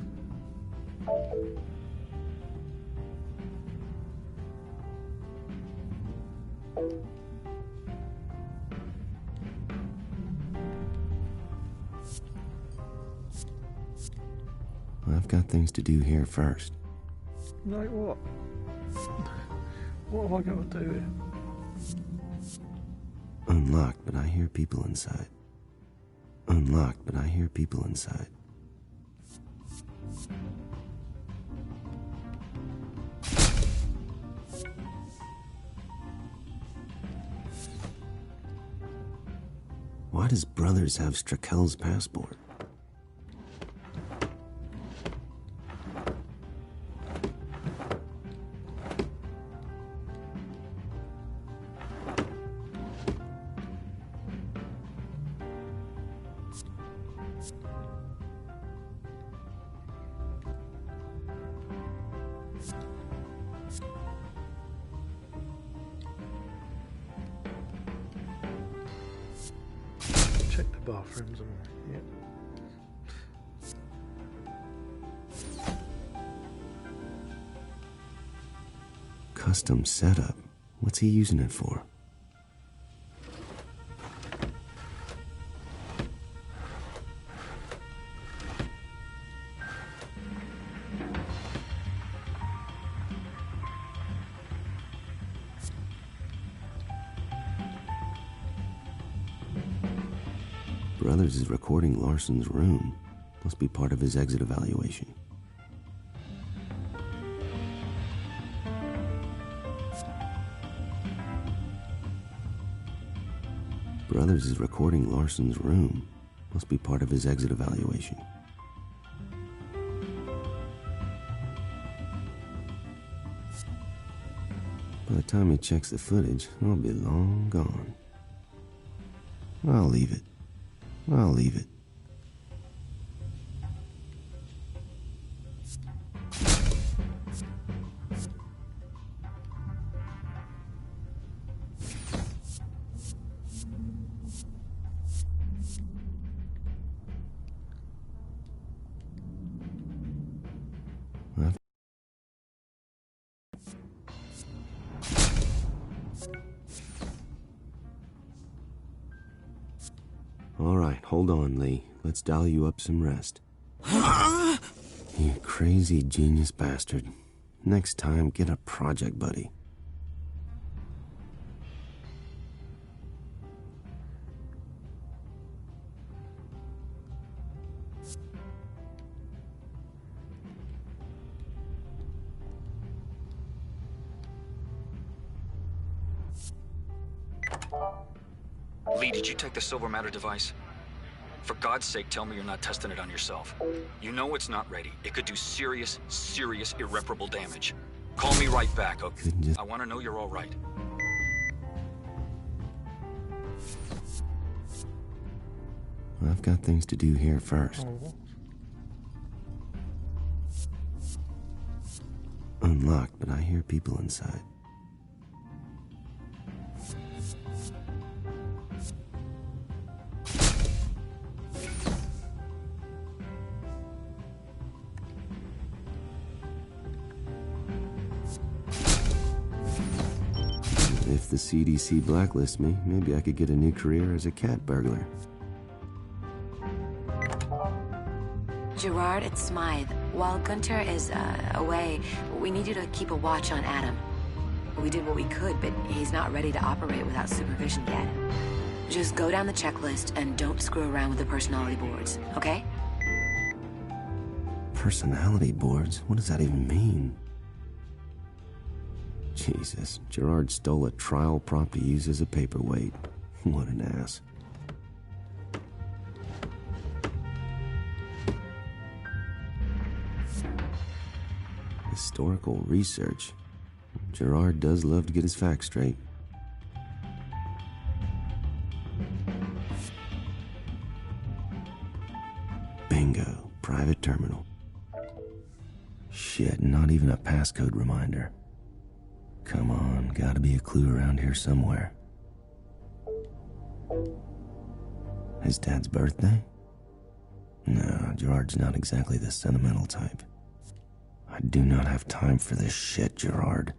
I've got things to do here first. Like what? What have I got to do here? Unlocked, but I hear people inside. Unlocked, but I hear people inside. Why does Brothers have Strakel's passport? Check the bathrooms and yeah. Custom setup. What's he using it for? Brothers is recording Larson's room. Must be part of his exit evaluation. Brothers is recording Larson's room. Must be part of his exit evaluation. By the time he checks the footage, I'll be long gone. I'll leave it. I'll leave it. All right, hold on, Lee. Let's dial you up some rest. You crazy genius bastard. Next time, get a project buddy. Lee, did you take the silver matter device? For God's sake, tell me you're not testing it on yourself. You know it's not ready. It could do serious, irreparable damage. Call me right back, okay? I want to know you're all right. I've got things to do here first. Unlocked, but I hear people inside. If the CDC blacklists me, maybe I could get a new career as a cat burglar. Gerard, it's Smythe. While Gunter is, away, we need you to keep a watch on Adam. We did what we could, but he's not ready to operate without supervision yet. Just go down the checklist and don't screw around with the personality boards, okay? Personality boards? What does that even mean? Jesus, Gerard stole a trial prop to use as a paperweight. What an ass. Historical research. Gerard does love to get his facts straight. Bingo, private terminal. Shit, not even a passcode reminder. Come on, gotta be a clue around here somewhere. His dad's birthday? No, Gerard's not exactly the sentimental type. I do not have time for this shit, Gerard.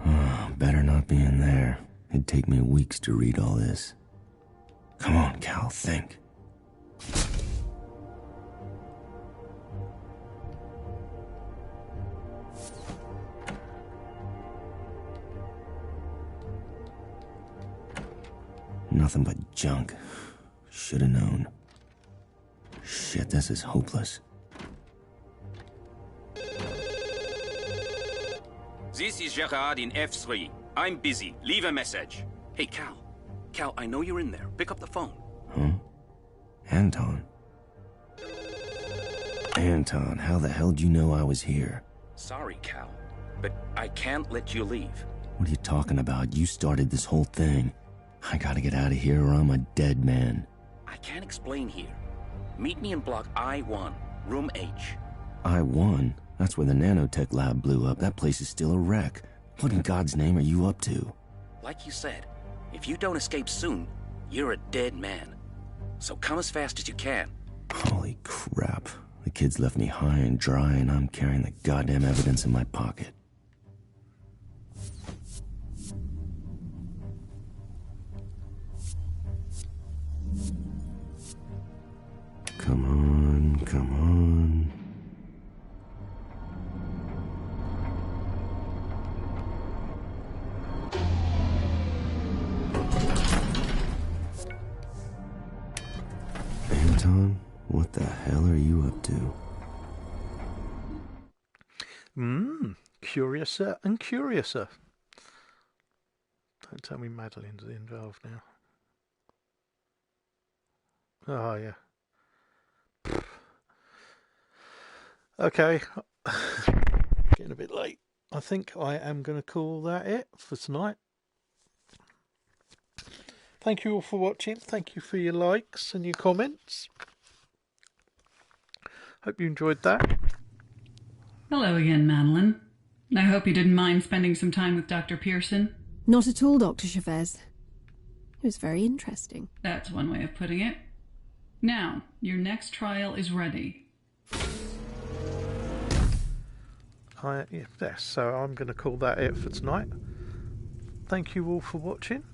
Oh, better not be in there. It'd take me weeks to read all this. Come on, Cal, think. Nothing but junk. Should have known. Shit, this is hopeless. This is Gerard in F3. I'm busy. Leave a message. Hey, Cal. Cal, I know you're in there. Pick up the phone. Huh? Anton? Anton, how the hell do you know I was here? Sorry, Cal, but I can't let you leave. What are you talking about? You started this whole thing. I gotta get out of here or I'm a dead man. I can't explain here. Meet me in block I-1, room H. I-1? That's where the nanotech lab blew up. That place is still a wreck. What in God's name are you up to? Like you said, if you don't escape soon, you're a dead man. So come as fast as you can. Holy crap. The kids left me high and dry and I'm carrying the goddamn evidence in my pocket. Come on, come on. Anton, what the hell are you up to? Curiouser and curiouser. Don't tell me Madeline's involved now. Oh, yeah. Okay. Getting a bit late. I think I am going to call that it for tonight. Thank you all for watching. Thank you for your likes and your comments. Hope you enjoyed that. Hello again, Madeline. I hope you didn't mind spending some time with Dr. Pearson. Not at all, Dr. Chavez. It was very interesting. That's one way of putting it. Now, your next trial is ready. Yes, so I'm going to call that it for tonight. Thank you all for watching.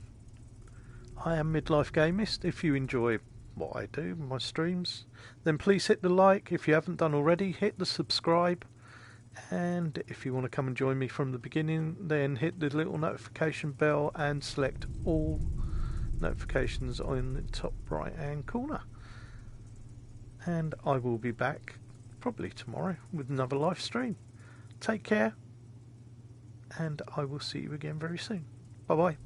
I am Midlife Game-ist. If you enjoy what I do, my streams, then please hit the like. If you haven't done already, hit the subscribe. And if you want to come and join me from the beginning, then hit the little notification bell and select all notifications on the top right hand corner. And I will be back probably tomorrow with another live stream. Take care, and I will see you again very soon. Bye bye.